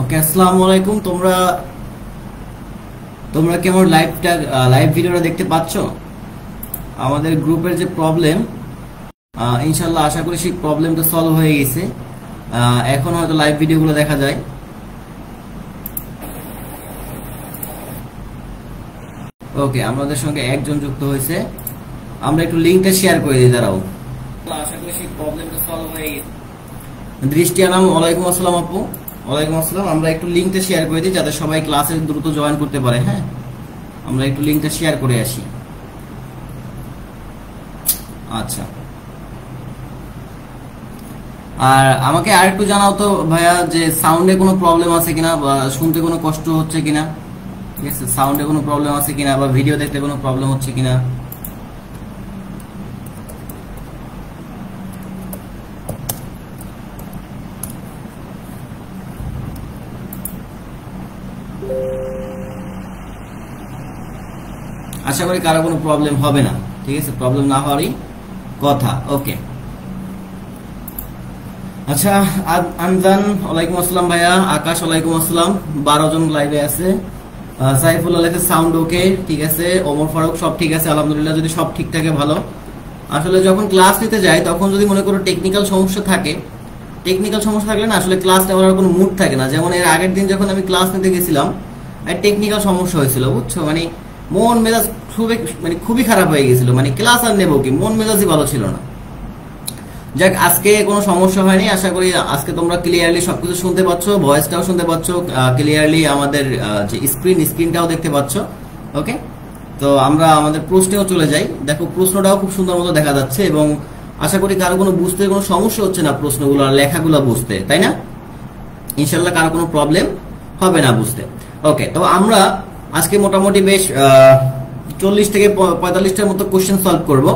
ওকে, আসসালামু আলাইকুম। তোমরা তোমরা কি আমার লাইভ ভিডিওটা দেখতে পাচ্ছ? আমাদের গ্রুপের যে প্রবলেম, ইনশাল্লাহ আশা করি সেই প্রবলেমটা সলভ হয়ে গেছে। এখন হয়তো লাইভ ভিডিওগুলো দেখা যায়। ওকে, আমাদের সঙ্গে একজন যুক্ত হয়েছে। আমরা একটু লিঙ্কটা শেয়ার করে দিই, দাঁড়াও। আশা করি সেই প্রবলেমটা সলভ হয়ে গেছে। দৃষ্টি আনাম, ওয়ালাইকুম আসসালাম আপু। ওয়ালাইকুম আসসালাম। আমরা একটু লিঙ্কটা শেয়ার করে দিই যাতে সবাই ক্লাসে দ্রুত জয়েন করতে পারে। হ্যাঁ, আমরা একটু লিঙ্কটা শেয়ার করে আসি। আচ্ছা, আর আমাকে আর একটু জানাও তো ভাইয়া যে সাউন্ডে কোনো প্রবলেম আছে কিনা, বা শুনতে কোনো কষ্ট হচ্ছে কিনা। ঠিক আছে, সাউন্ডে কোনো প্রবলেম আছে কিনা, বা ভিডিও দেখতে কোনো প্রবলেম হচ্ছে কিনা। আশা করি কারো কোনো প্রবলেম হবে না। ঠিক আছে, প্রবলেম না হওয়ারই কথা। ওকে, আচ্ছা। আনজান, ওয়ালাইকুম আসসালাম ভাইয়া। আকাশ, ওয়ালাইকুম আসসালাম। 12 জন লাইভে আছে। সাইফুল্লাহ লেখে সাউন্ড ওকে, ঠিক আছে। ওমর ফারুক, সব ঠিক আছে আলহামদুলিল্লাহ। যদি সব ঠিক থাকে ভালো। আসলে যখন ক্লাস নিতে যাই তখন যদি মনে করো টেকনিক্যাল সমস্যা থাকে, টেকনিক্যাল সমস্যা থাকলে না আসলে ক্লাস নেওয়ার কোনো মুড থাকে না। যেমন এর আগের দিন যখন আমি ক্লাস নিতে গেছিলাম, টেকনিক্যাল সমস্যা হয়েছিল, বুঝছো। মানে মন মেজাজ খুবই খারাপ হয়ে গেছিল। মানে ক্লাস আর নেবো কি, মন মেজাজই ভালো ছিল না। যাক, আজকে কোনো সমস্যা হয়নি। আশা করি আজকে তোমরা ক্লিয়ারলি সবকিছু শুনতে পাচ্ছ, ভয়েসটাও শুনতে পাচ্ছ ক্লিয়ারলি, আমাদের যে স্ক্রিনটাও দেখতে পাচ্ছ। ওকে, তো আমরা আমাদের প্রশ্নেও চলে যাই। দেখো, প্রশ্নটাও খুব সুন্দর মতো দেখা যাচ্ছে, এবং আশা করি কারো কোনো বুঝতে কোনো সমস্যা হচ্ছে না প্রশ্নগুলো আর লেখাগুলো বুঝতে, তাই না? ইনশাল্লাহ কারো কোনো প্রবলেম হবে না বুঝতে। ওকে, তো আমরা আজকে মোটামুটি বেশ 40 থেকে 45টার মতো কোশ্চেন সলভ করব।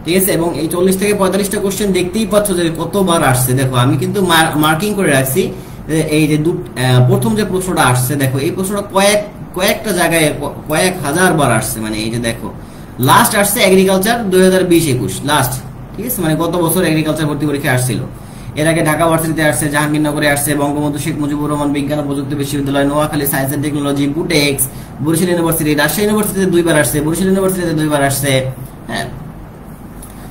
ঠিক আছে, এবং এই 40 থেকে 45টা কোশ্চেন দেখতেই পাচ্ছ যে কতবার আসছে। দেখো, আমি কিন্তু মার্কিং করে রাখছি। এই যে প্রথম যে প্রশ্নটা আসছে, দেখো এই প্রশ্নটা কয়েকটা জায়গায় কয়েক হাজার বার আসছে। মানে এই যে দেখো, লাস্ট আসছে এগ্রিকালচার 2020-21 লাস্ট। ঠিক আছে, মানে গত বছর এগ্রিকালচার ভর্তি পরীক্ষা আসছিল। এর আগে ঢাকা ভার্সিটিতে আসছে, জাহাঙ্গীরনগরে আসছে, বঙ্গবন্ধু শেখ মুজিবুর রহমান বিজ্ঞান ও প্রযুক্তি বিশ্ববিদ্যালয়, Noakhali science and technology, BUTEX, Barishal university, Rajshahi ইউনিভার্সিটিতে 2বার আসছে, বরিশাল ইউনিভার্সিটিতে 2বার আসছে। হ্যাঁ,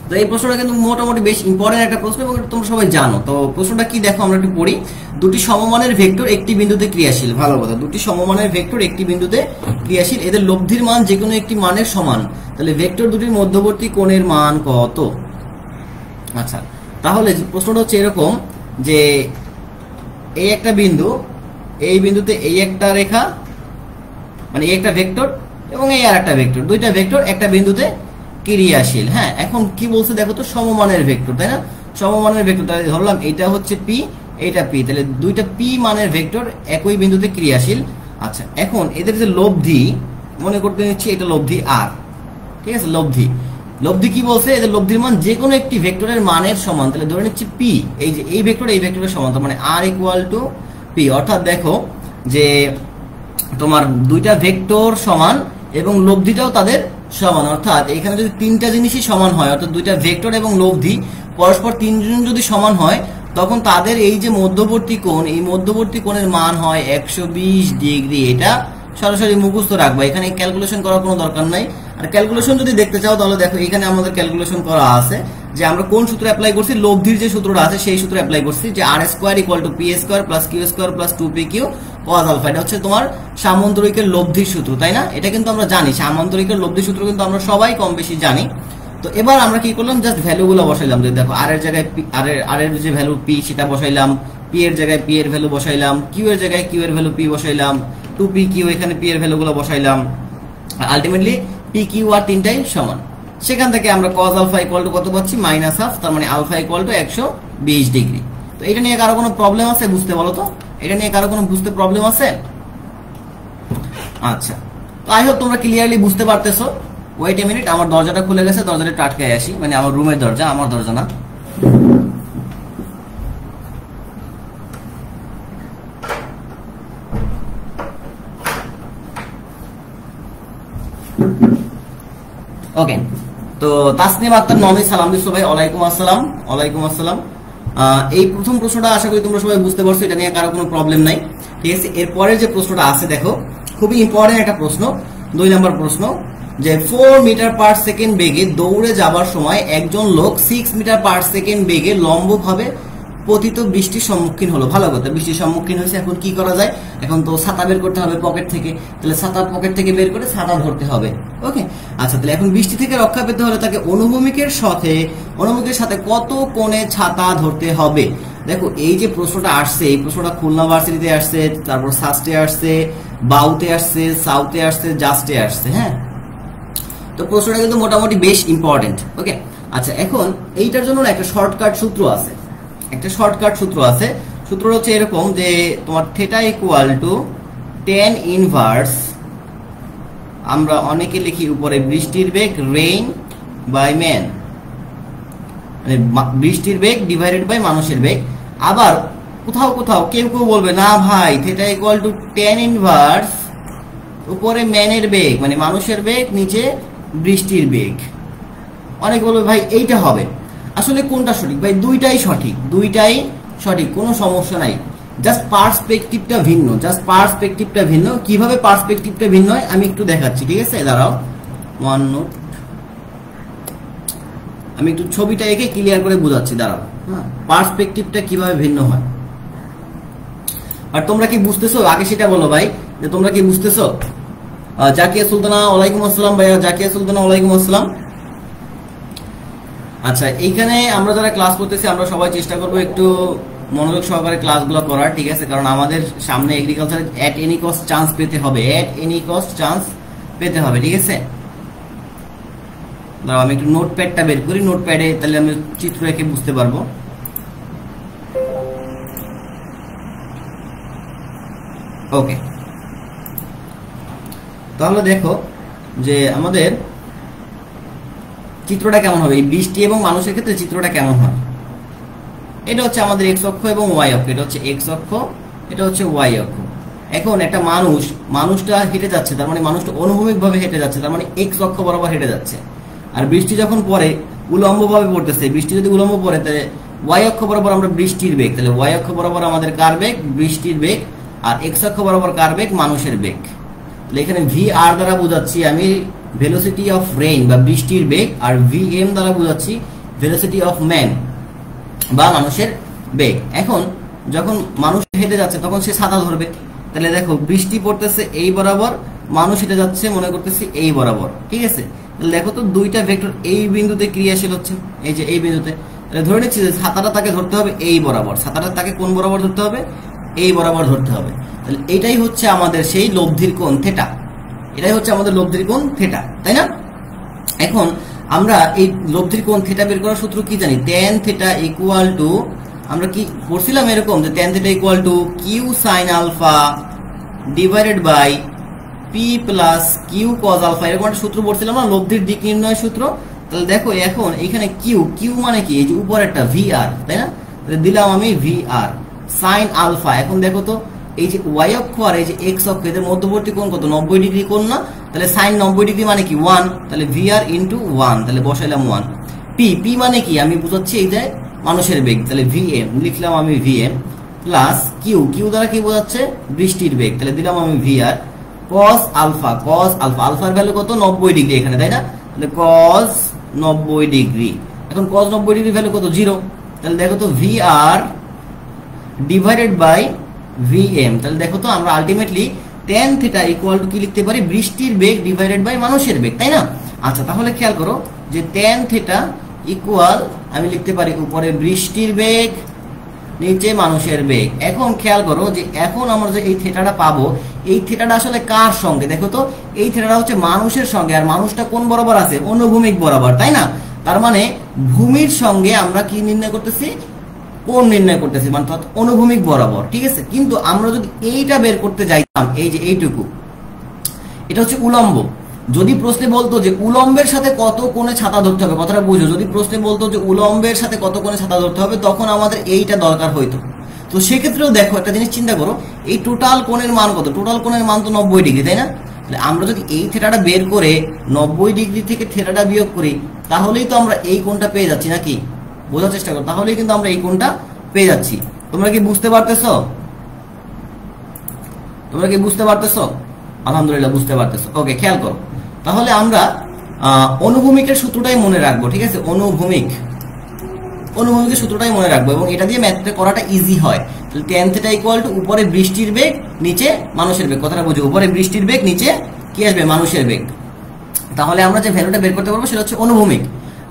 তো এই প্রশ্নটা কিন্তু মোটামুটি বেশ ইম্পর্টেন্ট একটা প্রশ্ন, এবং তোমরা সবাই জানো। তো প্রশ্নটা কি দেখো, আমরা একটু পড়ি। দুটি সমমানের ভেক্টর একটি বিন্দুতে ক্রিয়াশীল। ভালো কথা, দুটি সমমানের ভেক্টর একটি বিন্দুতে ক্রিয়াশীল, এদের লব্ধির মান যে কোনো একটি মানের সমান। তাহলে ভেক্টর দুটির মধ্যবর্তী কোণের মান কত? আচ্ছা, তাহলে প্রশ্নটা হচ্ছে এরকম যে এই একটা বিন্দু, এই বিন্দুতে এই একটা রেখা, মানে এই একটা ভেক্টর এবং এই আর একটা ভেক্টর, দুইটা ভেক্টর একটা বিন্দুতে ক্রিয়াশীল। হ্যাঁ, এখন কি বলছে দেখো তো, সমমানের ভেক্টর, তাই না? সমমানের ভেক্টর, তাহলে ধরলাম এটা হচ্ছে পি, এটা পি, তাহলে দুইটা পি মানের ভেক্টর একই বিন্দুতে ক্রিয়াশীল। আচ্ছা, এখন এদের যে লব্ধি, মনে করতে নিচ্ছি এটা লব্ধি আর। ঠিক আছে, লব্ধি কি বলছে, এদের লব্ধির মান যে কোনো একটি ভেক্টরের মানের সমান। তাহলে ধরে নিচ্ছি পি, এই যে এই ভেক্টর এই ভেক্টরের সমান, মানে আর ইকুয়াল টু পি। অর্থাৎ দেখো যে তোমার দুইটা ভেক্টর সমান এবং লব্ধিটাও তাদের সমান। অর্থাৎ এখানে যদি তিনটা জিনিসই সমান হয়, অর্থাৎ দুইটা ভেক্টর এবং লব্ধি পরস্পর তিনজন যদি সমান হয়, তখন তাদের এই যে মধ্যবর্তী কোণ, এই মধ্যবর্তী কোণের মান হয় 120 ডিগ্রি। এটা সরাসরি মুখস্থ রাখবা, এখানে ক্যালকুলেশন করার কোনো দরকার নাই। আর ক্যালকুলেশন যদি দেখতে চাও তাহলে দেখো এখানে আমাদের ক্যালকুলেশন করা আছে, যে আমরা কোন সূত্র অ্যাপ্লাই করছি, লব্ধির যে সূত্রটা আছে সেই সূত্র অ্যাপ্লাই করছি, যে R square equal to p square plus q square plus 2pq cos alpha. এটা হচ্ছে তোমার সামান্তরিকের লব্ধির সূত্র, তাই না? এটা কিন্তু আমরা জানি, সামান্তরিকের লব্ধির সূত্র কিন্তু আমরা সবাই কম বেশি জানি। তো এবার আমরা কি করলাম, জাস্ট ভ্যালুগুলো বসাইলাম। যে দেখো, আর এর জায়গায় আর এর যে ভ্যালু পি সেটা বসাইলাম, পি এর জায়গায় পি এর ভ্যালু বসাইলাম, কিউ এর জায়গায় কিউ এর ভ্যালু পি বসাইলাম, 2pq এখানে পি এর ভ্যালুগুলো বসাইলাম। আলটিমেটলি পি কিউ আর তিনটাই সমান। সেখান থেকে আমরা cos আলফা ইকুয়াল টু কত পাচ্ছি, -1/2, তার মানে আলফা ইকুয়াল টু 120 ডিগ্রি। তো এটা নিয়ে কারো কোনো প্রবলেম আছে বুঝতে, বলো তো? এটা নিয়ে কারো কোনো বুঝতে প্রবলেম আছে? আচ্ছা, তো আই হোপ তোমরা ক্লিয়ারলি বুঝতে পারতেছো। ওয়েট এ মিনিট, আমার দরজাটা খুলে গেছে, দরজাটা আটকায় আসি, মানে আমার রুমের দরজা, আমার দরজা না। ওকে, তো তাসনিম আক্তার নমি সালাম দিছো ভাই, ওয়ালাইকুম আসসালাম। ওয়ালাইকুম আসসালাম। এই প্রথম প্রশ্নটা আশা করি তোমরা সবাই বুঝতে পারছো, এটা নিয়ে কারো কোনো প্রবলেম নাই। ঠিক আছে। এরপরে যে প্রশ্নটা আছে দেখো, খুবই ইম্পর্টেন্ট একটা প্রশ্ন, 2 নম্বর প্রশ্ন, যে 4 মিটার পার সেকেন্ড বেগে দৌড়ে যাবার সময় একজন লোক 6 মিটার পার সেকেন্ড বেগে লম্বভাবে পতিত বৃষ্টির সম্মুখীন হলো। ভালো কথা, বৃষ্টির সম্মুখীন হয়েছে, এখন কি করা যায়? এখন তো ছাতা বের করতে হবে পকেট থেকে, তাহলে ছাতা পকেট থেকে বের করে ছাতা ধরতে হবে। ওকে, আচ্ছা, তাহলে এখন বৃষ্টি থেকে রক্ষা পেতে হলে তাকে অনুভূমিকের সাথে কত কোণে ছাতা ধরতে হবে? দেখো, এই যে প্রশ্নটা আসছে, এই প্রশ্নটা খুলনা ভার্সিটিতে আসছে, তারপর সাস্টে আসছে, বাউতে আসছে, সাউথে আসছে, জাস্টে আসছে। হ্যাঁ, তো প্রশ্নটা কিন্তু মোটামুটি বেশ ইম্পর্টেন্ট। ওকে, আচ্ছা, এখন এইটার জন্য একটা শর্টকাট সূত্র আছে, সূত্রটা হচ্ছে এরকম যে তোমার theta equal two tan inverse, আমরা অনেকে লিখি উপরে বৃষ্টির বেগ রেইন বাই ম্যান, মানে বৃষ্টির বেগ ডিভাইডেড বাই মানুষের বেগ। আবার কোথাও কোথাও কেউ বলবে না ভাই, theta equal two tan inverse উপরে ম্যানের বেগ মানে মানুষের বেগ, নিচে বৃষ্টির বেগ। অনেকে বলবে ভাই এইটা হবে। আসলে কোনটা সঠিক? ভাই দুইটাই সঠিক, কোনো সমস্যা নাই, জাস্ট পার্সপেক্টিভটা ভিন্ন। কিভাবে পার্সপেক্টিভটা ভিন্ন হয় আমি একটু দেখাচ্ছি, ঠিক আছে? দাঁড়াও, ওয়ান নোট, আমি একটু ছবিটা এঁকে ক্লিয়ার করে বোঝাচ্ছি, দাঁড়াও। হ্যাঁ, পার্সপেক্টিভটা কিভাবে ভিন্ন হয় আর তোমরা কি বুঝতেছো? আগে সেটা বলো ভাই, যে তোমরা কি বুঝতেছো? জাকিয়া সুলতানা ওয়ালাইকুম আসসালাম ভাইয়া, জাকিয়া সুলতানা ওয়ালাইকুম আসসালাম। আচ্ছা, এইখানে আমরা যারা ক্লাস করতেছি আমরা সবাই চেষ্টা করবো একটু মনোযোগ সহকারে ক্লাসগুলো করার, ঠিক আছে? কারণ আমাদের সামনে এগ্রিকালচার এট এনি কস্ট চান্স পেতে হবে, ঠিক আছে? দাঁড়াও, আমি একটু নোটপ্যাডটা বের করি, নোটপ্যাডে তাহলে আমি চিত্র এঁকে বুঝতে পারবো। ওকে, তাহলে দেখো যে আমাদের চিত্রটা কেমন হবে, এই বৃষ্টি এবং মানুষের ক্ষেত্রে চিত্রটা কেমন হয়। এটা হচ্ছে আমাদের এক্স অক্ষ এবং ওয়াই অক্ষ, এটা হচ্ছে এক্স অক্ষ, এটা হচ্ছে ওয়াই অক্ষ। এখন একটা মানুষটা হেঁটে যাচ্ছে, তার মানে মানুষটা অনুভূমিক ভাবে হেঁটে যাচ্ছে, তার মানে এক্স অক্ষ বরাবর হেঁটে যাচ্ছে। আর বৃষ্টি যখন পড়ে উলম্ব ভাবে পড়তেছে, বৃষ্টি যদি উলম্ব পড়ে তাহলে ওয়াই অক্ষ বরাবর আমরা বৃষ্টির বেগ, তাহলে ওয়াই অক্ষ বরাবর আমাদের কার বেগ? বৃষ্টির বেগ। আর এক্স অক্ষ বরাবর কার বেগ? মানুষের বেগ। তাহলে এখানে ভি আর দ্বারা বোঝাচ্ছি আমি ভেলোসিটি অফ রেইন বা বৃষ্টির বেগ, আর ভি এম দ্বারা বোঝাচ্ছি ভেলোসিটি অফ ম্যান বা মানুষের বেগ। এখন যখন মানুষ হেঁটে যাচ্ছে তখন সে ছাতা ধরবে, তাহলে দেখো বৃষ্টি পড়তেছে এই বরাবর, মানুষ হেঁটে যাচ্ছে মনে করতেছি এই বরাবর, ঠিক আছে? তাহলে দেখো তো দুইটা ভেক্টর এই বিন্দুতে ক্রিয়াশীল হচ্ছে, এই যে এই বিন্দুতে। তাহলে ধরে নিচ্ছি যে ছাতাটা তাকে ধরতে হবে এই বরাবর, ছাতাটা তাকে কোন বরাবর ধরতে হবে? এই বরাবর ধরতে হবে। তাহলে এটাই হচ্ছে আমাদের সেই লব্ধির কোণ থিটা, তাই না? এখন আমরা এই লব্ধির কোণ থিটা বের করার সূত্র কি জানি? tan থিটা ইকুয়াল টু, আমরা কি পড়ছিলাম এরকম যে tan theta equal to q sine alpha divided by p plus q cos alpha, এরকম একটা সূত্র পড়ছিলাম না, লব্ধির দিক নির্ণয় সূত্র। তাহলে দেখো এখন এখানে কিউ মানে কি? এই যে উপর একটা ভি আর, তাই না? তাহলে দিলাম আমি ভি আর সাইন আলফা। এখন দেখো তো এই যে ওয়াই অক্ষ আর এই যে এক্স অক্ষ এদের মধ্যবর্তী কোণ কত? 90 ডিগ্রি কোণ না? তাহলে সাইন 90 ডিগ্রি মানে কি? 1, তাহলে ভি আর ইন্টু 1, তাহলে বসাইলাম 1। পি মানে কি? আমি বুঝাচ্ছি এই যে মানুষের বেগ, তাহলে ভি এম লিখলাম আমি ভি এম প্লাস কিউ দ্বারা কি বোঝাচ্ছে? বৃষ্টির বেগ, তাহলে দিলাম আমি ভি আর কস আলফা, আলফার ভ্যালু কত? 90 ডিগ্রি এখানে, তাই না? তাহলে কস 90 ডিগ্রি। এখন কস 90 ডিগ্রি ভ্যালু কত? 0। তাহলে দেখো তো V R divided by V M, তাহলে দেখো তো আমরা ultimately tan theta equal to কি লিখতে পারি? বৃষ্টির বেগ ডিভাইডেড বাই মানুষের বেগ, তাই না? আচ্ছা, তাহলে খেয়াল করো যে tan থিটা ইকুয়াল আমি লিখতে পারি উপরে বৃষ্টির বেগ, নিচে মানুষের বেগ। এখন খেয়াল করো যে এখন আমরা যে এই থিটাটা পাবো, এই থিটাটা আসলে কার সঙ্গে? দেখো তো এই থিটাটা হচ্ছে মানুষের সঙ্গে, আর মানুষটা কোন বরাবর আছে? অনুভূমিক বরাবর, তাই না? তার মানে ভূমির সঙ্গে আমরা কি নির্ণয় করতেছি? কোণ নির্ণয় করতেছি, মানে অনুভূমিক বরাবর, ঠিক আছে? কিন্তু আমরা যদি এইটা বের করতে যাইতাম, এই যে এইটুকু, এটা হচ্ছে উলম্ব। যদি প্রশ্নে বলতো যে উলম্বের সাথে কত কোণে ছাতা ধরতে হবে, কথাটা বুঝো, যদি প্রশ্নে বলতো যে উলম্বের সাথে কত কোণে ছাতা ধরতে হবে, তখন আমাদের এইটা দরকার হইতো। তো সেক্ষেত্রেও দেখো একটা জিনিস চিন্তা করো, এই টোটাল কোণের মান কত? টোটাল কোণের মান তো 90 ডিগ্রি, তাই না? তাহলে আমরা যদি এই থিটাটা বের করে 90 ডিগ্রি থেকে থিটাটা বিয়োগ করি, তাহলেই তো আমরা এই কোণটা পেয়ে যাচ্ছি, নাকি? বোঝার চেষ্টা করো, তাহলেই কিন্তু আমরা এই কোণটা পেয়ে যাচ্ছি। তোমরা কি বুঝতে পারতেছো? তোমরা কি বুঝতে পারতেছো? আলহামদুলিল্লাহ বুঝতে পারতেছো। ওকে, খেয়াল করো। তাহলে আমরা অনুভূমিকের সূত্রটাই মনে রাখবো, ঠিক আছে? অনুভূমিকের সূত্রটাই মনে রাখবো এবং এটা দিয়ে ম্যাথটা করাটা ইজি হয়। তাহলে tan θ ইকুয়াল টু উপরে বৃষ্টির বেগ, নিচে মানুষের বেগ। কথাটা বুঝো, উপরে বৃষ্টির বেগ, নিচে কি আসবে? মানুষের বেগ। তাহলে আমরা যে ভ্যালুটা বের করতে পারবো সেটা হচ্ছে অনুভূমিক।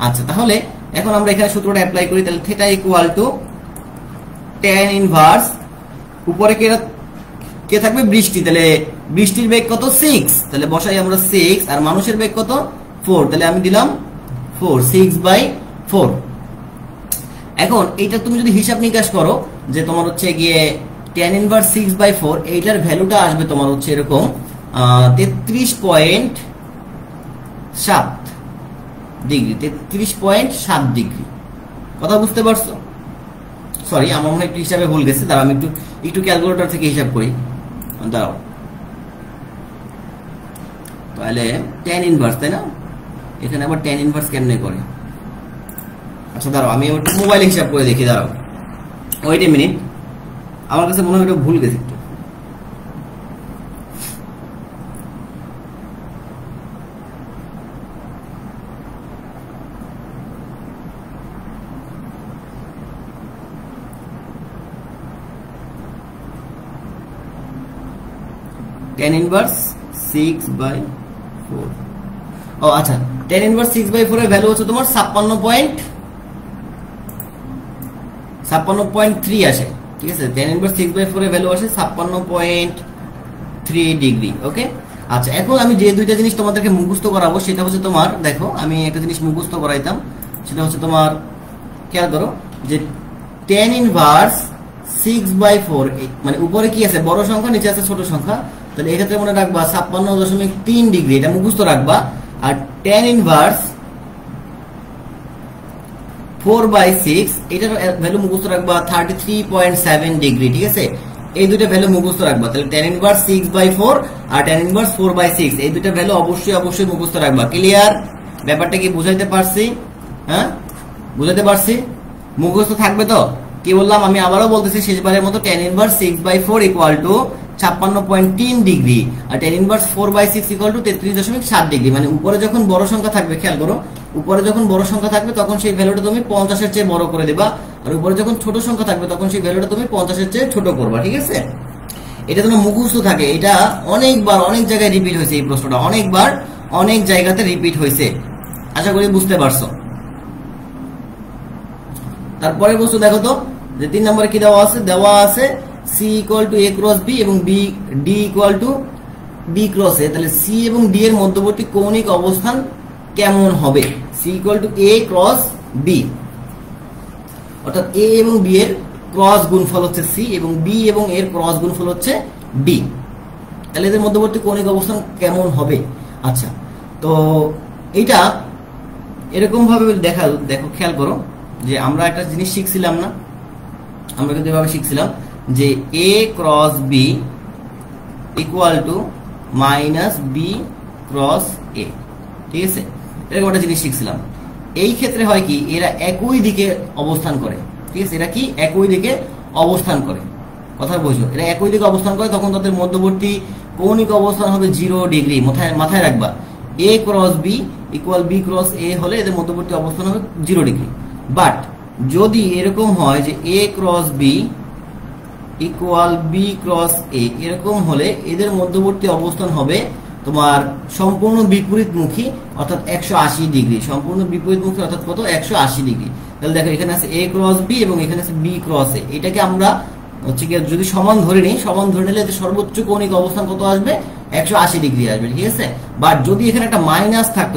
আচ্ছা, তাহলে এখন আমরা এখানে সূত্রটা অ্যাপ্লাই করি। তাহলে θ ইকুয়াল টু tan ইনভার্স, উপরে কে থাকবে? বৃষ্টি। তাহলে বৃষ্টির বেগ কত? 6। তাহলে বসাই আমরা 6, আর মানুষের বেগ কত? 4। তাহলে আমি দিলাম 4, 6/4। এখন এইটা তুমি যদি হিসাব নিকাশ করো যে তোমার হচ্ছে গিয়ে tan ইনভার্স 6/4, এইটার ভ্যালুটা আসবে তোমার হচ্ছে এরকম 33.7 ডিগ্রি। 33.7 ডিগ্রি। কথা বুঝতে পারছো? সরি, আমার মনে হয় একটু হিসাবে ভুল গেছে। তাহলে আমি একটু ক্যালকুলেটর থেকে হিসাব করি। দাঁড়াও, তাহলে tan ইনভার্স, তাই না? এখানে আবার tan ইনভার্স কেমনে করে? আচ্ছা দাঁড়াও, আমি একটু মোবাইলে হিসাব করে দেখি। দাঁড়াও, ওয়েট এ মিনিট, আমার কাছে মনে হয় এটা ভুল গেছে একটু। tan inverse 6/4। ও আচ্ছা, tan ইনভার্স 6/4 এর ভ্যালু হচ্ছে তোমার 56.3 আসে, ঠিক আছে? tan ইনভার্স 6/4 এর ভ্যালু আসে 56.3 ডিগ্রি। ওকে, আচ্ছা, এখন আমি যে দুইটা জিনিস তোমাদেরকে মুখস্থ করাবো সেটা হচ্ছে তোমার, দেখো আমি একটা জিনিস মুখস্থ করাইতাম, সেটা হচ্ছে তোমার, খেয়াল করো যে tan ইনভার্স 6/4, মানে উপরে কি আছে? বড় সংখ্যা, নিচে আছে ছোট সংখ্যা। তাহলে এক্ষেত্রে মনে রাখবা 56.3 ডিগ্রি, এটা মুখস্থ রাখবা। আর tan ইনভার্স 4/6, এটার ভ্যালু মুখস্থ রাখবা 33.7 ডিগ্রি, ঠিক আছে? এই দুটো ভ্যালু মুখস্থ রাখবা। তাহলে tan ইনভার্স 6/4 আর tan ইনভার্স 4/6, এই দুটো ভ্যালু অবশ্যই মুখস্থ রাখবা। ক্লিয়ার? ব্যাপারটা কি বুঝাইতে পারছি? হ্যাঁ, বুঝাইতে পারছি? মুখস্থ থাকবে তো? কি বললাম? আমি আবারও বলতেছি শেষবারের মতো, tan inverse 6/4 equal to 56.3 degree, আর tan inverse 4/6 equal to 33.7 degree. মানে উপরে যখন বড় সংখ্যা থাকবে, খেয়াল করো, উপরে যখন বড় সংখ্যা থাকবে তখন সেই ভ্যালুটা তুমি 50 এর চেয়ে বড় করে দিবা, আর উপরে যখন ছোট সংখ্যা থাকবে তখন সেই ভ্যালুটা তুমি 50 এর চেয়ে ছোট করবা, ঠিক আছে? এটা যেন মুখস্থ থাকে। এটা অনেকবার অনেক জায়গায় রিপিট হয়েছে, এই প্রশ্নটা অনেকবার অনেক জায়গাতে রিপিট হয়েছে। আশা করি বুঝতে পারছো। তারপরে বস্তু দেখো তো, যে 3 নম্বরে কি দেওয়া আছে? দেওয়া আছে c equal to a cross b এবং d equal to b cross a। তাহলে c এবং d এর মধ্যবর্তী কৌণিক অবস্থান কেমন হবে? c equal to a cross b, অর্থাৎ a এবং b এর ক্রস গুণফল হচ্ছে c এবং b এবং এর ক্রস গুণফল হচ্ছে d। তাহলে এদের মধ্যবর্তী কৌণিক অবস্থান কেমন হবে? আচ্ছা, তো এটা এরকম ভাবে দেখো, খেয়াল করো যে আমরা একটা জিনিস শিখছিলাম না? আমরা কিন্তু এভাবে শিখছিলাম যে a cross b equal to minus b cross a, ঠিক আছে? এরকম একটা জিনিস শিখছিলাম। এই ক্ষেত্রে হয় কি, এরা একই দিকে অবস্থান করে, ঠিক আছে? এরা কি একই দিকে অবস্থান করে, কথা বুঝো? এরা একই দিকে অবস্থান করে, তখন তাদের মধ্যবর্তী কৌণিক অবস্থান হবে 0 ডিগ্রি। মাথায় রাখবা, a cross b equal b cross a হলে এদের মধ্যবর্তী অবস্থান হবে 0 ডিগ্রি। বাট যদি এরকম হয় যে a cross b equal b cross a, এরকম হলে এদের মধ্যবর্তী অবস্থান হবে তোমার সম্পূর্ণ বিপরীতমুখী, অর্থাৎ 180 ডিগ্রি। সম্পূর্ণ বিপরীতমুখী অর্থাৎ কত? 180 ডিগ্রি। তাহলে দেখো, এখানে আছে a ক্রস b এবং এখানে আছে b ক্রস a। এটাকে আমরা হচ্ছে কি যদি সমান ধরে নিই, সমান ধরে নিলে সর্বোচ্চ কৌণিক অবস্থান কত আসবে? 180 ডিগ্রি আসবে, ঠিক আছে? বাট যদি এখানে একটা মাইনাস থাকতো,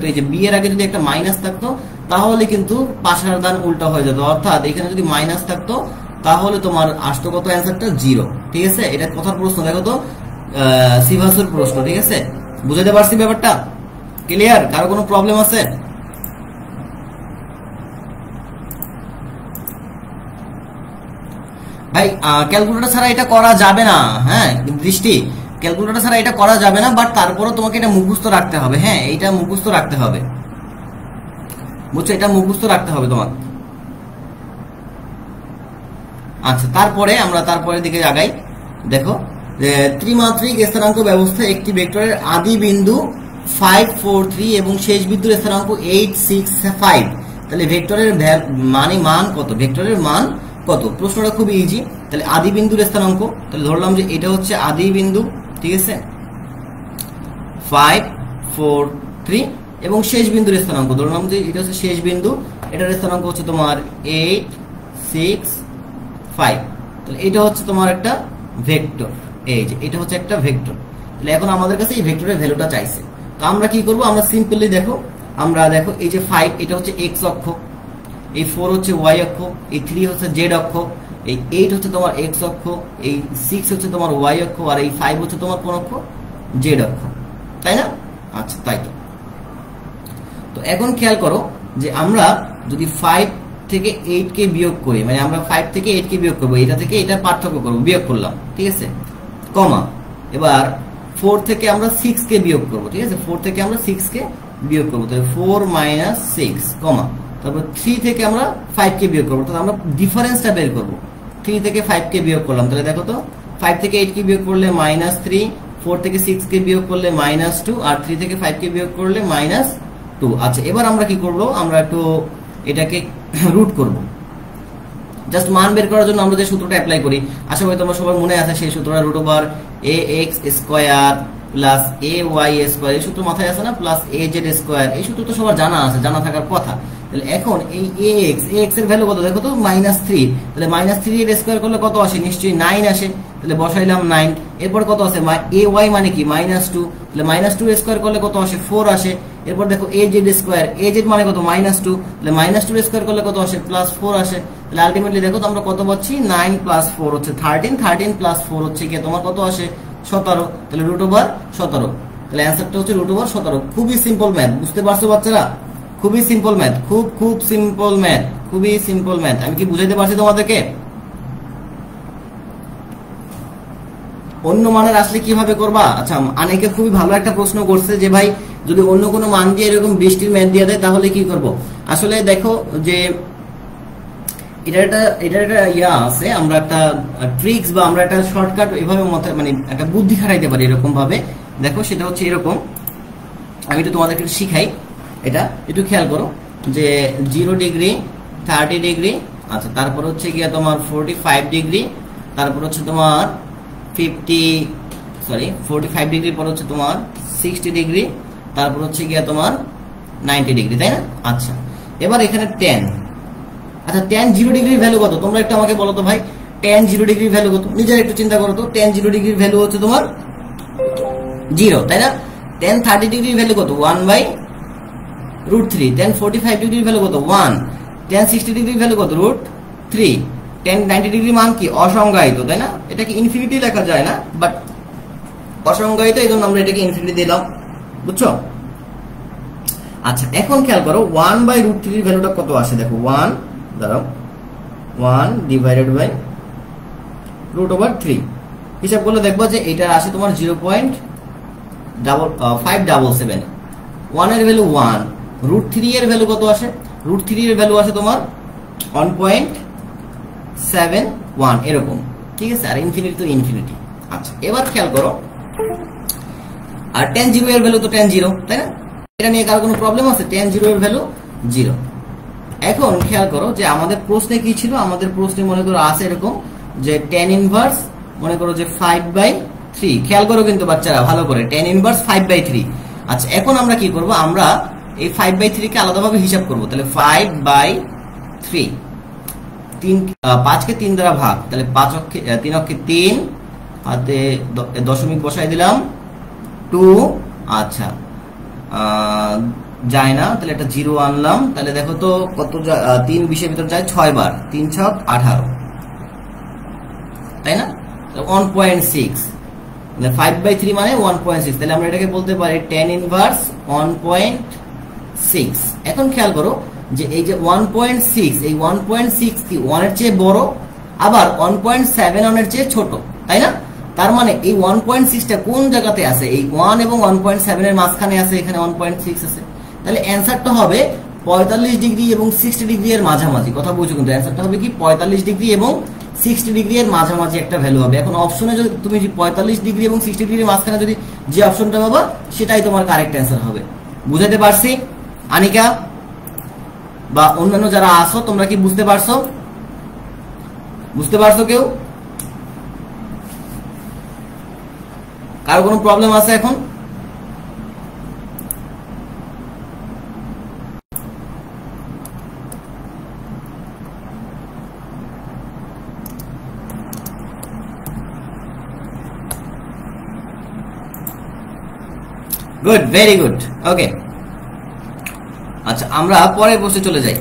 এই যে b এর আগে যদি একটা মাইনাস থাকতো, তাহলে কিন্তু পাশার দান উল্টা হয়ে যেত। অর্থাৎ এখানে যদি মাইনাস থাকতো তাহলে তোমার আসতো কত? অ্যান্সারটা 0, ঠিক আছে? এটা কথার প্রশ্ন, দেখো তো, সিভাসের প্রশ্ন, ঠিক আছে? বুঝাতে পারছি ব্যাপারটা? ক্লিয়ার? কারো কোনো প্রবলেম আছে? ভাই ক্যালকুলেটর ছাড়া এটা করা যাবে না, হ্যাঁ দৃষ্টি, ক্যালকুলেটর ছাড়া এটা করা যাবে না। বাট তারপরে তোমাকে এটা মুখস্থ রাখতে হবে, হ্যাঁ এটা মুখস্থ রাখতে হবে, বুঝছো? এটা মুখস্থ রাখতে হবে তোমাকে। আচ্ছা, তারপরে আমরা তারপরের দিকে আগাই। দেখো ত্রিমাত্রিক স্থানাঙ্ক ব্যবস্থায় একটি ভেক্টরের আদি বিন্দু 5, 4, 3 এবং শেষ বিন্দুর স্থানাঙ্ক 8, 6, 5। তাহলে ভেক্টরের মান কত? ভেক্টরের মান কত? প্রশ্নটা খুবই ইজি। তাহলে আদি বিন্দুর স্থানাঙ্ক, তাহলে ধরলাম যে এটা হচ্ছে আদি বিন্দু, ঠিক আছে, 5, 4, 3 এবং শেষ বিন্দুর স্থানাঙ্ক ধরলাম যে এটা হচ্ছে শেষ বিন্দু, এটার স্থানাঙ্ক হচ্ছে তোমার 8, 6, 5। তাহলে এটা হচ্ছে তোমার একটা ভেক্টর, এই যে এটা হচ্ছে একটা ভেক্টর। তাহলে এখন আমাদের কাছে এই ভেক্টরের ভ্যালুটা চাইছে, তো আমরা কি করব? আমরা সিম্পলি দেখো এই যে 5 এটা হচ্ছে x অক্ষ, এই 4 হচ্ছে y অক্ষ, এই 3 হচ্ছে z অক্ষ, এই 8 হচ্ছে তোমার x অক্ষ, এই 6 হচ্ছে তোমার y অক্ষ, আর এই 5 হচ্ছে তোমার কোন অক্ষ? z অক্ষ, তাই না? আচ্ছা, তাই তো। তো এখন খেয়াল করো যে আমরা যদি 5 থেকে 8 কে বিয়োগ করি, মানে আমরা 5 থেকে 8 কে বিয়োগ করব, এটা থেকে এটা পার্থক্য করব, বিয়োগ করলাম, ঠিক আছে, কমা। এবার 4 থেকে আমরা 6 কে বিয়োগ করব, ঠিক আছে, 4 থেকে আমরা 6 কে বিয়োগ করব, তাহলে 4 - 6, কমা। তারপর 3 থেকে আমরা 5 কে বিয়োগ করব, তাহলে আমরা ডিফারেন্সটা বের করব। 3 থেকে 5 কে বিয়োগ করলাম, তাহলে দেখো তো 5 থেকে 8 কে বিয়োগ করলে -3, 4 থেকে 6 কে বিয়োগ করলে -2, আর 3 থেকে 5 কে বিয়োগ করলে -2। আচ্ছা, এবার আমরা কি করব? আমরা একটু এটাকে রুট করব। জাস্ট মান বের করার জন্য আমরা যে সূত্রটা অ্যাপ্লাই করি, আশা করি তোমার সবার মনে আছে সেই সূত্রটা, √ax² প্লাস ay² এই সূত্র মাথায় আছে না, প্লাস az², এই সূত্র তো সবার জানা আছে, জানা থাকার কথা। তাহলে এখন এই ax এর ভ্যালু কত দেখো তো? -3। তাহলে -3 এর স্কয়ার করলে কত আসে? নিশ্চয়ই 9 আসে। তাহলে বসাইলাম 9। এরপর কত আছে? ay মানে কি? -2। তাহলে -2 এর স্কয়ার করলে কত আসে? 4 আসে। এরপর দেখো az², az মানে কত? -2। তাহলে -2 এর স্কয়ার করলে কত আসে? +4 আসে। তাহলে আলটিমেটলি দেখো তো আমরা কত পাচ্ছি? 9 + 4 হচ্ছে 13, 13 + 4 হচ্ছে কি তোমার কত আসে? 17। তাহলে √17। তাহলে অ্যানসারটা হচ্ছে √17। খুবই সিম্পল ম্যাথ, বুঝতে পারছো বাচ্চারা? খুবই সিম্পল ম্যাথ, খুব সিম্পল ম্যাথ, খুবই সিম্পল ম্যাথ। আমি কি বুঝাইতে পারছি তোমাদেরকে? অন্য মানের আসলে কিভাবে করবা? আচ্ছা, অনেকে খুবই ভালো একটা প্রশ্ন করছে যে ভাই যদি অন্য কোনো মান দিয়ে এরকম 20টির ম্যাথ দিয়ে দেয় তাহলে কি করব? আসলে দেখো যে এটা একটা ইয়া আছে, আমরা একটা ট্রিক্স বা আমরা একটা শর্টকাট এভাবে মানে একটা বুদ্ধি খাটাইতে পারি এরকম ভাবে। দেখো সেটা হচ্ছে এরকম, আমি একটু তোমাদেরকে শিখাই। এটা একটু খেয়াল করো যে 0 ডিগ্রি, 30 ডিগ্রি, আচ্ছা, তারপর হচ্ছে গিয়া তোমার 45 ডিগ্রি, তারপর হচ্ছে তোমার 45 ডিগ্রি পর হচ্ছে তোমার 60 ডিগ্রি, তারপর হচ্ছে গিয়া তোমার 90 ডিগ্রি, তাই না? আচ্ছা, এবার এখানে tan, আচ্ছা tan 0 ডিগ্রির ভ্যালু কত? তোমরা একটু আমাকে বলো তো ভাই, tan 0 ডিগ্রির ভ্যালু কত? নিজের একটু চিন্তা করো তো। tan 0 ডিগ্রির ভ্যালু হচ্ছে তোমার 0, তাই না? tan 30 ডিগ্রির ভ্যালু কত? 1/√3। tan 45 ডিগ্রির ভ্যালু কত? 1। tan 60 ডিগ্রির ভ্যালু কত? √3। tan 90 ডিগ্রির মান কি? অসংজ্ঞায়িত, তাই না? এটাকে ইনফিনিটি লেখা যায় না, বাট অসংজ্ঞায়িত, এই জন্য আমরা এটাকে ইনফিনিটি দিলাম, বুঝছো? আচ্ছা, এখন খেয়াল করো 1/√3 এর ভ্যালুটা কত আসে? দেখো 1 /√3 হিসাব করলে দেখবো যে এটা আসে তোমার 0.577। 1 এর ভ্যালু 1, √3 এর ভ্যালু কত আসে? √3 এর ভ্যালু আসে তোমার 1.71 এরকম, ঠিক আছে? আর ইনফিনিটি তো ইনফিনিটি। আচ্ছা, এবার খেয়াল করো, আর tan 0 এর ভ্যালু তো tan 0, তাই না? এটা নিয়ে কারো কোনো প্রবলেম আছে? tan 0 এর ভ্যালু 0। এখন খেয়াল করো যে আমাদের প্রশ্নে কি ছিল? আমাদের প্রশ্নে মনে করো আছে এরকম যে tan ইনভার্স মনে করো যে 5/3। খেয়াল করো কিন্তু বাচ্চারা ভালো করে, tan ইনভার্স 5/3। আচ্ছা, এখন আমরা কি করব? আমরা এই 5/3 কে আলাদাভাবে হিসাব করব। তাহলে 5/3, 5 কে 3 দ্বারা ভাগ, তাহলে 5 অক্ষে 3 অক্ষে 3, হাতে দশমিক বসাই দিলাম 2। আচ্ছা, যায় না, তাহলে একটা 0 আনলাম। তাহলে দেখো তো কত 3 20 ভিতর যায় 6 বার, 3 6 18, তাই না? 1.6, 5/3 মানে 1.6। তাহলে আমরা এটাকে বলতে পারি tan ইনভার্স 1.6। এখন খেয়াল করো যে এই যে 1.6, এই 1.6 কি 1 এর চেয়ে বড়, আবার 1.71 এর চেয়ে ছোট, তাই না? তার মানে এই 1.6 টা কোন জায়গাতে আছে? এই 1 এবং 1.7 এর মাঝখানে আছে, এখানে 1.6 আছে। তাহলে অ্যানসারটা হবে 45 ডিগ্রি এবং 60 ডিগ্রি এর মাঝামাঝি। কথা বুঝছো কিন্তু? অ্যানসারটা হবে কি 45 ডিগ্রি এবং 60 ডিগ্রি এর মাঝামাঝি একটা ভ্যালু হবে। এখন অপশনে যদি তুমি 45 ডিগ্রি এবং 60 ডিগ্রির মাঝখানে যদি যে অপশনটা পাবা সেটাই তোমার কারেক্ট অ্যান্সার হবে। বুঝাতে পারছি আনিকা বা অন্যান্য যারা আসো, তোমরা কি বুঝতে পারছো? বুঝতে পারছো কেউ? কারো কোনো প্রবলেম আছে এখন? গুড, ভেরি গুড, ওকে। আচ্ছা, আমরা পরের প্রশ্নে চলে যাই।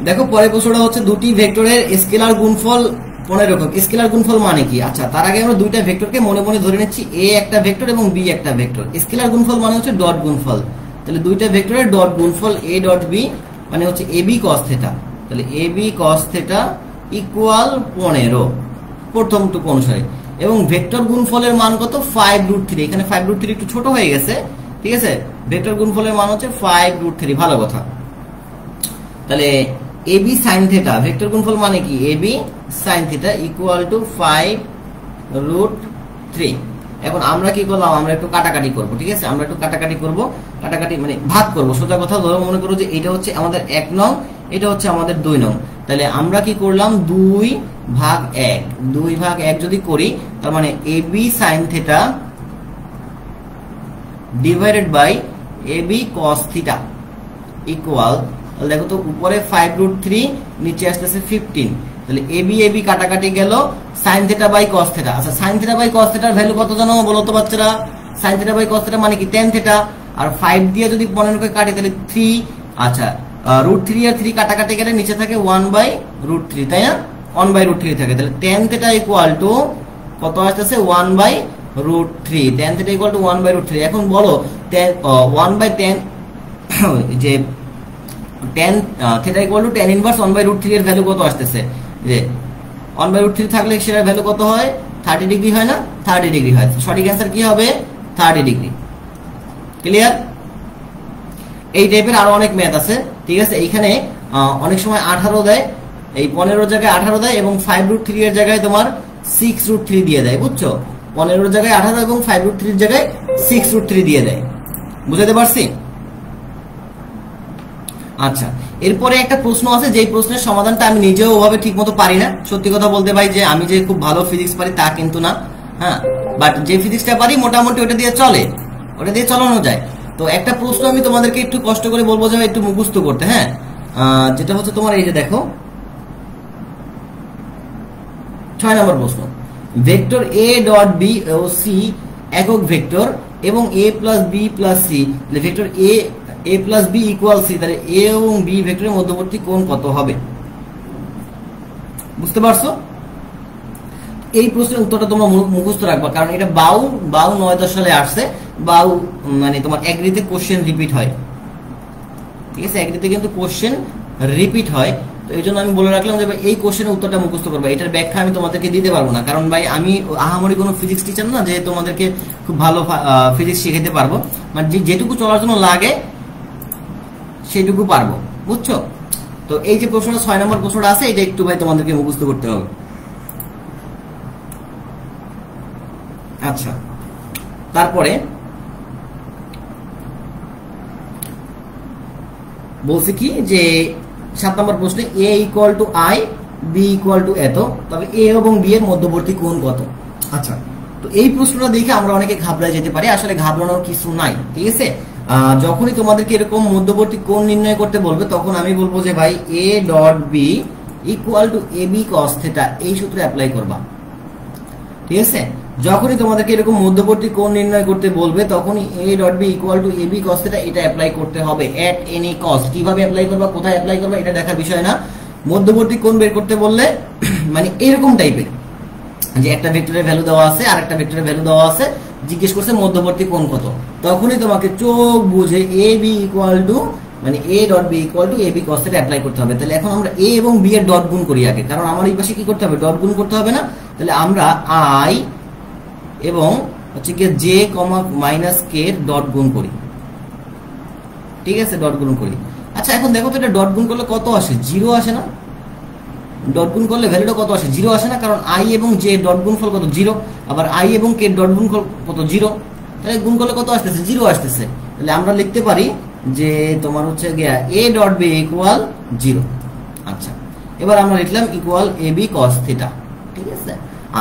দেখো পরের প্রশ্নটা হচ্ছে দুটি ভেক্টরের স্কেলার গুণফল 15 একক। স্কেলার গুণফল মানে কি? আচ্ছা, তার আগে আমরা দুইটা ভেক্টরকে মনে মনে ধরে নিচ্ছি, এ একটা ভেক্টর এবং বি একটা ভেক্টর। স্কেলার গুণফল মানে হচ্ছে ডট গুণফল। তাহলে দুইটা ভেক্টরের ডট গুণফল এ ডট বি মানে হচ্ছে এ বি কস থিটা। তাহলে A B cos theta equal 15 প্রথমটুকু অনুসারে। এবং ভেক্টর গুণফলের মান কত? 5√3। এখানে 5√3 একটু ছোট হয়ে গেছে, ঠিক আছে। ভেক্টর গুণফলের মান হচ্ছে 5√3, ভালো কথা। তাহলে এবি সাইন থিটা, ভেক্টর গুণফল মানে কি? A B sine theta equal to 5√3। এখন আমরা কি করলাম? আমরা একটু কাটাকাটি করব, ঠিক আছে। আমরা একটু কাটাকাটি করব, কাটাকাটি মানে ভাগ করব। সোজা কথা ধরো, মনে করো যে এটা হচ্ছে আমাদের 1 নং, এটা হচ্ছে আমাদের 2 নং। তাহলে আমরা কি করলাম? 2/1, 2/1 যদি করি, তার মানে A B sine theta divided by A B cos theta equal, দেখো তো উপরে 5√3, নিচে আসতেছে 15। তাহলে এবি এবি কাটাকাটি গেল, sine theta by cos theta. আচ্ছা, সাইন থিটা বাই কস থিটার ভ্যালু কত জানো বলো তো বাচ্চারা? Sine theta by cos theta মানে কি? tan theta. আর 5 দিয়ে যদি 15 কে কাটি তাহলে 3। আচ্ছা, √3 আর 3 কাটাকাটি গেলে নিচে থাকে 1/√3, তাই না? 1/√3 থাকে। তাহলে tan থিটা ইকুয়াল টু কত আসতেছে? 1/√3। tan theta equal two 1/√3। এখন বলো 1/10 যে tan theta equal two tan inverse 1/√3 এর ভ্যালু কত আসতেছে? যে 1/√3 থাকলে সেটার ভ্যালু কত হয়? 30 ডিগ্রি হয় না? 30 ডিগ্রি হয়। সঠিক অ্যান্সার কি হবে? 30 ডিগ্রি। ক্লিয়ার? এই টাইপের আরো অনেক ম্যাথ আছে, ঠিক আছে। এইখানে অনেক সময় 18 দেয়, এই 15 জায়গায় 18 দেয় এবং 5√3 এর জায়গায় তোমার 6√3 দিয়ে দেয়, বুঝছো? 15 জায়গায় 18 এবং 5√3 এর জায়গায় 6√3 দিয়ে দেয়। বুঝাতে পারছি? আচ্ছা, এরপরে একটা প্রশ্ন আছে, যেই প্রশ্নের সমাধানটা আমি নিজেও ওভাবে ঠিক মতো পারি না। সত্যি কথা বলতে ভাই, যে আমি যে খুব ভালো ফিজিক্স পারি তা কিন্তু না, হ্যাঁ। বাট যে ফিজিক্সটা পারি মোটামুটি ওটা দিয়ে চলে, ওটা দিয়ে চালানো যায়। তো একটা প্রশ্ন আমি তোমাদেরকে একটু কষ্ট করে বলবো যে একটু মুখস্থ করতে, হ্যাঁ। যেটা হচ্ছে তোমার এই যে দেখো 6 নম্বর প্রশ্ন। ভেক্টর এ ডট বি ও সি একক ভেক্টর এবং A plus B plus C, vector A plus B equal C, তাহলে এ এবং বি ভেক্টরের মধ্যবর্তী কোণ কত হবে? বুঝতে পারছো? এই প্রশ্নের উত্তরটা তোমরা মুখস্থ রাখবা, কারণ এটা বাউ 9-10 সালে আসছে। বাউ মানে তোমার এগ্রিতে কোশ্চেন রিপিট হয়, ঠিক আছে। এগ্রিতে কিন্তু কোশ্চেন রিপিট হয়। তো এই জন্য আমি বলে রাখলাম যে ভাই এই কোশ্চেনের উত্তরটা মুখস্থ করবে। এটার ব্যাখ্যা আমি তোমাদেরকে দিতে পারবো না, কারণ ভাই আমি আহামরি কোনো ফিজিক্স টিচার না যে তোমাদেরকে খুব ভালো ফিজিক্স শিখাতে পারবো। মানে যেটুকু চলার জন্য লাগে সেটুকু পারবো, বুঝছো? তো এই যে প্রশ্নটা 6 নম্বর প্রশ্নটা আছে, এটা একটু ভাই তোমাদেরকে মুখস্থ করতে হবে। আচ্ছা, তারপরে বলছে কি যে 7 নম্বর প্রশ্নে a equal to i, b equal to এত, তবে এ এবং বি এর মধ্যবর্তী কোণ কত? আচ্ছা, তো এই প্রশ্নটা দেখে আমরা অনেকে ঘাবড়ে যেতে পারি। আসলে ঘাবড়ানোর কিছু নাই, ঠিক আছে। যখনই তোমাদেরকে এরকম মধ্যবর্তী কোণ নির্ণয় করতে বলবে, তখন আমি বলবো যে ভাই A dot B equal to A B cos theta, এই সূত্র অ্যাপ্লাই করবা, ঠিক আছে। যখনই তোমাদেরকে এরকম মধ্যবর্তী কোণ নির্ণয় করতে বলবে, তখনই A dot B equal to A B cos theta এটা অ্যাপ্লাই করতে হবে এট এনি কস্ট। কিভাবে অ্যাপ্লাই করবা, কোথায় অ্যাপ্লাই করবা, এটা দেখার বিষয় না। মধ্যবর্তী কোণ বের করতে বললে মানে এরকম টাইপের যে একটা ভেক্টরের ভ্যালু দেওয়া আছে আর একটা ভেক্টরের ভ্যালু দেওয়া আছে, জিজ্ঞেস করছে মধ্যবর্তী কোণ কত, তখনই তোমাকে চোখ বুঝে এ বি ইকুয়াল টু মানে A dot B equal to A B cos theta apply করতে হবে। তাহলে এখন আমরা এ এবং বি এর ডট গুণ করি আগে, কারণ আমার এই পাশে কি করতে হবে? ডট গুণ করতে হবে না। তাহলে আমরা আই এবং হচ্ছে কি জে কমা মাইনাস কে এর ডট গুণ করি, ঠিক আছে, ডট গুণ করি। আচ্ছা, এখন দেখো তো এটা ডট গুণ করলে কত আসে? 0 আসে না? ডট গুণ করলে ভ্যালুটা কত আসে? 0 আসে না, কারণ i এবং j ডট গুণফল কত? 0। আবার i এবং k ডট গুণফল কত? 0। তাহলে গুণ করলে কত আসতেছে? 0 আসতেছে। তাহলে আমরা লিখতে পারি যে তোমার হচ্ছে গিয়া a ডট b ইকুয়াল 0। আচ্ছা, এবার আমরা লিখলাম ইকুয়াল ab cos থিটা। ঠিক আছে,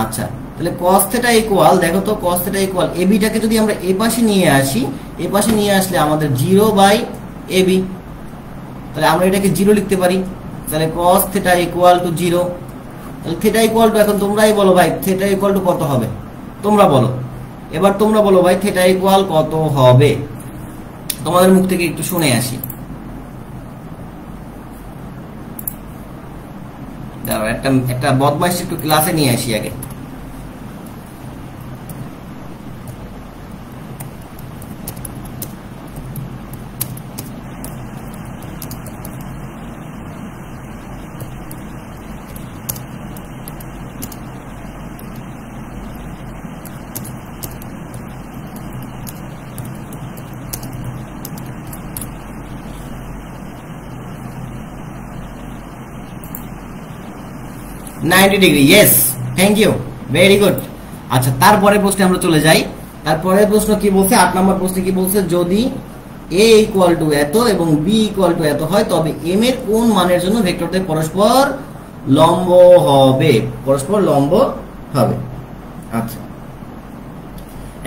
আচ্ছা তাহলে cos থিটা ইকুয়াল, দেখো তো cos থিটা ইকুয়াল ab টাকে যদি আমরা এই পাশে নিয়ে আসি, এই পাশে নিয়ে আসলে আমাদের 0/ab, তাহলে আমরা এটাকে 0 লিখতে পারি। তাহলে cos থিটা ইকুয়াল টু 0। তাহলে থিটা ইকুয়াল টু, এখন তোমরাই বলো ভাই থিটা ইকুয়াল টু কত হবে? তোমরা বলো, এবার তোমরা বলো ভাই থিটা ইকুয়াল কত হবে? তোমাদের মুখ থেকে একটু শুনে আসি। দাঁড়াও, একটা বদমাইশ একটু ক্লাসে নিয়ে আসি আগে। Degree, yes, thank you, very good. আচ্ছা, তারপরে প্রশ্নে আমরা চলে যাই। তারপরে প্রশ্ন কি বলছে? 8 নম্বর প্রশ্নে কি বলছে? যদি a ইকুয়াল টু এত এবং b ইকুয়াল টু এত হয়, তবে m এর কোন মানের জন্য ভেক্টরটি পরস্পর লম্ব হবে? পরস্পর লম্ব হবে। আচ্ছা,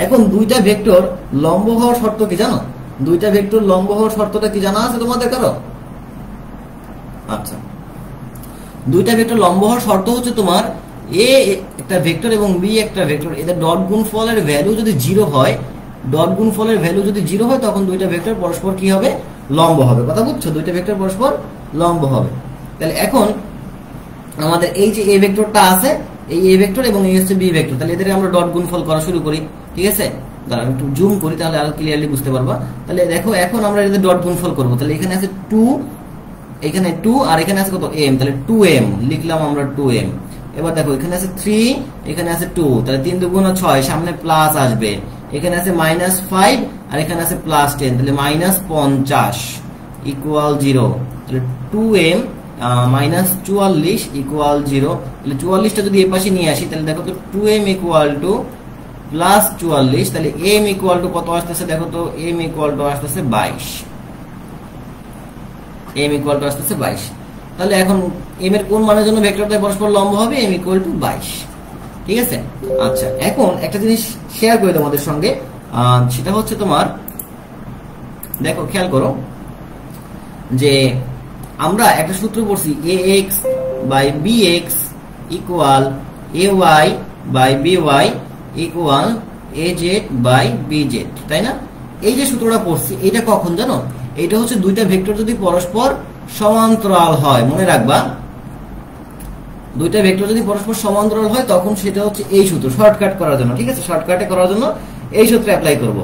এখন দুইটা ভেক্টর লম্ব হওয়ার শর্ত কি জানো? দুইটা ভেক্টর লম্ব হওয়ার শর্তটা কি জানা আছে তোমাদের কারো? আচ্ছা, দুইটা ভেক্টর লম্ব হওয়ার শর্ত হচ্ছে তোমার a একটা ভেক্টর এবং b একটা ভেক্টর, এদের ডট গুণফলের ভ্যালু যদি 0 হয়, ডট গুণফলের ভ্যালু যদি 0 হয়, তখন দুইটা ভেক্টর পরস্পর কি হবে? লম্ব হবে। কথা বুঝছো? দুইটা ভেক্টর পরস্পর লম্ব হবে। তাহলে এখন আমাদের এই যে a ভেক্টরটা আছে, এই a ভেক্টর এবং এই হচ্ছে b ভেক্টর, তাহলে এদের আমরা ডট গুণফল করা শুরু করি। ঠিক আছে, দাঁড়াও একটু জুম করি, তাহলে আরো ক্লিয়ারলি বুঝতে পারবা। তাহলে দেখো, এখন আমরা এদের ডট গুণফল করব। তাহলে এখানে আছে 2, এখানে 2, আর এখানে আছে কত? m, তাহলে 2m লিখলাম আমরা 2m। এবার দেখো, এখানে আছে 3, এখানে আছে 2, তাহলে 3 2 6, সামনে প্লাস আসবে। এখানে আছে -5 আর এখানে আছে +10, তাহলে -50 ইকুয়াল 0। তাহলে 2m -44 ইকুয়াল 0। তাহলে 44টা যদি এই পাশে নিয়ে আসি, তাহলে দেখো তো 2m ইকুয়াল টু +44, তাহলে m ইকুয়াল টু কত আসতেছে? দেখো তো m ইকুয়াল টু আসতেছে 22। m ইকুয়াল টু আসতেছে 22। তাহলে এখন m এর কোন মানের জন্য ভেক্টরটা পরস্পর লম্ব হবে? m equal to 22। ঠিক আছে, আচ্ছা এখন একটা জিনিস শেয়ার করি তোমাদের সঙ্গে, সেটা হচ্ছে তোমার, দেখো খেয়াল করো যে আমরা একটা সূত্র পড়ছি, ax by bx equal ay by by equal az by bz, তাই না? এই যে সূত্রটা পড়ছি, এটা কখন জানো? এটা হচ্ছে দুইটা ভেক্টর যদি পরস্পর সমান্তরাল হয়, মনে রাখবা, দুইটা ভেক্টর যদি পরস্পর সমান্তরাল হয়, তখন সেটা হচ্ছে এই সূত্র, শর্টকাট করার জন্য। ঠিক আছে, শর্টকাটে করার জন্য এই সূত্র অ্যাপ্লাই করব।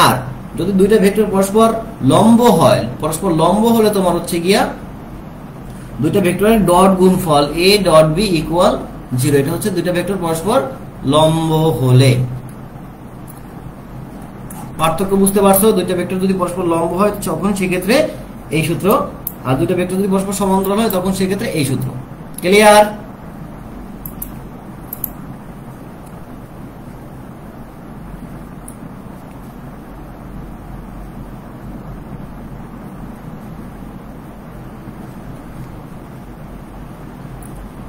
আর যদি দুইটা ভেক্টর পরস্পর লম্ব হয়, পরস্পর লম্ব হলে তোমার হচ্ছে গিয়া দুইটা ভেক্টরের ডট গুণফল a ডট b ইকুয়াল 0। এটা হচ্ছে দুইটা ভেক্টর পরস্পর লম্ব হলে। পার্থক্য বুঝতে পারছো? দুইটা ভেক্টর যদি পরস্পর লম্ব হয়, তখন সেক্ষেত্রে এই সূত্র, আর দুইটা ভেক্টর যদি পরস্পর সমান্তরাল হয়, তখন সেক্ষেত্রে এই সূত্র। ক্লিয়ার?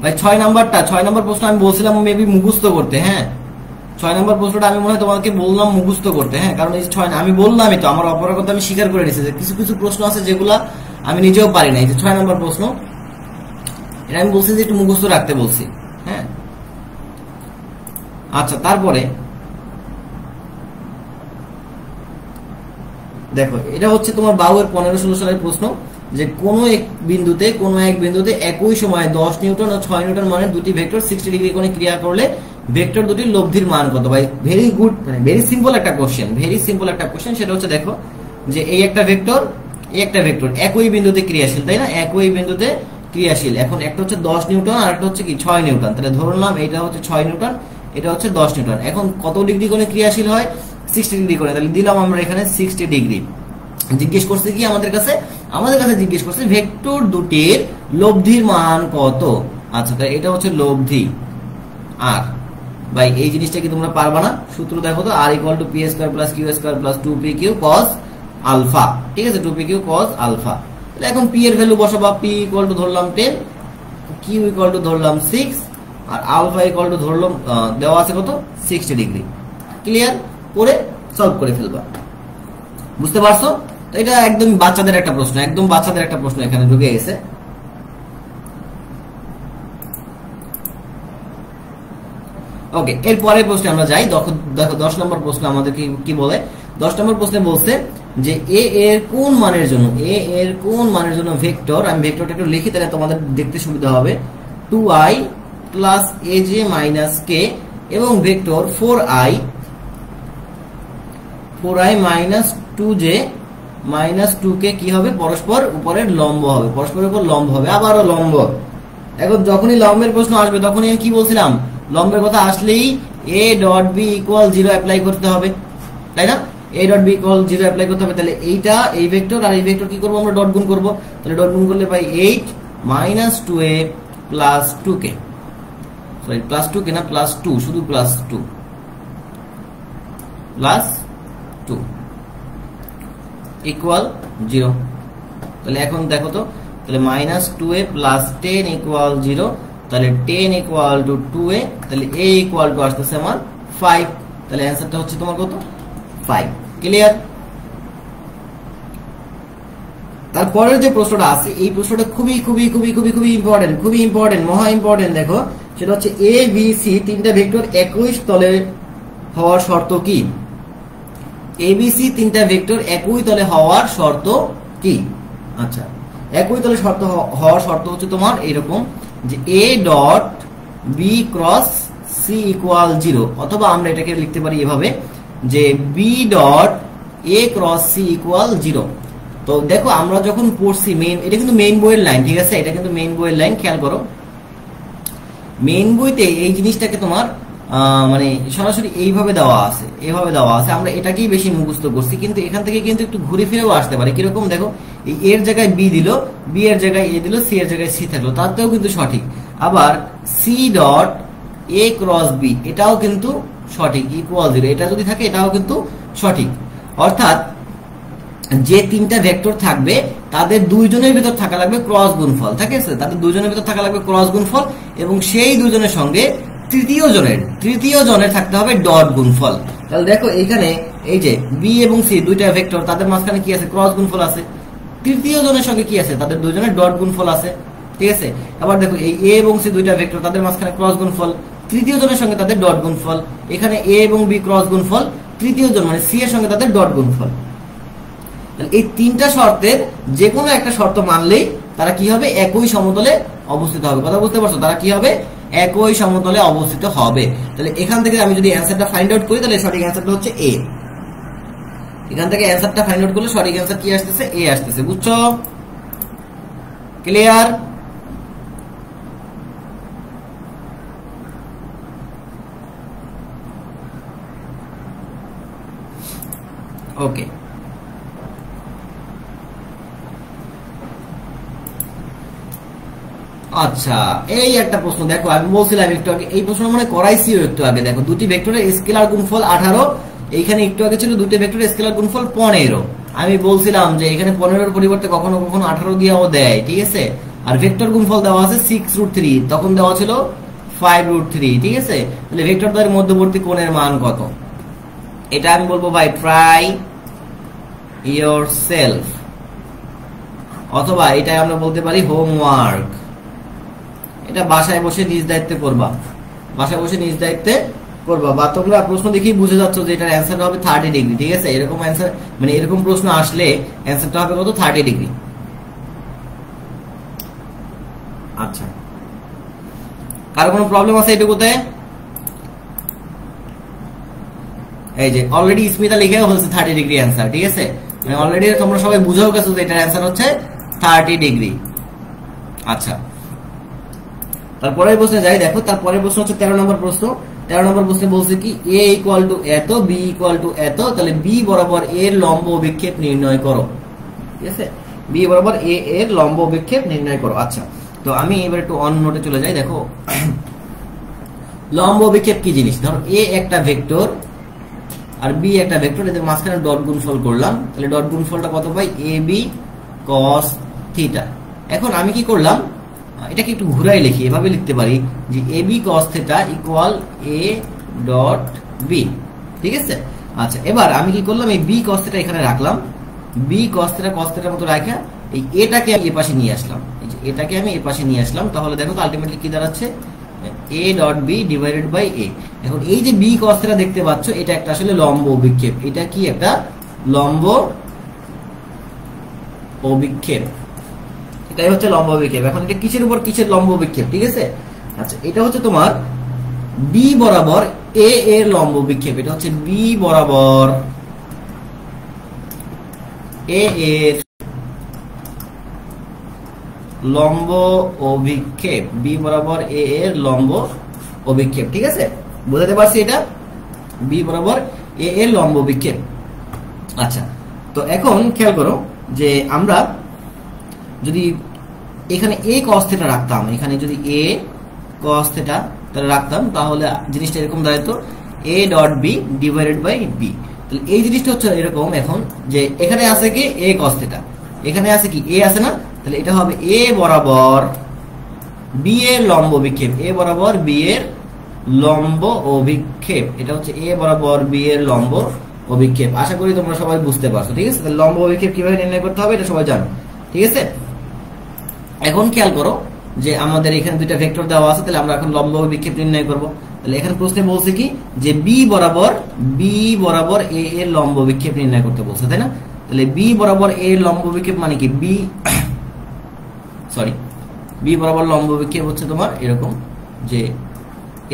ভাই 6 নাম্বার প্রশ্ন আমি বলছিলাম মেবি মুখস্থ করতে। হ্যাঁ, 6 নম্বর প্রশ্নটা আমি মনে হয় তোমাকে বললাম মুখস্থ করতে। হ্যাঁ, কারণ এই 6 আমি বললামই তো, আমার অপরাধ আমি স্বীকার করে নিয়েছি যে কিছু কিছু প্রশ্ন আছে যেগুলা আমি নিজেও পারি না। এই যে 6 নম্বর প্রশ্ন, এটা আমি বলছি যে একটু মুখস্থ রাখতে বলছি। হ্যাঁ, আচ্ছা তারপরে দেখো, এটা হচ্ছে তোমার বাউয়ের 15-16 সালের প্রশ্ন, যে কোন এক বিন্দুতে একই সময়ে 10 নিউটন ও 6 নিউটন মানের দুটি ভেক্টর 60 ডিগ্রি কোণে ক্রিয়া করলে ভেক্টর দুটির লব্ধির মান কত? ভাই ভেরি গুড, মানে ভেরি সিম্পল একটা কোশ্চেন। সেটা হচ্ছে দেখো যে এই একটা ভেক্টর একই বিন্দুতে ক্রিয়াশীল, তাই না? একই বিন্দুতে ক্রিয়াশীল। এখন একটা হচ্ছে 10 নিউটন আর একটা হচ্ছে কি 6 নিউটন। তাহলে ধরলাম এটা হচ্ছে 6 নিউটন, এটা হচ্ছে 10 নিউটন। এখন কত ডিগ্রি কোণে ক্রিয়াশীল হয়? 60 ডিগ্রি কোণে। তাহলে দিলাম আমরা এখানে 60 ডিগ্রি। জিজ্ঞেস করছে কি আমাদের কাছে জিজ্ঞেস করছে ভেক্টর দুটির লব্ধির মান কত। আচ্ছা, তাই এটা হচ্ছে লব্ধি আর ভাই এই জিনিসটা কি তোমরা পারবা না? সূত্র দেখো তো, R equal to p square plus q square plus 2pq cos alpha. ঠিক আছে, 2pq cos আলফা। তাহলে এখন পি এর ভ্যালু বসাবা, পি ইকুয়াল টু ধরলাম 10, কিউ ইকুয়াল টু ধরলাম 6, আর আলফা ইকুয়াল টু ধরলাম দেওয়া আছে কত 60 ডিগ্রি। ক্লিয়ার করে সলভ করে ফেলবা। বুঝতে পারছো? তো এটা একদম বাচ্চাদের একটা প্রশ্ন, একদম বাচ্চাদের একটা প্রশ্ন এখানে ঢুকে গেছে। ওকে, এর পরের প্রশ্নে আমরা যাই। দেখো 10 নম্বর প্রশ্ন আমাদের কি বলে। 10 নম্বর প্রশ্নে বলছে যে এ এর কোন মানের জন্য, এ এর কোন মানের জন্য ভেক্টর, আমি ভেক্টরটা একটু লিখি তাহলে তোমাদের দেখতে সুবিধা হবে, 2i plus aj minus k এবং vector 4i minus 2j minus 2k কি হবে, পরস্পর উপরের লম্ব হবে, পরস্পরের উপর লম্ব হবে, আবারও লম্ব। এখন যখনই লম্বের প্রশ্ন আসবে তখনই কি বলছিলাম, লম্বের কথা আসলেই a dot b equal 0 apply করতে হবে, তাই না? a dot b equal 0 apply করতে হবে। তাহলে এইটা এই ভেক্টর আর এই ভেক্টর কি করব, আমরা ডট গুণ করব। তাহলে ডট গুণ করলে পাই 8 minus 2a plus 2k, sorry plus 2k না প্লাস 2, শুধু প্লাস 2 প্লাস 2 ইকুয়াল 0। তাহলে এখন দেখো তো, তাহলে মাইনাস 2a প্লাস 10 ইকুয়াল 0, তাহলে 10 ইকুয়াল টু 2a, তাহলে a ইকুয়াল টু আসতেছে আমার 5। তাহলে অ্যান্সারটা হচ্ছে তোমার কত, 5। ক্লিয়ার? তারপরের যে প্রশ্নটা আছে, এই প্রশ্নটা খুবই খুবই খুবই খুবই খুবই ইম্পর্টেন্ট, খুবই ইম্পর্টেন্ট, মহা ইম্পর্টেন্ট। দেখো সেটা হচ্ছে এ বি সি তিনটা ভেক্টর একই তলে হওয়ার শর্ত কি? এ বি সি তিনটা ভেক্টর একই তলে হওয়ার শর্ত কি? আচ্ছা, একই তলে শর্ত হওয়ার শর্ত হচ্ছে তোমার এরকম যে a dot b cross c equal 0, অথবা আমরা এটাকে লিখতে পারি এভাবে যে b dot a cross c equal 0। তো দেখো আমরা যখন পড়ছি মেইন, এটা কিন্তু মেইন বইয়ের লাইন, ঠিক আছে, এটা কিন্তু মেইন বইয়ের লাইন, খেয়াল করো। মেইন বইতে এই জিনিসটাকে তোমার মানে সরাসরি এইভাবে দেওয়া আছে, এইভাবে দেওয়া আছে, আমরা এটাকেই বেশি মুখস্থ করছি, কিন্তু এখান থেকে কিন্তু একটু ঘুরে ফিরেও আসতে পারে। কিরকম দেখো, এই এর জায়গায় বি দিল, বি এর জায়গায় এ দিল, সি এর জায়গায় সি থাকলো, তাতেও কিন্তু সঠিক। আবার C dot A cross B, এটাও কিন্তু সঠিক, ইকুয়াল 0, এটা যদি থাকে এটাও কিন্তু সঠিক। অর্থাৎ যে তিনটা ভেক্টর থাকবে তাদের দুইজনের ভিতর থাকা লাগবে ক্রস গুণফল, ঠিক আছে, তাদের দুইজনের ভিতর থাকা লাগবে ক্রস গুণফল, এবং সেই দুজনের সঙ্গে তৃতীয় জনের থাকতে হবে ডট গুণফল। তাহলে দেখো এখানে এই যে বি এবং সি দুইটা ভেক্টর, তাদের মাঝখানে কি আছে, ক্রস গুণফল আছে। তৃতীয় জনের সঙ্গে কি আছে, তাদের দুইজনের ডট গুণফল আছে, ঠিক আছে। আবার দেখো এই এ এবং সি দুইটা ভেক্টর, তাদের মাঝখানে ক্রস গুণফল, তৃতীয় জনের সঙ্গে তাদের ডট গুণফল। এখানে এ এবং বি ক্রস গুণফল, তৃতীয় জন মানে সি এর সঙ্গে তাদের ডট গুণফল। এই তিনটা শর্তের যে কোনো একটা শর্ত মানলেই তারা কি হবে, একই সমতলে অবস্থিত হবে। কথা বুঝতে পারছো? তারা কি হবে, একই সমতলে অবস্থিত হবে। তাহলে এখান থেকে আমি যদি অ্যান্সারটা ফাইন্ড আউট করি, তাহলে সঠিক অ্যান্সারটা হচ্ছে এ। এখান থেকে অ্যান্সারটা ফাইন্ড আউট করলে সঠিক অ্যান্সার কি আসতেছে, এ আসতেছে। বুঝছো? ক্লিয়ার? ওকে, আচ্ছা, এই একটা প্রশ্ন দেখো, আমি বলছিলাম একটু আগে, এই প্রশ্ন মানে করাইছি একটু আগে। দেখো দুটি ভেক্টরের স্কেলার গুণফল 18, এইখানে একটু আগে ছিল দুটি ভেক্টরের স্কেলার গুণফল 15। আমি বলছিলাম যে এখানে 15-এর পরিবর্তে কখনো কখনো 18 দিয়েও দেয়, ঠিক আছে। আর ভেক্টর গুণফল দেওয়া আছে 6√3, তখন দেওয়া ছিল 5√3, ঠিক আছে। তাহলে ভেক্টর দ্বয়ের মধ্যবর্তী কোণের মান কত? এটা আমি বলবো ভাই ট্রাই ইয়োরসেলফ, অথবা এটা আমরা বলতে পারি হোমওয়ার্ক। এটা বাসায় বসে নিজ দায়িত্বে করবা, বাসায় বসে নিজ দায়িত্বে করবা, বা তোমরা প্রশ্ন দেখেই বুঝে যাচ্ছ যে এটার অ্যান্সার হবে 30 ডিগ্রি, ঠিক আছে। এরকম অ্যান্সার মানে এরকম প্রশ্ন আসলে অ্যান্সারটা হবে কত, 30 ডিগ্রি। আচ্ছা, কারো কোনো প্রবলেম আছে এটুকুতে? এই যে অলরেডি স্মিতা লিখেও হচ্ছে 30 ডিগ্রি অ্যান্সার, ঠিক আছে। মানে অলরেডি তোমরা সবাই বুঝেও গেছো যে এটার অ্যান্সার হচ্ছে 30 ডিগ্রি। আচ্ছা, তারপরের প্রশ্নে যাই। দেখো তারপরের প্রশ্ন হচ্ছে 13 নম্বর প্রশ্ন। 13 নম্বর প্রশ্নে বলছে কি, a ইকুয়াল টু এত, b ইকুয়াল টু এত, তাহলে b বরাবর a এর লম্ব অভিক্ষেপ নির্ণয় করো, ঠিক আছে। b বরাবর a এর লম্ব অভিক্ষেপ নির্ণয় করো। আচ্ছা, তো আমি এবার একটু অন্য নোটে চলে যাই। দেখো লম্ব অভিক্ষেপ কি জিনিস, ধরো এ একটা ভেক্টর আর বি একটা ভেক্টর, এদের মাঝখানে ডট গুণফল করলাম, তাহলে ডট গুণফলটা কত পাই, এ বি কস থিটা। এখন আমি কি করলাম, এটাকে একটু ঘুরাই লিখি, এভাবে লিখতে পারি যে a B cos theta equal a dot b, ঠিক আছে। আচ্ছা, এবার আমি কি করলাম, এই বি কস থিটা এখানে রাখলাম, বি কস থিটার মতো রাখা এই এটাকে আমি এ পাশে নিয়ে আসলাম, এই যে এটাকে আমি এ পাশে নিয়ে আসলাম, তাহলে দেখো তো আলটিমেটলি কি দাঁড়াচ্ছে, a dot b divided by a. এখন এই যে বি কস থিটা দেখতে পাচ্ছ, এটা একটা আসলে লম্ব অভিক্ষেপ, এটা কি একটা লম্ব অভিক্ষেপ, এটাই হচ্ছে লম্ব অভিক্ষেপ। এখন এটা কিসের উপর কিসের লম্ব অভিক্ষেপ, ঠিক আছে। আচ্ছা, এটা হচ্ছে তোমার বি বরাবর এ এর লম্ব অভিক্ষেপ, এটা হচ্ছে বি বরাবর এ এর লম্ব অভিক্ষেপ, বি বরাবর এ এর লম্ব অভিক্ষেপ, ঠিক আছে, বুঝতে পারছি, এটা বি বরাবর এ এর লম্ব অভিক্ষেপ। আচ্ছা, তো এখন খেয়াল করো যে আমরা যদি এখানে এ কস থিটা রাখতাম, এখানে যদি এ কস থিটা রাখতাম, তাহলে জিনিসটা এরকম দাঁড়াতো a dot b divided by b. তাহলে এই জিনিসটা হচ্ছে এরকম, এখন যে এখানে আছে কি এ কস থিটা, এখানে আছে কি এ আছে না, তাহলে এটা হবে এ বরাবর বি এর লম্ব অভিক্ষেপ, এ বরাবর বি এর লম্ব অভিক্ষেপ, এটা হচ্ছে এ বরাবর বি এর লম্ব অভিক্ষেপ। আশা করি তোমরা সবাই বুঝতে পারছো, ঠিক আছে। লম্ব অভিক্ষেপ কিভাবে নির্ণয় করতে হবে এটা সবাই জানো, ঠিক আছে। এখন খেয়াল করো যে আমাদের এখানে দুইটা ভেক্টর দেওয়া আছে, তাহলে আমরা এখন লম্ব অভিক্ষেপ নির্ণয় করব। তাহলে এখানে প্রশ্নে বলছে কি যে বি বরাবর এ এর লম্ব অভিক্ষেপ নির্ণয় করতে বলছে, তাই না। তাহলে বি বরাবর এ এর লম্ব অভিক্ষেপ মানে কি, বি বরাবর লম্ব অভিক্ষেপ হচ্ছে তোমার এরকম যে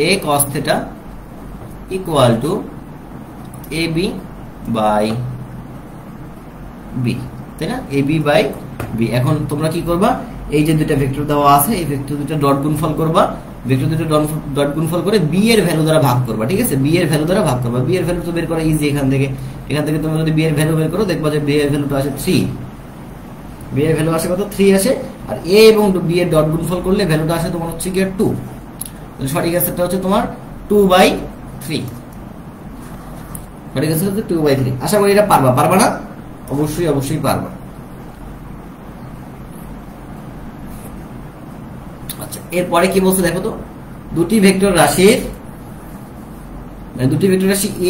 a cos theta equal to A b by b, তাই না, এ বি বাই বি। এখন তোমরা কি করবা, এই যে দুইটা ভেক্টর দেওয়া আছে, এই ভেক্টর দুটো ডট গুণফল করবা, ভেক্টর দুটো ডট গুণফল করে বি এর ভ্যালু দ্বারা ভাগ করবা, ঠিক আছে, বি এর ভ্যালু দ্বারা ভাগ করবা। বি এর ভ্যালু তো বের করা ইজি, এখান থেকে তোমরা যদি বি এর ভ্যালু বের করো, দেখবা যে বি এর ভ্যালুটা আসে 3, বি এর ভ্যালু আসে কত 3 আসে, আর এ এবং বি এর ডট গুণফল করলে ভ্যালুটা আসে তোমার হচ্ছে কি 2, তাহলে সঠিক অ্যান্সারটা হচ্ছে তোমার 2/3, সঠিক অ্যান্সার হচ্ছে 2/3। আশা করি এটা পারবা না, অবশ্যই পারবা। আচ্ছা, এরপরে কি বলছে দেখো তো, দুটি ভেক্টর রাশি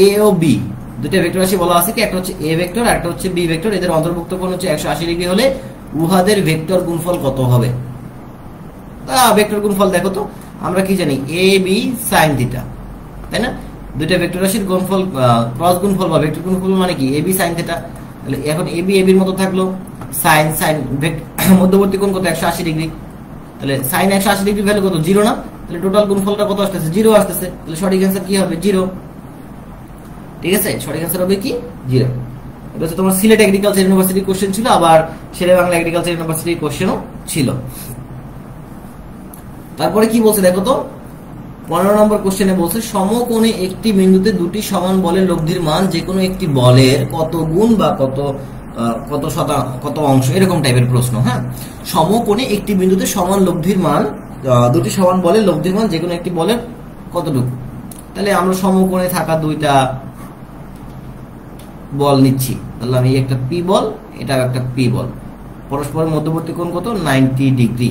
এ ও বি, দুটি ভেক্টর রাশি বলা আছে কি, একটা হচ্ছে এ ভেক্টর আর একটা হচ্ছে বি ভেক্টর, এদের অন্তর্ভুক্ত কোণ হচ্ছে 180 ডিগ্রি হলে উহাদের ভেক্টর গুণফল কত হবে। ভেক্টর গুণফল দেখো তো, আমরা কি জানি এ বি সাইন থিটা, তাই না। দুইটা ভেক্টর রাশির গুণফল ক্রস গুণফল বা ভেক্টর গুণফল মানে কি এ বি সাইন থিটা। তাহলে এখন এ বি এর মতো থাকলো, সাইন মধ্যবর্তী কোণ কত 180 ডিগ্রি, তাহলে সাইন 180 ডিগ্রি ভ্যালু কত 0 না, তাহলে টোটাল গুণফলটা কত আসতেছে 0 আসতেছে, তাহলে সঠিক অ্যান্সার কি হবে 0, ঠিক আছে, সঠিক অ্যান্সার হবে কি 0। এটা হচ্ছে তোমার সিলেট এগ্রিকালচার ইউনিভার্সিটির কোশ্চেন ছিল, আবার শেরে বাংলা এগ্রিকালচার ইউনিভার্সিটির কোশ্চেনও ছিল। তারপরে কি বলছে দেখো তো, 15 নম্বর কোশ্চেনে বলছে সমকোণে একটি বিন্দুতে দুটি সমান বলের লব্ধির মান যে কোনো একটি বলের কত গুণ বা কত অংশ, এরকম টাইপের প্রশ্ন। হ্যাঁ, সমকোণে একটি বিন্দুতে সমান লব্ধির মান, দুটি সমান বলের লব্ধির মান যে কোনো একটি বলের কতটুকু। তাহলে আমরা সমকোণে থাকা দুইটা বল নিচ্ছি, তাহলে আমি একটা পি বল, এটা একটা পি বল, পরস্পরের মধ্যবর্তী কোণ কত 90 ডিগ্রি।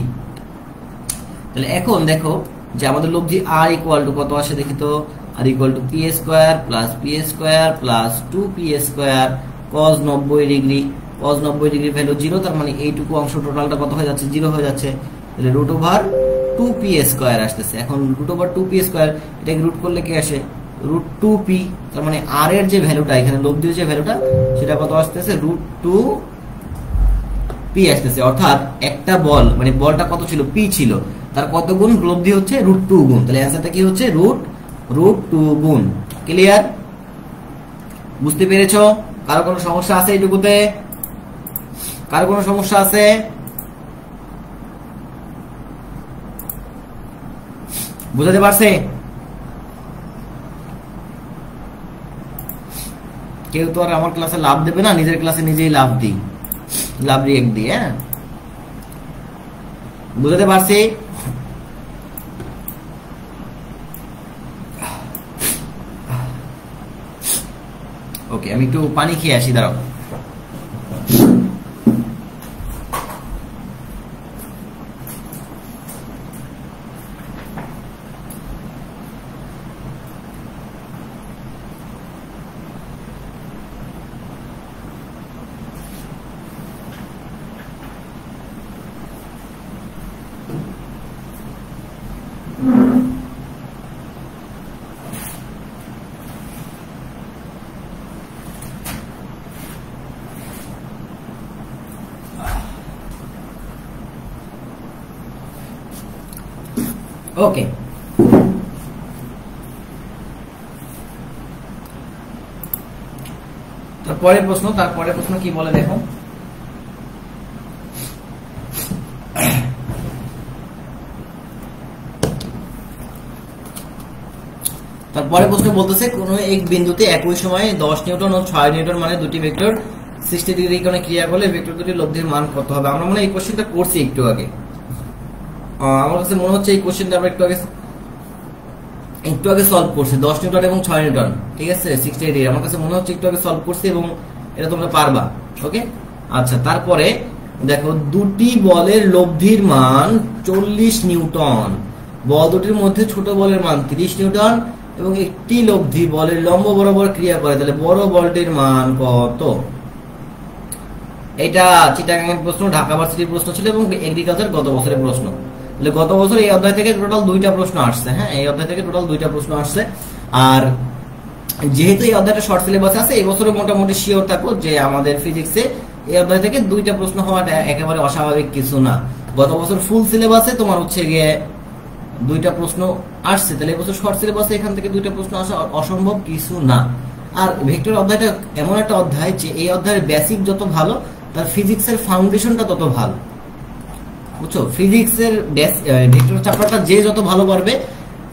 তাহলে এখন দেখো যে আমাদের লব্ধি আর ইকুয়াল টু কত আসে দেখি তো, R equal to p square plus 2p square cos 90 degree, cos 90 degree value 0, তার মানে এইটুকু অংশ টোটালটা কত হয়ে যাচ্ছে 0 হয়ে যাচ্ছে, তাহলে রুট ওভার 2p স্কোয়ার আসতেছে। এখন রুট ওভার 2p স্কোয়ার এটাকে রুট করলে কি আসে রুট 2p, তার মানে আর এর যে ভ্যালুটা এখানে লব্ধির যে ভ্যালুটা সেটা কত আসতেছে রুট 2p আসতেছে। অর্থাৎ একটা বল মানে বলটা কত ছিল p ছিল, তার কত গুণ লব্ধি হচ্ছে রুট 2 গুণ, তাহলে অ্যান্সারটা কি হচ্ছে রুট 2 গুণ। ক্লিয়ার, বুঝতে পেরেছো? কারো কোনো সমস্যা আছে এইটুকুতে? কারো কোনো সমস্যা আছে? বুঝাতে পারছে? কেউ তো আর আমার ক্লাসে লাভ দেবে না, নিজের ক্লাসে নিজেই লাভ রিয়েক্ট দিই। হ্যাঁ, বুঝতে পারছি? ওকে, আমি একটু পানি খেয়ে আসি, দাঁড়াও। ওকে, তারপরে প্রশ্ন কি বলে দেখো। তারপরে প্রশ্ন বলতেছে কোন এক বিন্দুতে একই সময়ে 10 নিউটন ও 6 নিউটন মানে দুটি ভেক্টর 60 ডিগ্রি কোণে ক্রিয়া করলে ভেক্টর দুটির লব্ধির মান কত হবে? আমরা মনে হয় এই কোশ্চেনটা করছি একটু আগে। আমার কাছে মনে হচ্ছে এই কোশ্চেনটা আমরা একটু আগে সলভ করছি, 10 নিউটন এবং 6 নিউটন, ঠিক আছে, 60 ডিগ্রি। আমার কাছে মনে হচ্ছে একটু আগে সলভ করছি এবং এটা তোমরা পারবা। ওকে, আচ্ছা, তারপরে দেখো দুটি বলের লব্ধির মান 40 নিউটন, বল দুটির মধ্যে ছোট বলের মান 30 নিউটন এবং একটি লব্ধি বলের লম্ব বরাবর ক্রিয়া করে, তাহলে বড় বলটির মান কত? এটা চিটাগাং প্রশ্ন, ঢাকা ভার্সিটির প্রশ্ন ছিল এবং এগ্রিকালচার গত বছরের প্রশ্ন। তাহলে গত বছর এই অধ্যায় থেকে টোটাল 2টা প্রশ্ন আসছে। হ্যাঁ, এই অধ্যায় থেকে টোটাল 2টা প্রশ্ন আসছে। আর যেহেতু এই অধ্যায়টা শর্ট সিলেবাস আছে, এই বছরে মোটামুটি শিওর থাকো যে আমাদের ফিজিক্সে এই অধ্যায় থেকে 2টা প্রশ্ন হওয়াটা একেবারে অস্বাভাবিক কিছু না। গত বছর ফুল সিলেবাসে তোমার হচ্ছে গিয়ে 2টা প্রশ্ন আসছে, তাহলে এই বছর শর্ট সিলেবাসে এখান থেকে 2টা প্রশ্ন আসা অসম্ভব কিছু না। আর ভেক্টর অধ্যায়টা এমন একটা অধ্যায় যে এই অধ্যায়ের বেসিক যত ভালো, তার ফিজিক্সের ফাউন্ডেশনটা তত ভালো, বুঝছো? ফিজিক্সের ভেক্টর চ্যাপ্টারটা যে যত ভালো পারবে,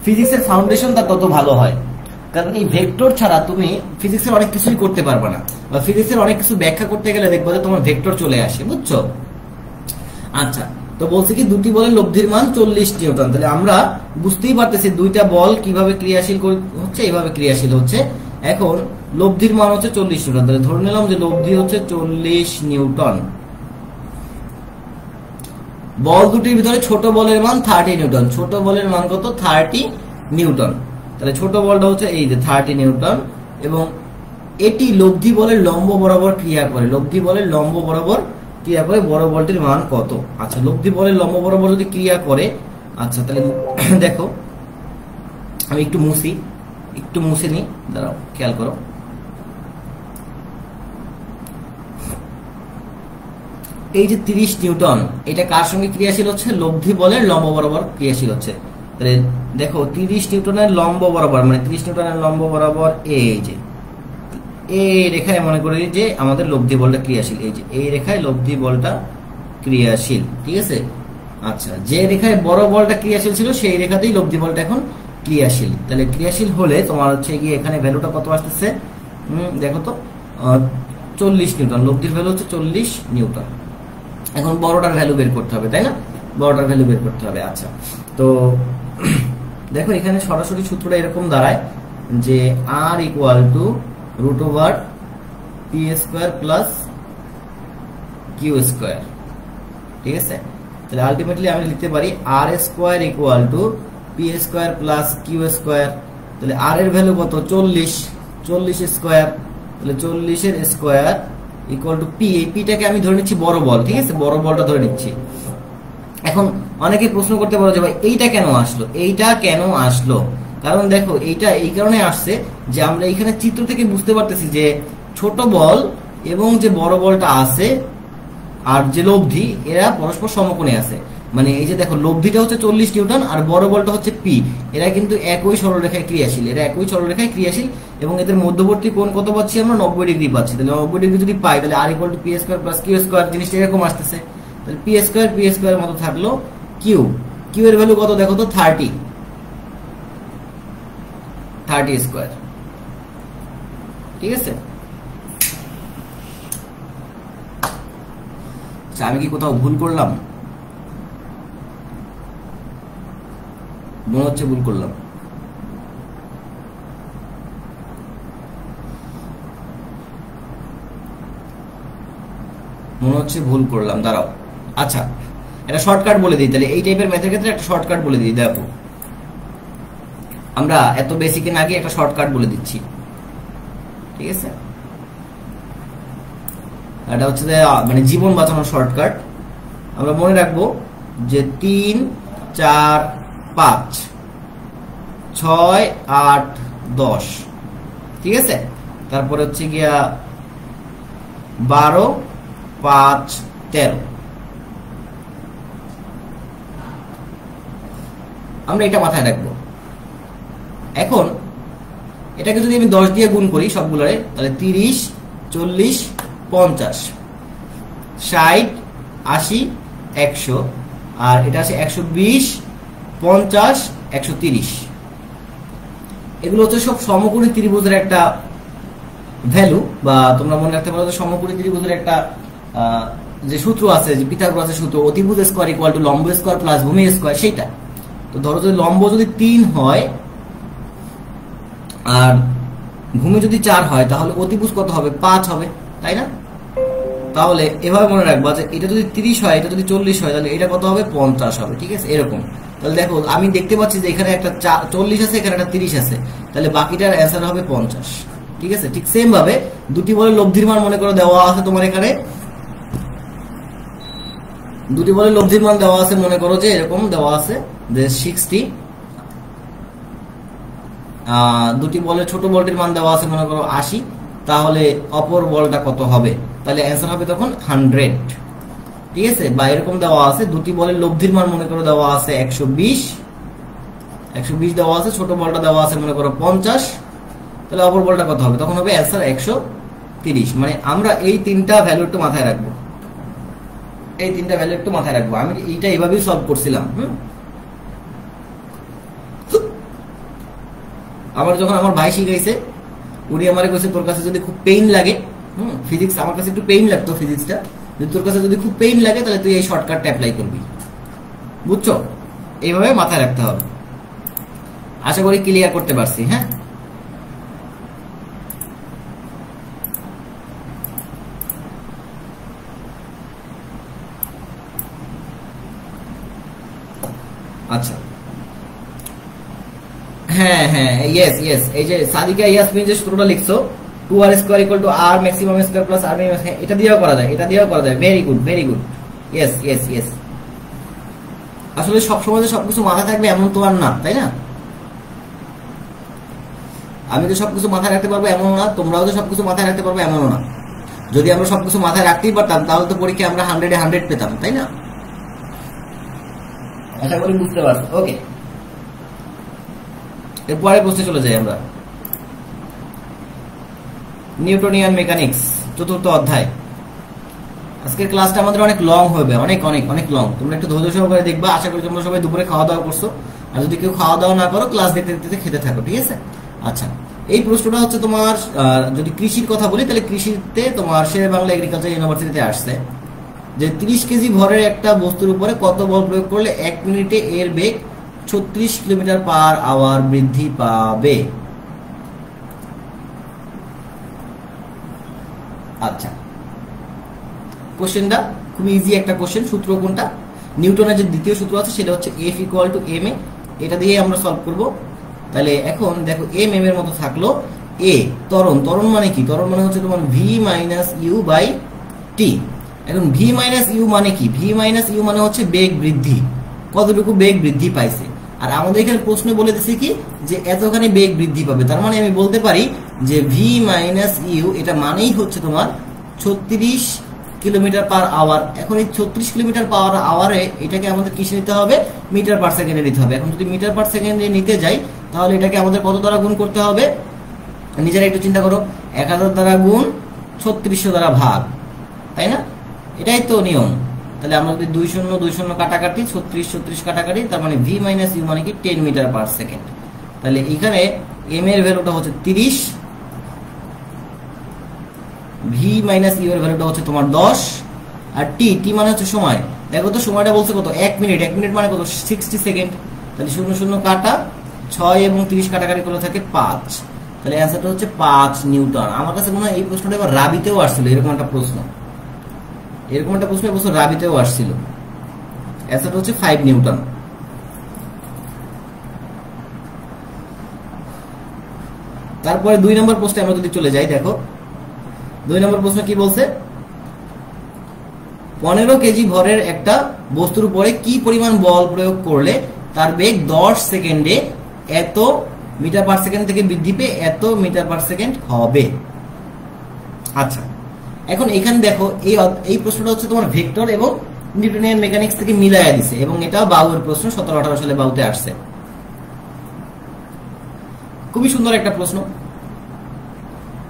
ফিজিক্সের ফাউন্ডেশনটা তত ভালো হয়। কারণ এই ভেক্টর ছাড়া তুমি ফিজিক্সের অনেক কিছুই করতে পারবে না, বা ফিজিক্সের অনেক কিছু ব্যাখ্যা করতে গেলে দেখবো যে তোমার ভেক্টর চলে আসে, বুঝছো? আচ্ছা, তো বলছি কি দুটি বলের লব্ধির মান 40 নিউটন। তাহলে আমরা বুঝতেই পারতেছি দুইটা বল কিভাবে ক্রিয়াশীল হচ্ছে, এইভাবে ক্রিয়াশীল হচ্ছে। এখন লব্ধির মান হচ্ছে 40 নিউটন, তাহলে ধরে নিলাম যে লব্ধি হচ্ছে 40 নিউটন। বল দুটির ভিতরে ছোট বলের মান 30 নিউটন, ছোট বলের মান কত? 30 নিউটন। তাহলে ছোট বলটা হচ্ছে এই যে 30 নিউটন এবং এটি লব্ধি বলের লম্ব বরাবর ক্রিয়া করে, লব্ধি বলের লম্ব বরাবর ক্রিয়া করে, বড় বলটির মান কত? আচ্ছা, লব্ধি বলের লম্ব বরাবর যদি ক্রিয়া করে, আচ্ছা তাহলে দেখো আমি একটু মুছে নিই, দাঁড়াও, খেয়াল করো। এই যে 30 নিউটন, এটা কার সঙ্গে ক্রিয়াশীল হচ্ছে? লব্ধি বলের লম্ব বরাবর ক্রিয়াশীল হচ্ছে। তাহলে দেখো 30 নিউটনের লম্ব বরাবর, মানে 30 নিউটনের লম্ব বরাবর এই যে এই রেখায় মনে করি যে আমাদের লব্ধি বলটা ক্রিয়াশীল, এই যে এই রেখায় লব্ধি বলটা ক্রিয়াশীল, ঠিক আছে। আচ্ছা, যে রেখায় বড় বলটা ক্রিয়াশীল ছিল সেই রেখাতেই লব্ধি বলটা এখন ক্রিয়াশীল। তাহলে ক্রিয়াশীল হলে তোমার হচ্ছে গিয়ে এখানে ভ্যালুটা কত আসতেছে? দেখো তো 40 নিউটন, লব্ধির ভ্যালু হচ্ছে 40 নিউটন। এখন বড়টার ভ্যালু বের করতে হবে, তাই না? বড়টার ভ্যালু বের করতে হবে। আচ্ছা, তো দেখো এখানে সরাসরি সূত্রটা এরকম দাঁড়ায় যে R equal to √/p² plus q square, ঠিক আছে। তাহলে আলটিমেটলি আমি লিখতে পারি R² equal to p² plus q square. তাহলে R এর ভ্যালু কত? 40 স্কোয়ার, তাহলে 40 এর স্কোয়ার ইকুয়াল টু পি। এই পিটাকে আমি ধরে নিচ্ছি বড় বল, ঠিক আছে, বড় বলটা ধরে নিচ্ছি। এখন অনেকে প্রশ্ন করতে পারো যে ভাই এইটা কেন আসলো, এইটা কেন আসলো? কারণ দেখো এইটা এই কারণে আসছে যে আমরা এখানে চিত্র থেকে বুঝতে পারতেছি যে ছোট বল এবং যে বড় বলটা আছে আর যে লব্ধি, এরা পরস্পর সমকোণে আছে। মানে এই যে দেখো লব্ধিটা হচ্ছে 40 নিউটন আর বড় বলটা হচ্ছে পি, এরা কিন্তু একই সরলরেখায় ক্রিয়াশীল, এবং এদের মধ্যবর্তী কোণ কত পাচ্ছি আমরা? 90 ডিগ্রি পাচ্ছি। তাহলে 90 ডিগ্রি যদি পাই তাহলে R equal to p² plus q square, জিনিসটা এরকম আসতেছে। তাহলে p² মতো থাকলো কিউ এর ভ্যালু কত দেখো তো? 30 স্কোয়ার, ঠিক আছে। আমি কি কোথাও ভুল করলাম? মনে হচ্ছে ভুল করলাম। দাঁড়াও। আচ্ছা, এটা শর্টকাট বলে দিই তাহলে, এই টাইপের ম্যাথের ক্ষেত্রে একটা শর্টকাট বলে দিই। দেখো আমরা এত বেসিকে না গিয়ে একটা শর্টকাট বলে দিচ্ছি, ঠিক আছে? এটা হচ্ছে যে মানে জীবন বাঁচানোর শর্টকাট। আমরা মনে রাখবো যে 3 4 5 6 8 10, ঠিক আছে? তারপরে হচ্ছে গিয়া 12 5 13। আমরা এটা মাথায় রাখবো। এখন এটাকে যদি আমি 10 দিয়ে গুণ করি সবগুলোরে, তাহলে 30 40 50 60 80 100, আর এটা আছে 120 50 130। এগুলো হচ্ছে সব সমকোণী ত্রিভুজের একটা ভ্যালু, বা তোমরা মনে রাখতে পারো যে সমকোণী ত্রিভুজের একটা যে সূত্র আছে, যে পিথাগোরাসের সূত্র, অতিভুজ স্কয়ার ইকুয়াল টু লম্ব স্কয়ার প্লাস ভূমি স্কয়ার, সেইটা। তো ধরো যদি লম্ব যদি 3 হয় আর ভূমি যদি 4 হয়, তাহলে অতিভুজ কত হবে? 5 হবে, তাই না? তাহলে এভাবে মনে রাখবা যে এটা যদি 30 হয়, এটা যদি 40 হয়, তাহলে এটা কত হবে? 50 হবে, ঠিক আছে? এরকম। তাহলে দেখো আমি দেখতে পাচ্ছি যে এখানে একটা 40 আছে, এখানে একটা 30 আছে, তাহলে বাকিটার অ্যান্সার হবে 50, ঠিক আছে? ঠিক সেম ভাবে দুটি বলের লব্ধির মান মনে করে দেওয়া আছে তোমার এখানে, দুটি বলের লব্ধির মান দেওয়া আছে, মনে করো যে এরকম দেওয়া আছে যে 60। দুটি বলের ছোট বলটির মান দেওয়া আছে মনে করো 80, তাহলে অপর বলটা কত হবে? তাহলে অ্যান্সার হবে তখন 100, ঠিক আছে? বা এরকম দেওয়া আছে দুটি বলের লব্ধির মান মনে করো দেওয়া আছে 120 দেওয়া আছে, ছোট বলটা দেওয়া আছে মনে করো 50, তাহলে অপর বলটা কত হবে? তখন হবে অ্যান্সার 130। মানে আমরা এই তিনটা ভ্যালু একটু মাথায় রাখবো, আমি এইটা এইভাবেই সলভ করছিলাম। আমার যখন আমার ভাই শিখাইছে, উনি আমারে কইছে তোর কাছে যদি খুব পেইন লাগে, ফিজিক্স আমার কাছে একটু পেইন লাগতো, ফিজিক্সটা যদি তোর কাছে যদি খুব পেইন লাগে, তাহলে তুই এই শর্টকাটটা অ্যাপ্লাই করবি, বুঝছো? এইভাবে মাথায় রাখতে হবে। আশা করি ক্লিয়ার করতে পারছি। হ্যাঁ, আচ্ছা, হ্যাঁ হ্যাঁ, ইয়েস ইয়েস, এই যে সাদিকা ইয়াসমিন যে সূত্রটা লিখছো 2r square equal to r maximum square plus r minimum, এটা দিয়েও করা যায়, very good, yes yes yes. আসলে সব সময় সবকিছু মাথায় থাকবে এমন তো আর না, তাই না? আমি তো সবকিছু মাথায় রাখতে পারবো এমন না, তোমরাও তো সবকিছু মাথায় রাখতে পারবে এমনও না। যদি আমরা সবকিছু মাথায় রাখতেই পারতাম, তাহলে তো পরীক্ষায় আমরা 100-এ 100 পেতাম, তাই না? আশা করি বুঝতে পারছো। ওকে, এরপরে প্রশ্নে চলে যাই আমরা। নিউটনিয়ান মেকানিক্স 4th অধ্যায়। আজকের ক্লাসটা আমাদের অনেক লং হবে, অনেক অনেক অনেক লং। তোমরা একটু ধৈর্য সহকারে দেখবা। আশা করি তোমরা সবাই দুপুরে খাওয়া দাওয়া করছো, আর যদি কেউ খাওয়া দাওয়া না করো, ক্লাস দেখতে দেখতে খেতে থাকো, ঠিক আছে? আচ্ছা, এই প্রশ্নটা হচ্ছে তোমার, যদি কৃষির কথা বলি, তাহলে কৃষিতে তোমার শেরে বাংলা এগ্রিকালচার ইউনিভার্সিটিতে আসছে যে 30 কেজি ভরের একটা বস্তুর উপরে কত বল প্রয়োগ করলে 1 মিনিটে এর বেগ 36 কিলোমিটার পার আওয়ার বৃদ্ধি পাবে। আচ্ছা, কোশ্চেনটা খুব ইজি একটা কোশ্চেন। সূত্র কোনটা? নিউটনের যে দ্বিতীয় সূত্র আছে সেটা হচ্ছে F = ma, এটা দিয়ে আমরা সলভ করব। তাহলে এখন দেখো m এর মতো থাকলো, a ত্বরণ মানে কি? ত্বরণ মানে হচ্ছে তোমার v - u/t। এখন v - u মানে কি? v - u মানে হচ্ছে বেগ বৃদ্ধি, কতটুকু বেগ বৃদ্ধি পাইছে। আর আমাদের এখানে প্রশ্নে বলে দিয়েছে কি যে এতখানি বেগ বৃদ্ধি পাবে, তার মানে আমি বলতে পারি যে v - u এটা মানেই হচ্ছে তোমার 36 কিলোমিটার পার আওয়ার। এখন এই 36 কিলোমিটার পার আওয়ারে এটাকে আমাদের কিসে নিতে হবে? মিটার পার সেকেন্ডে নিতে হবে। এখন যদি মিটার পার সেকেন্ডে নিতে যাই, তাহলে এটাকে আমাদের কত দ্বারা গুণ করতে হবে? নিজেরা একটু চিন্তা করো, 1000 দ্বারা গুণ 3600 দ্বারা ভাগ, তাই না? এটাই তো নিয়ম। তাহলে আমরা যদি 2 শূন্য 2 শূন্য কাটাকাটি, 36 কাটাকাটি, তার মানে v - u মানে কি 10 মিটার পার সেকেন্ড। তাহলে এখানে m এর ভ্যালুটা হচ্ছে 30, v - u এর ভ্যালুটা হচ্ছে তোমার 10, আর t মানে হচ্ছে সময়। দেখো তো সময়টা বলছে কত? 1 মিনিট। 1 মিনিট মানে কত? 60 সেকেন্ড। তাহলে 0 0 কাটা, 6 এবং 30 কাটাকাটি করলে থাকে 5, তাহলে অ্যান্সারটা হচ্ছে 5 নিউটন। আমার কাছে মনে হয় এই প্রশ্নটা এবার রাবিতেও আসছিল, এরকম একটা প্রশ্ন এবছর রাবিতেও আসছিল। অ্যান্সারটা হচ্ছে 5 নিউটন। তারপরে 2 নম্বর প্রশ্নে আমরা যদি চলে যাই, দেখো 2 নম্বর প্রশ্ন কি বলছে, 15 কেজি ভরের একটা বস্তুর উপরে কি পরিমাণ বল প্রয়োগ করলে তার বেগ 10 সেকেন্ডে এত মিটার পার সেকেন্ড থেকে বৃদ্ধি পেয়ে এত মিটার পার সেকেন্ড হবে। আচ্ছা, এখন এখানে দেখো এই প্রশ্নটা হচ্ছে তোমার ভেক্টর এবং নিউটনিয়ান মেকানিক্স থেকে মিলাইয়া দিছে, এবং এটা বাউয়ের প্রশ্ন, 17-18 সালে বাউতে আসছে। খুবই সুন্দর একটা প্রশ্ন।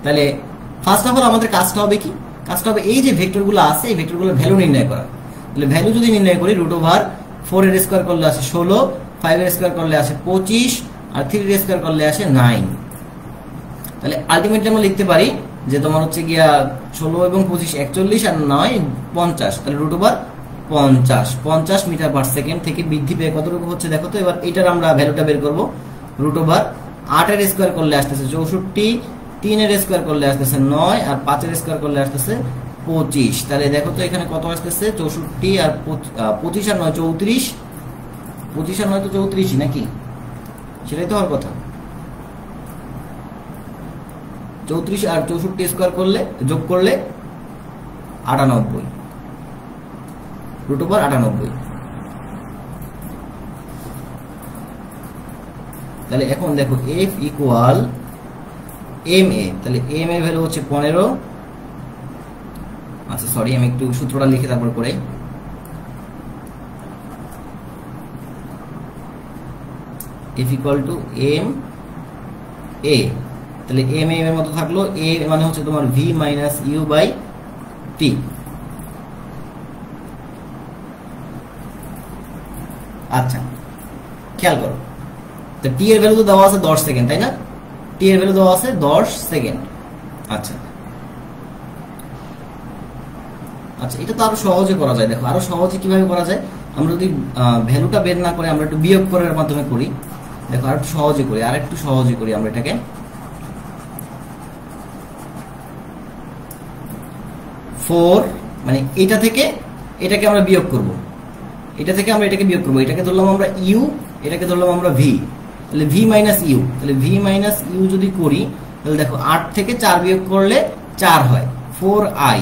তাহলে ফার্স্ট অফ অল আমাদের কাজটা হবে কি, কাজটা হবে এই যে ভেক্টরগুলো আছে এই ভেক্টরগুলোর ভ্যালু নির্ণয় করা। তাহলে ভ্যালু যদি নির্ণয় করি, √4 এর স্কয়ার করলে আসে 16, 5 এর স্কয়ার করলে আসে 25, আর 3 এর স্কয়ার করলে আসে 9। তাহলে আলটিমেটলি আমরা লিখতে পারি যে তোমার হচ্ছে গিয়া 16 এবং 25 41 আর 9 50, তাহলে √50 মিটার পার সেকেন্ড থেকে বৃদ্ধি পেয়ে কতটুকু হচ্ছে দেখো তো। এবার এটার আমরা ভ্যালুটা বের করবো। √8 এর স্কয়ার করলে আসতেছে 64, 3 এর স্কয়ার করলে আসতেছে 9, আর 5 এর স্কয়ার করলে আসতেছে 25। তাহলে দেখো তো এখানে কত আসতেছে, 64 আর 25 আর 9 34, 25 আর 9 তো 34 নাকি, সেটাই তো হওয়ার কথা। 34 আর 64 স্কয়ার করলে যোগ করলে 98, √98। তাহলে এখন দেখো F ইকুয়াল MA, তাহলে M এর ভ্যালু হচ্ছে 15। আচ্ছা সরি, আমি একটু সূত্রটা লিখে তারপর করে। F ইকুয়াল টু MA, তাহলে MA এর মতো থাকলো, A মানে হচ্ছে তোমার V minus U by T। আচ্ছা খেয়াল করো, তো T এর ভ্যালু তো দেওয়া আছে 10 সেকেন্ড, তাই না? T এর ভ্যালু দেওয়া আছে 10 সেকেন্ড। আচ্ছা আচ্ছা, এটা তো আরো সহজে করা যায়। দেখো আরো সহজে কিভাবে করা যায়, আমরা যদি ভ্যালুটা বের না করে আমরা একটু বিয়োগ করার মাধ্যমে করি। দেখো আর একটু সহজে করি, আমরা এটাকে 4 মানে এটা থেকে এটাকে আমরা বিয়োগ করব, এটাকে ধরলাম আমরা ইউ, এটাকে ধরলাম আমরা ভি, তাহলে ভি মাইনাস ইউ। তাহলে ভি মাইনাস ইউ যদি করি, তাহলে দেখো 8 থেকে 4 বিয়োগ করলে 4 হয়, 4i।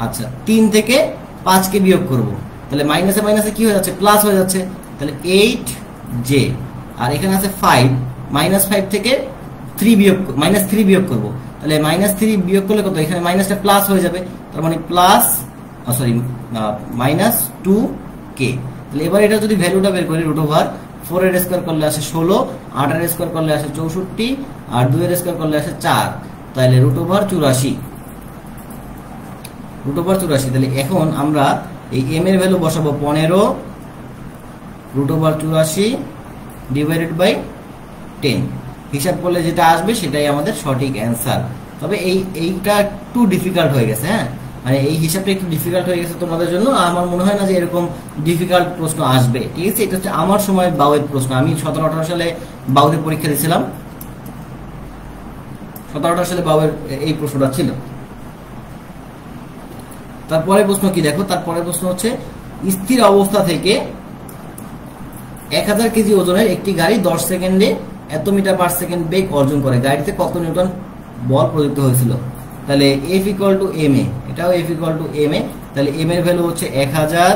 আচ্ছা 3 থেকে 5 কে বিয়োগ করব, তাহলে মাইনাসে মাইনাসে কি হয়ে যাচ্ছে, প্লাস হয়ে যাচ্ছে, তাহলে 8j। আর এখানে আছে 5, -5 থেকে -3 বিয়োগ করব, তাহলে -3 বিয়োগ করলে কত, এখানে মাইনাসটা প্লাস হয়ে যাবে, তার মানে প্লাস -2k। তাহলে এবার এটা যদি ভ্যালুটা বের করি, √4 এর স্কয়ার করলে আসে 16, 8 এর স্কয়ার করলে আসে 64, আর 2 এর স্কয়ার করলে আসে 4, তাহলে √84। তাহলে এখন আমরা এই m এর ভ্যালু বসাবো 15, √84 ডিভাইডেড বাই 10। হিসাব করলে যেটা আসবে সেটাই আমাদের সঠিক অ্যান্সার। তবে এইটা একটু ডিফিকাল্ট হয়ে গেছে, হ্যাঁ, মানে এই হিসাবটা একটু ডিফিকাল্ট হয়ে গেছে তোমাদের জন্য। আমার মনে হয় না যে এরকম ডিফিকাল্ট প্রশ্ন আসবে, ঠিক আছে? এটা হচ্ছে আমার সময় বাউয়ের প্রশ্ন, আমি 17-18 সালে বাউয়ের পরীক্ষা দিয়েছিলাম, 17-18 সালে বাউয়ের এই প্রশ্নটা ছিল। তারপরে প্রশ্ন কি দেখো, তারপরে প্রশ্ন হচ্ছে স্থির অবস্থা থেকে 1000 কেজি ওজনের একটি গাড়ি 10 সেকেন্ডে এত মিটার পার সেকেন্ড বেগ অর্জন করে, গাড়িতে কত নিউটন বল প্রযুক্ত হয়েছিল? তাহলে F ইকুয়াল টু MA, এটাও F ইকুয়াল টু MA, তাহলে M এর ভ্যালু হচ্ছে 1000।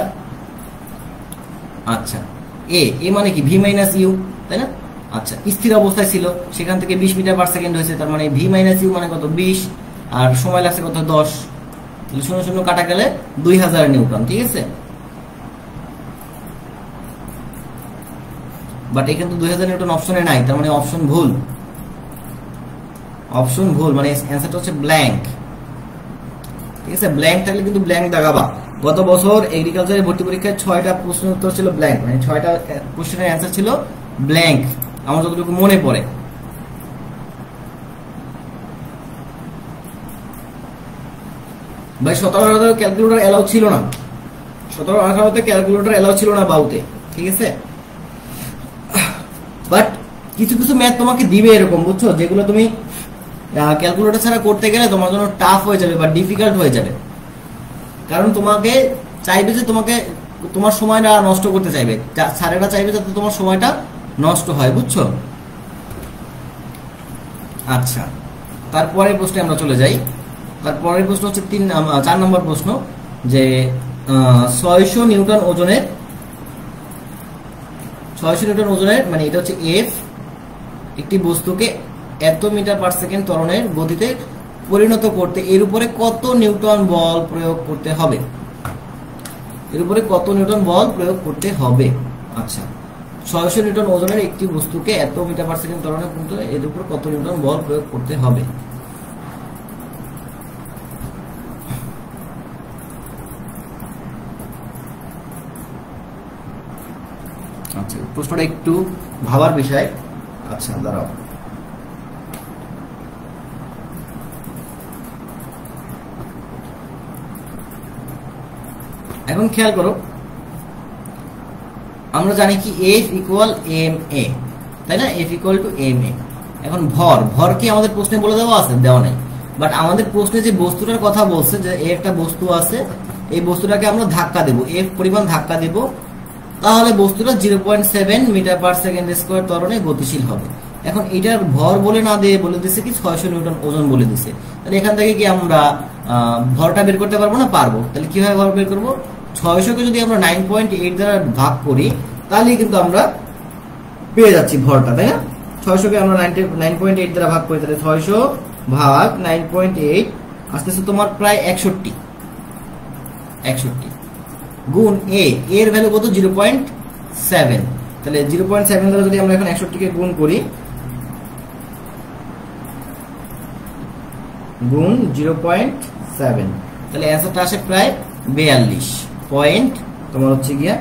আচ্ছা A মানে কি, V মাইনাস ইউ, তাই না? আচ্ছা স্থির অবস্থায় ছিল, সেখান থেকে 20 মিটার পার সেকেন্ড হয়েছে, তার মানে V মাইনাস ইউ মানে কত, 20, আর সময় লাগছে কত, 10, তাহলে 0 কাটা গেলে 2000 নিউটন, ঠিক আছে? বাট এখানে তো 2000 নিউটন অপশনে নাই, তার মানে অপশন ভুল, মানে অ্যান্সারটা হচ্ছে ব্ল্যাঙ্ক, ঠিক আছে? ব্ল্যাঙ্ক থাকলে কিন্তু ব্ল্যাঙ্ক দাগাবা। গত বছর এগ্রিকালচারের ভর্তি পরীক্ষায় 6টা প্রশ্নের উত্তর ছিল ব্ল্যাঙ্ক, মানে 6টা কোশ্চেনের অ্যান্সার ছিল ব্ল্যাঙ্ক, আমার যতটুকু মনে পড়ে। ভাই 17-18 ক্যালকুলেটর এলাও ছিল না, 17-18 ক্যালকুলেটর এলাও ছিল না বাউতে, ঠিক আছে? বাট কিছু কিছু ম্যাথ তোমাকে দিবে এরকম, বুঝছো, যেগুলো তুমি ক্যালকুলেটর ছাড়া করতে গেলে তোমার জন্য টাফ হয়ে যাবে বা ডিফিকাল্ট হয়ে যাবে। কারণ তোমাকে চাইবে যে তোমাকে তোমার সময়টা নষ্ট করতে চাইবে, স্যারেরা চাইবে যাতে তোমার সময়টা নষ্ট হয়, বুঝছো। আচ্ছা, তারপরের প্রশ্নে আমরা চলে যাই। তারপরের প্রশ্ন হচ্ছে 4 নম্বর প্রশ্ন, যে 600 নিউটন ওজনের মানে এটা হচ্ছে এফ, একটি বস্তুকে এত মিটার পার সেকেন্ড ত্বরণের গতিতে পরিণত করতে এর উপরে কত নিউটন বল প্রয়োগ করতে হবে? এর উপরে কত নিউটন বল প্রয়োগ করতে হবে? আচ্ছা, 600 নিউটন ওজনের একটি বস্তুকে এত মিটার পার সেকেন্ড ত্বরণে পরিণত এর উপর কত নিউটন বল প্রয়োগ করতে হবে? আচ্ছা, প্রশ্নটা একটু ভাবার বিষয়। আচ্ছা, দাঁড়াও। এখন খেয়াল করো, আমরা জানি কি F ইকুয়াল এম এ, তাই না? F equal to M A. এখন ভর কি আমাদের প্রশ্নে বলে দেওয়া আছে? দেওয়া নাই। বাট আমাদের প্রশ্নে যে বস্তুটার কথা বলছে, যে একটা বস্তু আছে, এই বস্তুটাকে আমরা ধাক্কা দেব, F পরিমাণ ধাক্কা দেব, তাহলে বস্তুটা 0.7 মিটার পার সেকেন্ড স্কয়ার ত্বরণে গতিশীল হবে। এখন এটার ভর বলে না দিয়ে বলে দিছে কি 600 নিউটন ওজন বলে দিছে। তাহলে এখান থেকে কি আমরা ভরটা বের করতে পারবো না? পারবো। তাহলে কিভাবে ভর বের করবো? 600 কে যদি আমরা 9.8 দ্বারা ভাগ করি, তাহলে কিন্তু আমরা পেয়ে যাচ্ছি ভরটা, তাই না? 600 কে আমরা 9.8 দ্বারা ভাগ করি, তাহলে 600 ভাগ 9.8 আসতেছে তোমার প্রায় 61 গুণ এর ভ্যালু কত? 0.7। তাহলে 0.7 দ্বারা যদি আমরা এখন 61 কে গুণ করি, গুণ 0.7, তাহলে অ্যান্সারটা আসে প্রায় 42 পয়েন্ট তোমার হচ্ছে গিয়া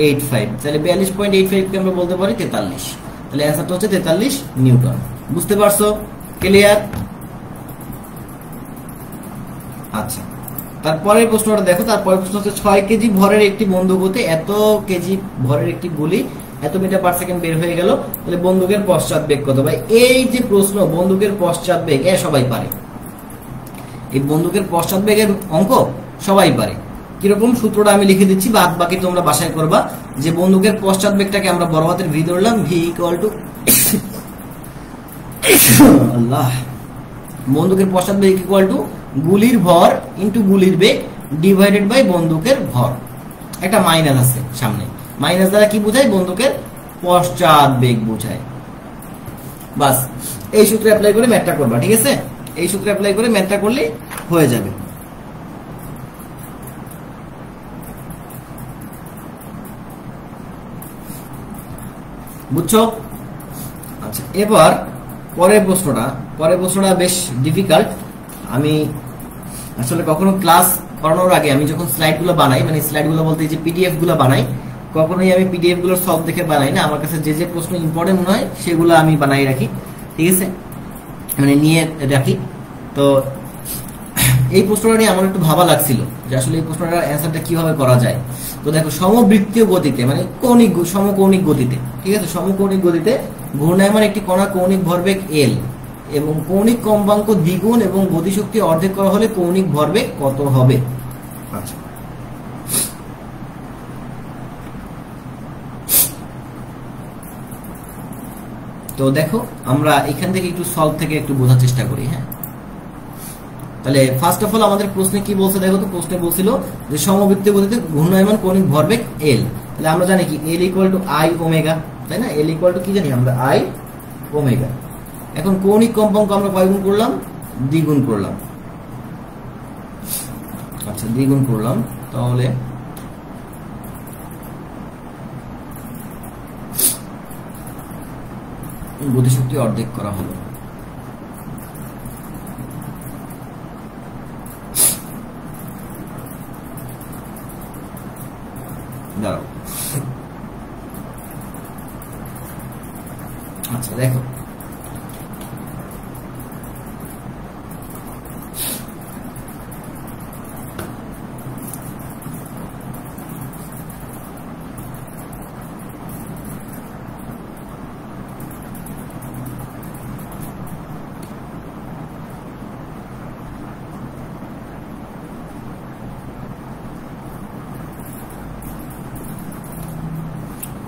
85। তাহলে 42.85 কে আমরা বলতে পারি 43। তাহলে অ্যান্সারটা হচ্ছে 43 নিউটন। বুঝতে পারছো? ক্লিয়ার? আচ্ছা, তারপরের প্রশ্নটা দেখো। তারপরের প্রশ্ন হচ্ছে 6 কেজি ভরের একটি বন্দুকতে এত কেজি ভরের একটি গুলি এত মিটার পার সেকেন্ড বের হয়ে গেল, তাহলে বন্দুকের পশ্চাৎ বেগ কত? ভাই, এই যে প্রশ্ন, বন্দুকের পশ্চাৎ বেগ সবাই পারে। এই বন্দুকের পশ্চাৎ বেগের অঙ্ক সবাই পারে। কিরকম? সূত্রটা আমি লিখে দিচ্ছি, বাদ বাকি তোমরা বাসায় করবা। যে বন্দুকের পশ্চাৎ বেগটাকে আমরা বড় হাতের ভি ধরলাম, ভি ইকুয়াল টু আল্লাহ, বন্দুকের পশ্চাৎ বেগ ইকুয়াল টু গুলির ভর ইনটু গুলির বেগ ডিভাইডেড বাই বন্দুকের ভর। একটা মাইনাস আছে সামনে, মাইনাস দ্বারা কি বোঝায়? বন্দুকের পশ্চাৎ বেগ বোঝায়। বাস, এই সূত্রে অ্যাপ্লাই করে ম্যাথটা করবা, ঠিক আছে? এই সূত্রে অ্যাপ্লাই করে ম্যাথটা করলে হয়ে যাবে। বুঝছো? আচ্ছা, এবার পরের প্রশ্নটা বেশ ডিফিকাল্ট। আমি আসলে কখনো ক্লাস করানোর আগে আমি যখন স্লাইডগুলো বানাই, মানে স্লাইডগুলো বলতে যে পিডিএফ গুলো বানাই, কখনোই আমি পিডিএফ গুলোর সলভ দেখে বানাই না। আমার কাছে যে যে প্রশ্ন ইম্পর্টেন্ট মনে হয় সেগুলো আমি বানাই রাখি, ঠিক আছে, মানে নিয়ে রাখি। তো এই প্রশ্নটা নিয়ে আমার একটু ভাবা লাগছিল যে আসলে এই প্রশ্নটার অ্যান্সারটা কিভাবে করা যায়। তো দেখো, সমবৃত্তীয় গতিতে, মানে সমকৌণিক গতিতে, ঠিক আছে, সমকৌণিক গতিতে ঘূর্ণায়মান একটি কণা কৌণিক ভরবেগ এল এবং কৌণিক কম্পাঙ্ক দ্বিগুণ এবং গতিশক্তি অর্ধেক করা হলে কৌণিক ভরবেগ কত হবে? আচ্ছা, তো দেখো, আমরা এখান থেকে একটু সলভ থেকে একটু বোঝার চেষ্টা করি। হ্যাঁ, তাহলে ফার্স্ট অফ অল আমাদের প্রশ্নে কি বলছে দেখো তো। প্রশ্নে বলছিল যে সমবৃত্তীয় গতিতে ঘূর্ণায়মান কৌণিক ভরবেগ এল। তাহলে আমরা জানি কি L equal to I omega, তাই না? এল ইকুয়াল টু কি জানি আমরা? I omega. এখন কৌণিক কম্পাঙ্ক আমরা কয় গুণ করলাম? দ্বিগুণ করলাম। আচ্ছা, দ্বিগুণ করলাম, তাহলে গতিশক্তি অর্ধেক করা হলো। দাঁড়াও, আচ্ছা দেখো,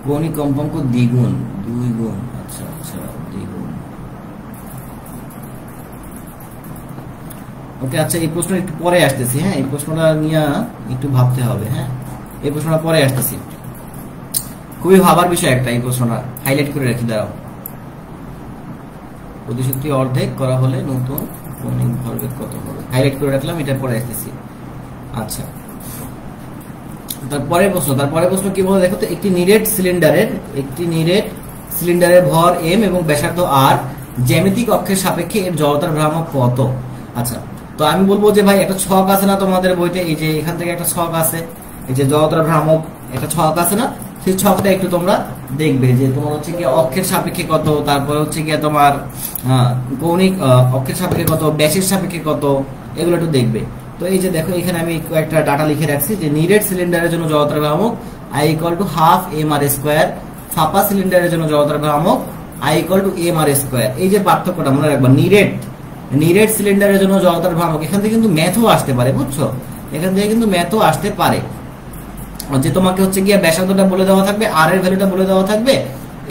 কৌণিক কম্পাঙ্ক দ্বিগুণ, 2 গুণ, আচ্ছা আচ্ছা দ্বিগুণ। ওকে, আচ্ছা এই প্রশ্ন একটু পরে আসতেছি। হ্যাঁ, এই প্রশ্নটা নিয়ে একটু ভাবতে হবে। হ্যাঁ, এই প্রশ্নটা পরে আসতেছি, খুবই ভাবার বিষয় একটা। এই প্রশ্নটা হাইলাইট করে রাখি, দাঁড়াও। প্রতিশক্তি অর্ধেক করা হলে নতুন কৌণিক ভরবেগ কত হবে, হাইলাইট করে রাখলাম, এটা পরে আসতেছি। আচ্ছা, তারপরে প্রশ্ন কি বলে দেখো তো, একটি নিরেট সিলিন্ডারের ভর m এবং ব্যাসার্ধ r, জ্যামিতিক অক্ষের সাপেক্ষে এর জড়তার ভ্রামক কত। আচ্ছা, তো আমি বলবো যে ভাই একটা ছক আছে না তোমাদের বইতে, এই যে এখান থেকে একটা ছক আছে, এই যে জড়তার ভ্রামক একটা ছক আছে না, সেই ছকটা একটু তোমরা দেখবে যে তোমার হচ্ছে কি অক্ষের সাপেক্ষে কত, তারপরে হচ্ছে কি তোমার কৌণিক অক্ষের সাপেক্ষে কত, ব্যাসের সাপেক্ষে কত, এগুলো একটু দেখবে। তো এই যে দেখো এখানে আমি কয়েকটা ডাটা লিখে রাখছি যে নিরেট সিলিন্ডারের জন্য জড়তার ভ্রামক I = ½ mr², ফাঁপা সিলিন্ডারের জন্য জড়তার ভ্রামক I = mr²। এই যে পার্থক্যটা মনে রাখবা, নিরেট সিলিন্ডারের জন্য জড়তার ভ্রামক, এখান থেকে কিন্তু ম্যাথও আসতে পারে, বুঝছো, এখান থেকে কিন্তু ম্যাথও আসতে পারে। যে তোমাকে হচ্ছে গিয়ে ব্যাসার্ধটা বলে দেওয়া থাকবে, আর এর ভ্যালুটা বলে দেওয়া থাকবে,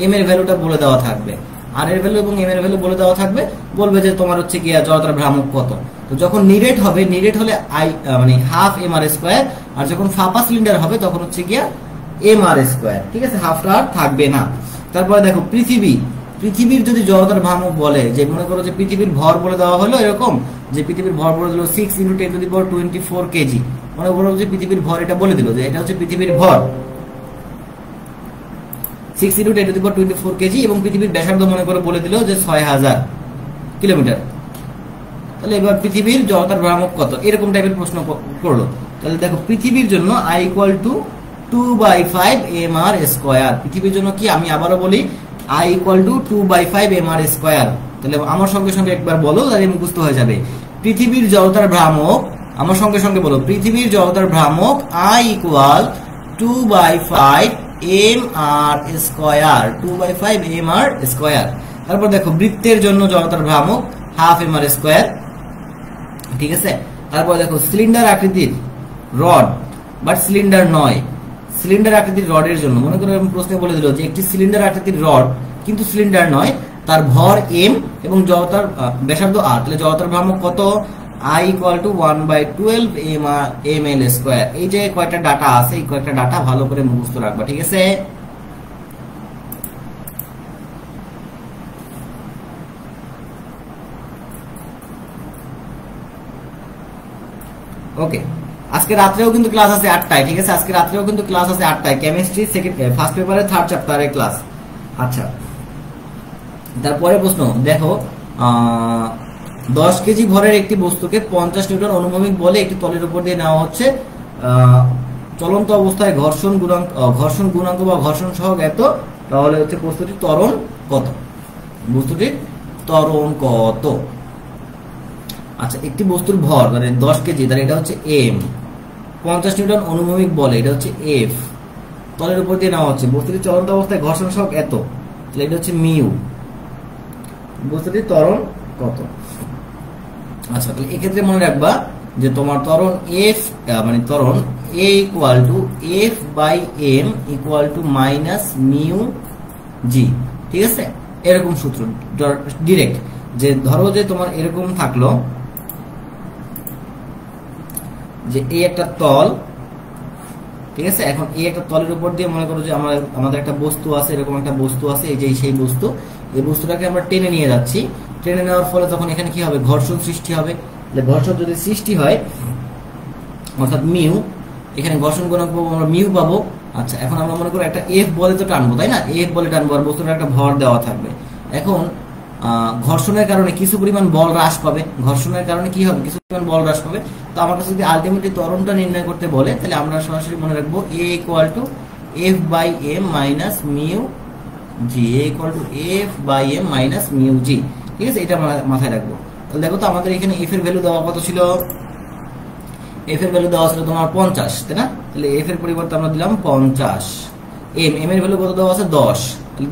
এম এর ভ্যালুটা বলে দেওয়া থাকবে, আর এর ভ্যালু এবং এম এর ভ্যালু বলে দেওয়া থাকবে, বলবে যে তোমার হচ্ছে গিয়ে জড়তার ভ্রামক কত। তো যখন নিরেট হলে মানে ½ mr², আর যখন ফাঁপা সিলিন্ডার হবে তখন হচ্ছে গিয়া mr², ঠিক আছে, হাফটা আর থাকবে না। তারপরে দেখো পৃথিবীর যদি জড়তার ভ্রামক বলে, যে মনে করো যে পৃথিবীর ভর বলে দেওয়া হলো এরকম, যে পৃথিবীর ভর বলে দিল 6 × 10⁻24 কেজি, মনে করো যে পৃথিবীর ভর এটা বলে দিল যে এটা হচ্ছে পৃথিবীর ভর 6 × 10⁻24 কেজি, এবং পৃথিবীর ব্যাসার্ধ মনে করে বলে দিল যে 6000 কিলোমিটার। তাহলে এবার পৃথিবীর জড়তার ভ্রামক কত, এরকম টাইপের প্রশ্ন করলো। তাহলে দেখো পৃথিবীর জন্য I = 2/5 mr²। পৃথিবীর জন্য কি, আমি আবারও বলি, I = 2/5 mr²। তাহলে আমার সঙ্গে সঙ্গে একবার বলো, তাহলে মুখস্থ হয়ে যাবে। পৃথিবীর জড়তার ভ্রামক, আমার সঙ্গে সঙ্গে বলো, পৃথিবীর জড়তার ভ্রামক I = 2/5 mr², 2/5 mr²। তারপর দেখো বৃত্তের জন্য জড়তার ভ্রামক ½ mr², ঠিক আছে। তারপর দেখো সিলিন্ডার আকৃতির রড, বাট সিলিন্ডার নয়, সিলিন্ডার আকৃতির রডের জন্য মনে করো প্রশ্নে বলে দিল যে একটি সিলিন্ডার আকৃতির রড কিন্তু সিলিন্ডার নয়, তার ভর m এবং জড়তার ব্যাসার্ধ r, তাহলে জড়তার ভ্রামক কত, I = 1/12 ml²। এই যে কয়টা ডাটা আছে, এই কয়টা ডাটা ভালো করে মুখস্থ রাখবা, ঠিক আছে। ওকে, আজকে রাত্রেও কিন্তু ক্লাস আছে 8টায়, ঠিক আছে, আজকে রাত্রেও কিন্তু ক্লাস আছে 8টায়, কেমিস্ট্রি ফার্স্ট পেপারের 3rd চ্যাপ্টারের ক্লাস। আচ্ছা, তারপরে প্রশ্ন দেখো, 10 কেজি ভরের একটি বস্তুকে 50 নিউটন অনুভূমিক বলে একটি তলের উপর দিয়ে নেওয়া হচ্ছে, চলন্ত অবস্থায় ঘর্ষণ গুণাঙ্ক বা ঘর্ষণ সহগ এত, তাহলে হচ্ছে বস্তুটির ত্বরণ কত, বস্তুটির ত্বরণ কত। আচ্ছা, একটি বস্তুর ভর মানে 10 কেজি, তাহলে এটা হচ্ছে m, 50 নিউটন অনুভূমিক বলে এটা হচ্ছে f, তলের উপর দিয়ে নেওয়া হচ্ছে, বস্তুটির চলন্ত অবস্থায় ঘর্ষণ সহগ এত, তাহলে এটা হচ্ছে মিউ, বস্তুটির ত্বরণ কত। আচ্ছা, তাহলে এক্ষেত্রে মনে রাখবা যে তোমার ত্বরণ f মানে ত্বরণ a = f/m = -μg, ঠিক আছে। এরকম সূত্র ডিরেক্ট, যে ধরো যে তোমার এরকম থাকলো যে এই একটা তল, ঠিক আছে, এখন এই একটা তলের উপর দিয়ে মনে করো যে আমাদের একটা বস্তু আছে, এরকম একটা বস্তু আছে, এই যে সেই বস্তু, এই বস্তুটাকে আমরা টেনে নিয়ে যাচ্ছি, টেনে নেওয়ার ফলে তখন এখানে কি হবে, ঘর্ষণ সৃষ্টি হবে। ঘর্ষণ যদি সৃষ্টি হয় অর্থাৎ মিউ, এখানে ঘর্ষণ গুণাঙ্ক আমরা মিউ পাবো। আচ্ছা, এখন আমরা মনে করো একটা এফ বলে তো টানবো, তাই না, এফ বলে টানবো, আর বস্তুটার একটা ভর দেওয়া থাকবে। এখন ঘর্ষণের কারণে কিছু পরিমাণ বল হ্রাস পাবে, ঘর্ষণের কারণে কি হবে, কিছু পরিমাণ বল হ্রাস পাবে। তো আমার কাছে যদি আলটিমেটলি ত্বরণটা নির্ণয় করতে বলে, তাহলে আমরা সরাসরি মনে রাখবো a = f/m - μg, a = f/m - μg, ঠিক আছে, এটা মাথায় রাখবো। তাহলে দেখো তো আমাদের এখানে f এর ভ্যালু দেওয়া কত ছিল, f এর ভ্যালু দেওয়া ছিল তোমার 50, তাই না, তাহলে f এর পরিবর্তে আমরা দিলাম 50, m এর ভ্যালু কত দেওয়া আছে 10,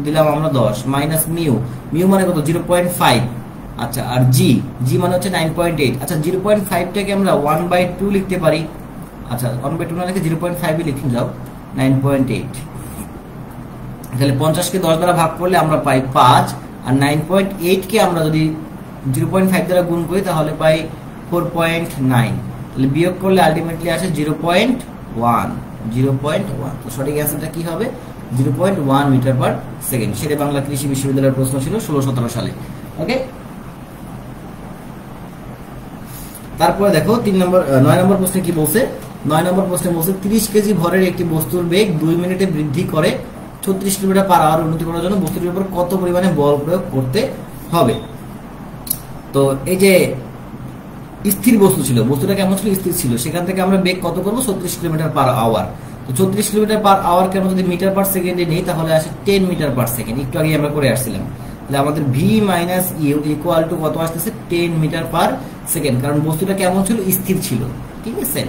দিলাম আমরা 10 মাইনাস মিউ, মিউ মানে কত 0.5। আচ্ছা, আর জি মানে হচ্ছে 9.8। আচ্ছা, 0.5টাকে আমরা 1/2 লিখতে পারি। আচ্ছা, 1/2 না লিখে 0.5 লিখে যাও, 9.8। তাহলে 50 কে 10 দ্বারা ভাগ করলে আমরা পাই 5, আর 9.8 কে আমরা যদি 0.5 দ্বারা গুণ করি তাহলে পাই 4.9। তাহলে বিয়োগ করলে আলটিমেটলি আসে 0.1। তো সঠিক অ্যান্সারটা কি হবে? 0.1 মিটার পার সেকেন্ড। শেরে বাংলা কৃষি বিশ্ববিদ্যালয়ের প্রশ্ন ছিল 16-17 সালে। ওকে, তারপরে দেখো 9 নম্বর প্রশ্নে কি বলছে। 9 নম্বর প্রশ্নে বলছে 30 কেজি ভরের একটি বস্তুর বেগ 2 মিনিটে বৃদ্ধি করে 36 কিলোমিটার পার আওয়ার উন্নতি করার জন্য বস্তুটির উপর কত পরিমাণে বল প্রয়োগ করতে হবে। তো এই যে স্থির বস্তু ছিল, বস্তুটা কেমন ছিল? স্থির ছিল। সেখান থেকে আমরা বেগ কত করবো? 36 কিলোমিটার পার আওয়ার। তো 34 কিলোমিটার পার আওয়ার কে আমরা যদি মিটার পার সেকেন্ডে নেই তাহলে আসে 10 মিটার পার সেকেন্ড। একটু আগে আমরা করে আসছিলাম। তাহলে আমাদের V minus U equal to কত আসতেছে? 10 মিটার পার সেকেন্ড, কারণ বস্তুটা কেমন ছিল? স্থির ছিল। ঠিক আছে,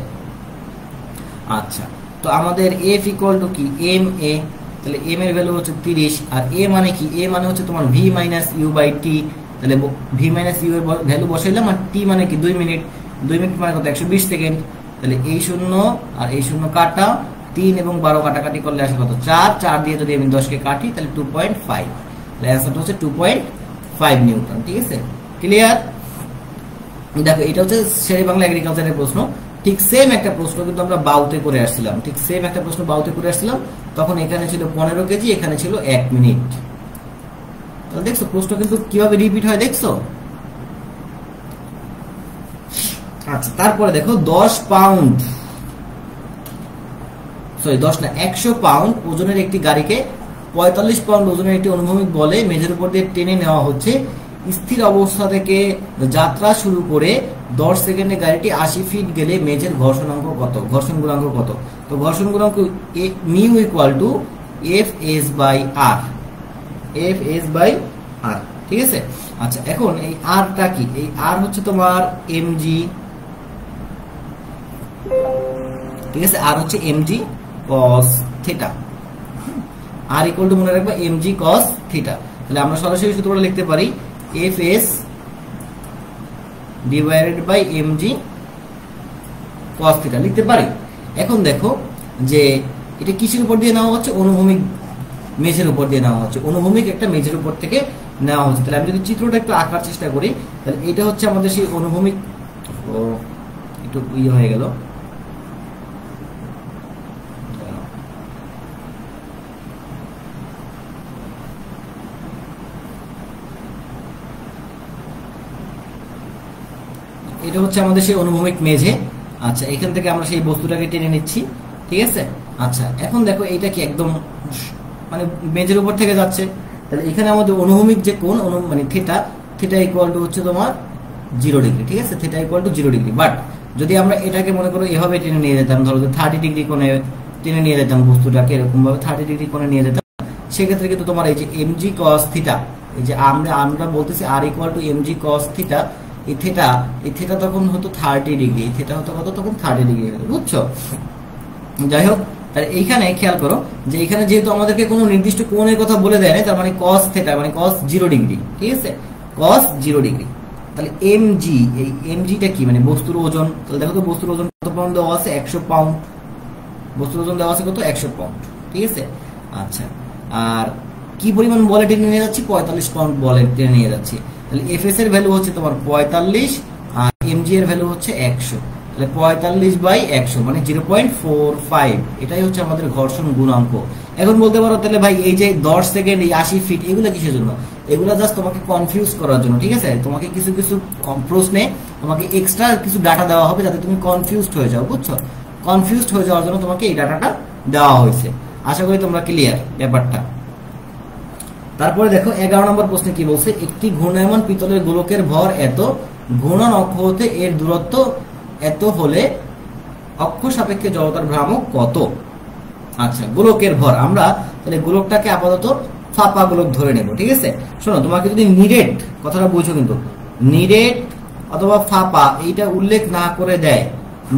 আচ্ছা। তো আমাদের এফ ইকুয়াল টু কি? M A. তাহলে এম এর ভ্যালু হচ্ছে 30, আর এ মানে কি? এ মানে হচ্ছে তোমার V minus you by t. তাহলে ভি মাইনাস ইউ এর ভ্যালু বসাইলাম, আর টি মানে কি? 2 মিনিট। 2 মিনিট মানে কত? 120 সেকেন্ড। তাহলে এই শূন্য আর এই শূন্য কাটা, 3 এবং 12 কাটাকাটি করলে আসে কত? 4। 4 দিয়ে যদি আমি 10 কে কাটি তাহলে 2.5। তাহলে অ্যান্সারটা হচ্ছে 2.5 নিউটন। ঠিক আছে, ক্লিয়ার? দেখো এটা হচ্ছে শেরে বাংলা এগ্রিকালচারের প্রশ্ন। ঠিক সেম একটা প্রশ্ন কিন্তু আমরা বাউতে করে আসছিলাম। তখন এখানে ছিল 15 কেজি, এখানে ছিল 1 মিনিট। তাহলে দেখছো প্রশ্ন কিন্তু কিভাবে রিপিট হয়, দেখছো? আচ্ছা, তারপরে দেখো 10 পাউন্ড, সরি 10 না, 100 পাউন্ড ওজনের একটি গাড়িকে 45 পাউন্ড ওজনের একটি অনুভূমিক বলে মেঝের উপর দিয়ে টেনে নেওয়া হচ্ছে। স্থির অবস্থা থেকে যাত্রা শুরু করে 10 সেকেন্ডে গাড়িটি 80 ফিট গেলে মেঝের ঘর্ষণাঙ্ক কত? ঘর্ষণ গুণাঙ্ক কত? তো ঘর্ষণ গুণাঙ্ক mu equal to F S by R. ঠিক আছে, আচ্ছা। এখন এই আরটা কি? এই আর হচ্ছে তোমার এমজি। ঠিক আছে, আর হচ্ছে M G cos theta. R equal to মনে রাখবা এমজি কস থিটা। তাহলে আমরা সরাসরি সূত্রটা লিখতে পারি F S divided by M G cos theta লিখতে পারি। এখন দেখো যে এটা কিসের উপর দিয়ে নেওয়া হচ্ছে? অনুভূমিক মেঝের উপর দিয়ে নেওয়া হচ্ছে। অনুভূমিক একটা মেঝের উপর থেকে নেওয়া হচ্ছে। তাহলে আমি যদি চিত্রটা একটু আঁকার চেষ্টা করি, তাহলে এটা হচ্ছে আমাদের সেই অনুভূমিক। একটু ইয়ে হয়ে গেল, এটা হচ্ছে আমাদের সেই অনুভূমিক মেঝে। আচ্ছা, এখান থেকে আমরা সেই বস্তুটাকে টেনে নিচ্ছি। ঠিক আছে, আচ্ছা। এখন দেখো এটা কি একদম মানে মেঝের উপর থেকে যাচ্ছে। তাহলে এখানে আমাদের অনুভূমিক যে কোণ মানে থিটা ইকুয়াল টু হচ্ছে তোমার 0 ডিগ্রি। ঠিক আছে, theta equal two 0 degree. But যদি আমরা এটাকে মনে করো এভাবে টেনে নিয়ে যেতাম, ধরো 30 ডিগ্রি কোণে টেনে নিয়ে যেতাম বস্তুটাকে, এরকম ভাবে 30 ডিগ্রি কোণে নিয়ে যেতাম, সেক্ষেত্রে কিন্তু তোমার এই যে এমজি কস থিটা, এই যে আমরা বলতেছি R equal to mg cos theta, এই থিটা তখন হতো 30 ডিগ্রি, এই থিটা হতো কত? তখন 30 ডিগ্রি, বুঝছো? যাই হোক, তাহলে এইখানে খেয়াল করো যে এখানে যেহেতু আমাদেরকে কোনো নির্দিষ্ট কোণের কথা বলে দেয় না, তার মানে cos থিটা মানে cos 0 ডিগ্রি। ঠিক আছে, cos 0 ডিগ্রি। তাহলে mg, এই mgটা কি? মানে বস্তুর ওজন। তাহলে দেখো তো বস্তুর ওজন কত পাউন্ড দেওয়া আছে? 100 পাউন্ড। বস্তুর ওজন দেওয়া আছে কত? 100 পাউন্ড। ঠিক আছে, আচ্ছা। আর কি পরিমাণ বলে টেনে নিয়ে যাচ্ছি? 45 পাউন্ড বলে টেনে নিয়ে যাচ্ছি। তাহলে এফএস এর ভ্যালু হচ্ছে তোমার 45, আর এমজি এর ভ্যালু হচ্ছে 100। তাহলে 45 বাই 100 মানে 0.45। এটাই হচ্ছে আমাদের ঘর্ষণ গুণাঙ্ক। এখন বলতে পারো তাহলে ভাই এই যে 10 সেকেন্ড, এই 80 ফিট, এগুলো কিসের জন্য? এগুলো জাস্ট তোমাকে কনফিউজ করার জন্য। ঠিক আছে, তোমাকে কিছু কিছু প্রশ্নে তোমাকে এক্সট্রা কিছু ডাটা দেওয়া হবে যাতে তুমি কনফিউজড হয়ে যাও, বুঝছো? কনফিউজড হয়ে যাওয়ার জন্য তোমাকে এই ডাটাটা দেওয়া হয়েছে। আশা করি তোমরা ক্লিয়ার ব্যাপারটা। তারপরে দেখো 11 নম্বর প্রশ্নে কি বলছে? একটি ঘূর্ণায়মান পিতলের গোলকের ভর এত, ঘূর্ণন অক্ষ হতে এর দূরত্ব এত হলে অক্ষ সাপেক্ষে জড়তার ভ্রামক কত? আচ্ছা, গোলকের ভর। আমরা তাহলে গোলকটাকে আপাতত ফাঁপা গোলক ধরে নেব। ঠিক আছে, শোনো, তোমাকে যদি নিরেট, কথাটা বুঝো কিন্তু, নিরেট অথবা ফাঁপা এইটা উল্লেখ না করে দেয়,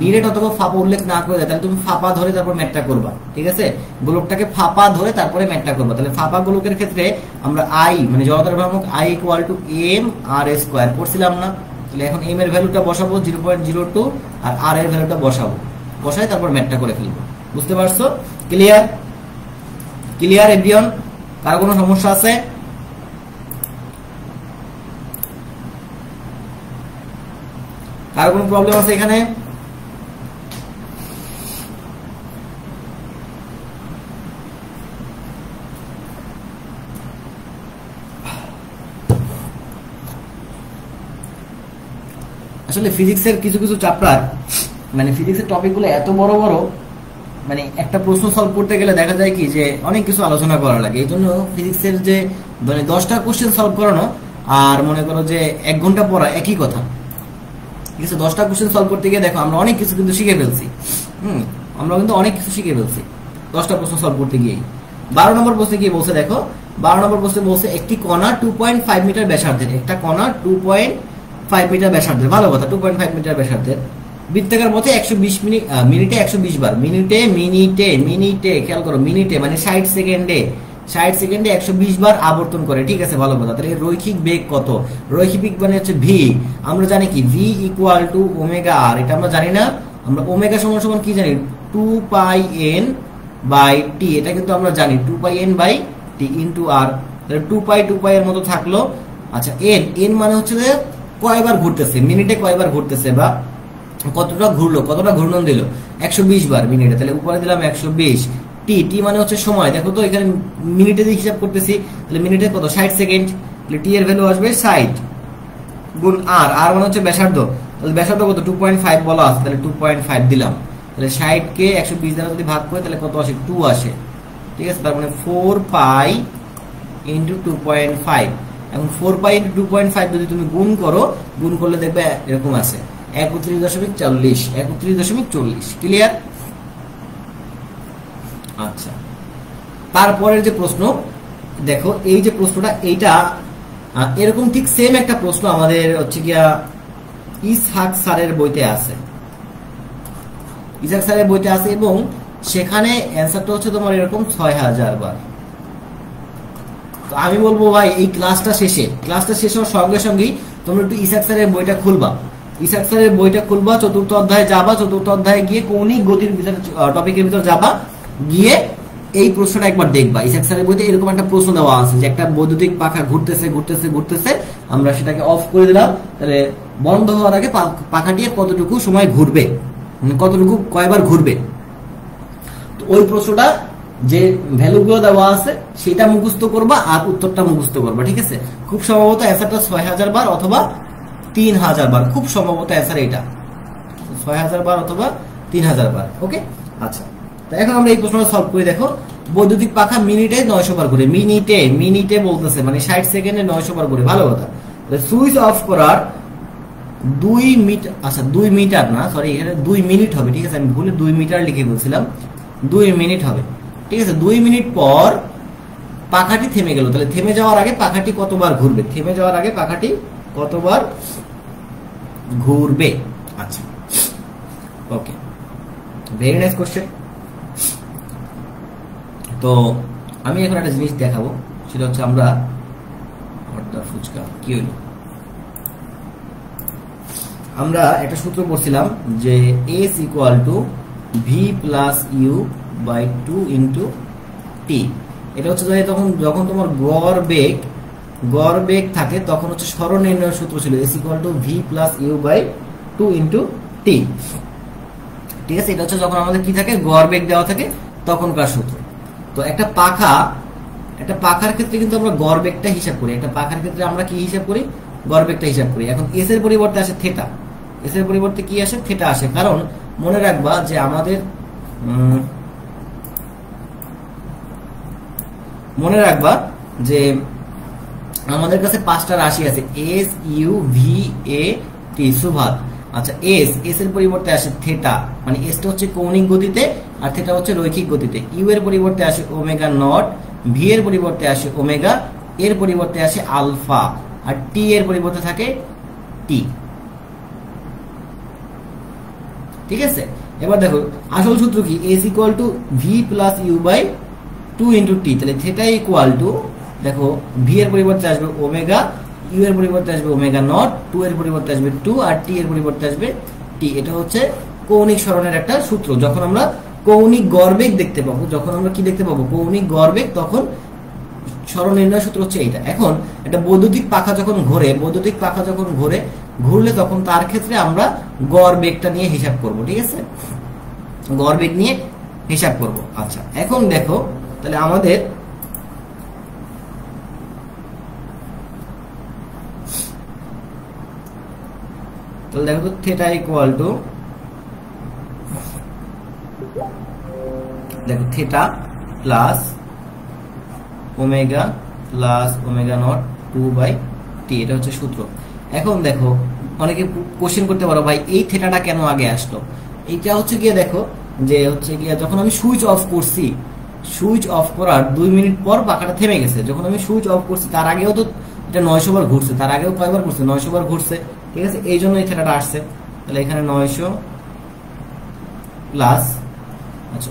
নিরেট অথবা ফাঁপা উল্লেখ না করে দেয়, তাহলে তুমি ফাঁপা ধরে তারপর ম্যাটটা করবা। ঠিক আছে, গোলকটাকে ফাঁপা ধরে তারপরে ম্যাটটা করবা। তাহলে ফাঁপা গোলকের ক্ষেত্রে আমরা আই মানে জড়তার ভ্রামক I equal to M R এ স্কোয়ার করছিলাম না? তাহলে এখন এম এর ভ্যালুটা বসাবো 0.02, আর আর এর ভ্যালুটা বসাই তারপর ম্যাটটা করে ফেলবো। বুঝতে পারছো? Clear everyone? কার কোনো সমস্যা আছে? কার কোনো প্রবলেম আছে এখানে? আসলে ফিজিক্সের কিছু কিছু চ্যাপ্টার মানে ফিজিক্সের টপিকগুলো এত বড় বড়, মানে একটা প্রশ্ন সলভ করতে গেলে দেখা যায় কি যে অনেক কিছু আলোচনা করা লাগে। এই জন্য ফিজিক্সের যে মানে 10টা কোশ্চেন সলভ করানো আর মনে করো যে 1 ঘন্টা পড়া একই কথা, ঠিক আছে? 10টা কোশ্চেন সলভ করতে গিয়ে দেখো আমরা অনেক কিছু কিন্তু শিখে ফেলছি। আমরা কিন্তু অনেক কিছু শিখে ফেলছি 10টা প্রশ্ন সলভ করতে গিয়ে। 12 নম্বর প্রশ্নে কি বলছে দেখো, 12 নম্বর প্রশ্নে বলছে একটি কণা 2.5 মিটার ব্যাসার্ধের, একটা কণা 2.5 মিটার ব্যাসার্ধের, ভালো কথা, 2.5 মিটার ব্যাসার্ধের বৃত্তাকার পথে 120 মিনিটে 120 বার, মিনিটে খেয়াল করো, মিনিটে মানে 60 সেকেন্ডে 120 বার আবর্তন করে, ঠিক আছে? ভালো কথা। তাহলে রৈখিক বেগ কত? রৈখিক বেগ মানে হচ্ছে ভি। আমরা জানি কি ভি ইকুয়াল টু ওমেগা আর, এটা আমরা জানি না? আমরা ওমেগা সমান সমান কি জানি? 2 পাই এন বাই টি, এটা কিন্তু আমরা জানি 2 পাই এন বাই টি ইনটু আর। তাহলে 2 পাই এর মতো থাকলো। আচ্ছা এন মানে হচ্ছে যে কয়বার ঘুরতেছে, মিনিটে কয়বার ঘুরতেছে বা কতটা ঘুরলো, কতটা ঘূর্ণন দিল, 120 বার মিনিটে। তাহলে উপরে দিলাম 120। টি মানে হচ্ছে সময়, দেখো তো এখানে মিনিটে দিয়ে হিসাব করতেছি, তাহলে মিনিটে কত? 60 সেকেন্ড। তাহলে টি এর ভ্যালু আসবে 60 গুণ আর মানে হচ্ছে ব্যাসার্ধ। তাহলে ব্যাসার্ধ কত? 2.5 বলা আছে, তাহলে 2.5 দিলাম। তাহলে 60 কে 120 দ্বারা যদি ভাগ করে তাহলে কত আসে? 2 আসে, ঠিক আছে? তার মানে 4 পাই ইন্টু 2.5। এখন 4 পাই ইন্টু 2.5 যদি তুমি গুণ করো, গুণ করলে দেখবে এরকম আছে 31.40। ক্লিয়ার? আচ্ছা, তারপরের যে প্রশ্ন দেখো, এই যে প্রশ্নটা এইটা এরকম ঠিক সেম একটা প্রশ্ন আমাদের হচ্ছে গিয়া ইসহাক স্যারের বইতে আছে, ইসহাক স্যারের বইতে আছে এবং সেখানে অ্যান্সারটা হচ্ছে তোমার এরকম 6000 বার। তো আমি বলবো ভাই এই ক্লাসটা শেষে হওয়ার সঙ্গে সঙ্গেই তোমরা একটু ইসহাক স্যারের বইটা খুলবা, ইসহাক স্যারের বইটা খুলবা, 4র্থ অধ্যায়ে যাবা, 4র্থ অধ্যায়ে গিয়ে কৌণিক গতির ভিতর টপিকের ভিতর যাবা, গিয়ে এই প্রশ্নটা একবার দেখবা। ইসহাক স্যারের বইতে এরকম একটা প্রশ্ন দেওয়া আছে যে একটা বৈদ্যুতিক পাখা ঘুরতেছে, আমরা সেটাকে অফ করে দিলাম, তাহলে বন্ধ হওয়ার আগে পাখাটি কতটুকু সময় ঘুরবে, কতটুকু কয়বার ঘুরবে। তো ওই প্রশ্নটা যে ভ্যালুগুলো দেওয়া আছে সেটা মুখস্থ করবা আর উত্তরটা মুখস্থ করবা, ঠিক আছে? খুব সম্ভবত অ্যান্সারটা 6000 বার অথবা 3000 বার, খুব সম্ভবত অ্যান্সার এটা 6000 বার অথবা 3000 বার। ওকে, আচ্ছা, তো এখন আমরা এই প্রশ্নটা সলভ করে দেখো। বৈদ্যুতিক পাখা মিনিটে 900 বার ঘুরে, মিনিটে বলতেছে মানে 60 সেকেন্ডে 900 বার ঘুরে, ভালো কথা। সুইচ অফ করার 2 মিটার, আচ্ছা 2 মিটার না, সরি এখানে 2 মিনিট হবে, ঠিক আছে? আমি ভুলে 2 মিটার লিখে বলছিলাম, 2 মিনিট হবে, ঠিক আছে? 2 মিনিট পর পাখাটি থেমে গেল, তাহলে থেমে যাওয়ার আগে পাখাটি কতবার ঘুরবে? থেমে যাওয়ার আগে পাখাটি কতবার ঘুরবে? আচ্ছা, ওকে, ভেরি নাইস কোশ্চেন। তো আমি এখন একটা জিনিস দেখাবো, সেটা হচ্ছে আমরা ফুচকা কি হইলো, আমরা একটা সূত্র পড়ছিলাম যে S equal to v plus u by 2 into t. এটা হচ্ছে যখন তোমার গড় বেগ থাকে তখন হচ্ছে সরণ নির্ণয়ের সূত্র ছিল S equal to v plus u by 2 into t, ঠিক আছে? এটা হচ্ছে যখন আমাদের কি থাকে, গড় বেগ দেওয়া থাকে তখনকার সূত্র। তো একটা পাখার ক্ষেত্রে কিন্তু আমরা গড় বেগটা হিসাব করি, একটা পাখার ক্ষেত্রে আমরা কি হিসাব করি? গড় বেগটা হিসাব করি। এখন এস এর পরিবর্তে আসে থেটা, এস এর পরিবর্তে কি আসে? থেটা আসে। কারণ মনে রাখবা যে আমাদের কাছে 5টা রাশি আছে, এস ইউ ভি এ টি, সুভাত। আচ্ছা এস এর পরিবর্তে আসে থেটা, মানে এসটা হচ্ছে কৌণিক গতিতে আর থেটা হচ্ছে রৈখিক গতিতে। ইউ এর পরিবর্তে আসে ওমেগা নট, ভি এর পরিবর্তে আসে ওমেগা, এর পরিবর্তে আসে আলফা, আর টি এর পরিবর্তে থাকে টি, ঠিক আছে? এবার দেখো আসল সূত্র কি, S equal to v plus u by 2 into t. তাহলে থেটা ইকুয়াল টু, দেখো ভি এর পরিবর্তে আসবে ওমেগা, ইউ এর পরিবর্তে আসবে ওমেগা নট, 2 এর পরিবর্তে আসবে 2 আর টি এর পরিবর্তে আসবে টি। এটা হচ্ছে কৌণিক সরণের একটা সূত্র। যখন আমরা কৌণিক গড়বেগ দেখতে পাবো, যখন আমরা কি দেখতে পাবো? কৌণিক গড়বেগ, তখন সরণ নির্ণয় সূত্র হচ্ছে এইটা। এখন একটা বৈদ্যুতিক পাখা যখন ঘুরলে তখন তার ক্ষেত্রে আমরা গড় বেগটা নিয়ে হিসাব করব, ঠিক আছে, গড় বেগ নিয়ে হিসাব করব। আচ্ছা, এখন দেখো তাহলে আমাদের তাহলে দেখো তো থিটা ইকুয়াল টু, দেখো theta plus omega not 2/t, এটা হচ্ছে সূত্র। এখন দেখো অনেকে কোশ্চেন করতে পারো ভাই এই থিটাটা কেন আগে আসলো। এইটা হচ্ছে গিয়ে দেখো যে হচ্ছে গিয়ে যখন আমি সুইচ অফ করছি, সুইচ অফ করার 2 মিনিট পর পাখাটা থেমে গেছে। যখন আমি সুইচ অফ করছি তার আগেও তো এটা 900 বার ঘুরছে, তার আগেও কয়বার ঘুরছে, 900 বার ঘুরছে, ঠিক আছে, এই জন্য এই থিটাটা আসছে। তাহলে এখানে 900 প্লাস আচ্ছা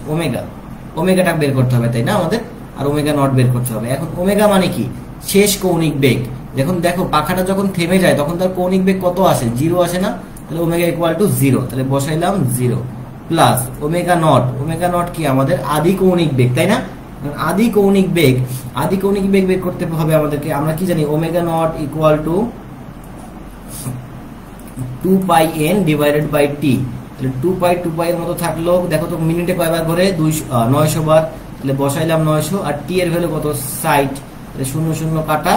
ওমেগাটা বের করতে হবে তাই না আমাদের, আর ওমেগা নট বের করতে হবে। এখন ওমেগা মানে কি, শেষ কৌণিক বেগ। যখন দেখো পাখাটা যখন থেমে যায় তখন তার কৌণিক বেগ কত আসে, 0 আসে না, তাহলে ওমেগা ইকুয়াল টু 0, তাহলে বসাইলাম 0 প্লাস ওমেগা নট কি আমাদের আদি কৌণিক বেগ তাই না, আদি কৌণিক বেগ বের করতে হবে আমাদেরকে। আমরা কি জানি omega not equal to 2πn divided by t. তাহলে 2π এর মতো থাকলো, দেখো তো মিনিটে কয়বার ঘুরে, 900 বার, তাহলে বসাইলাম 900, আর টি এর ভ্যালু কত 60, তাহলে 0 0 কাটা,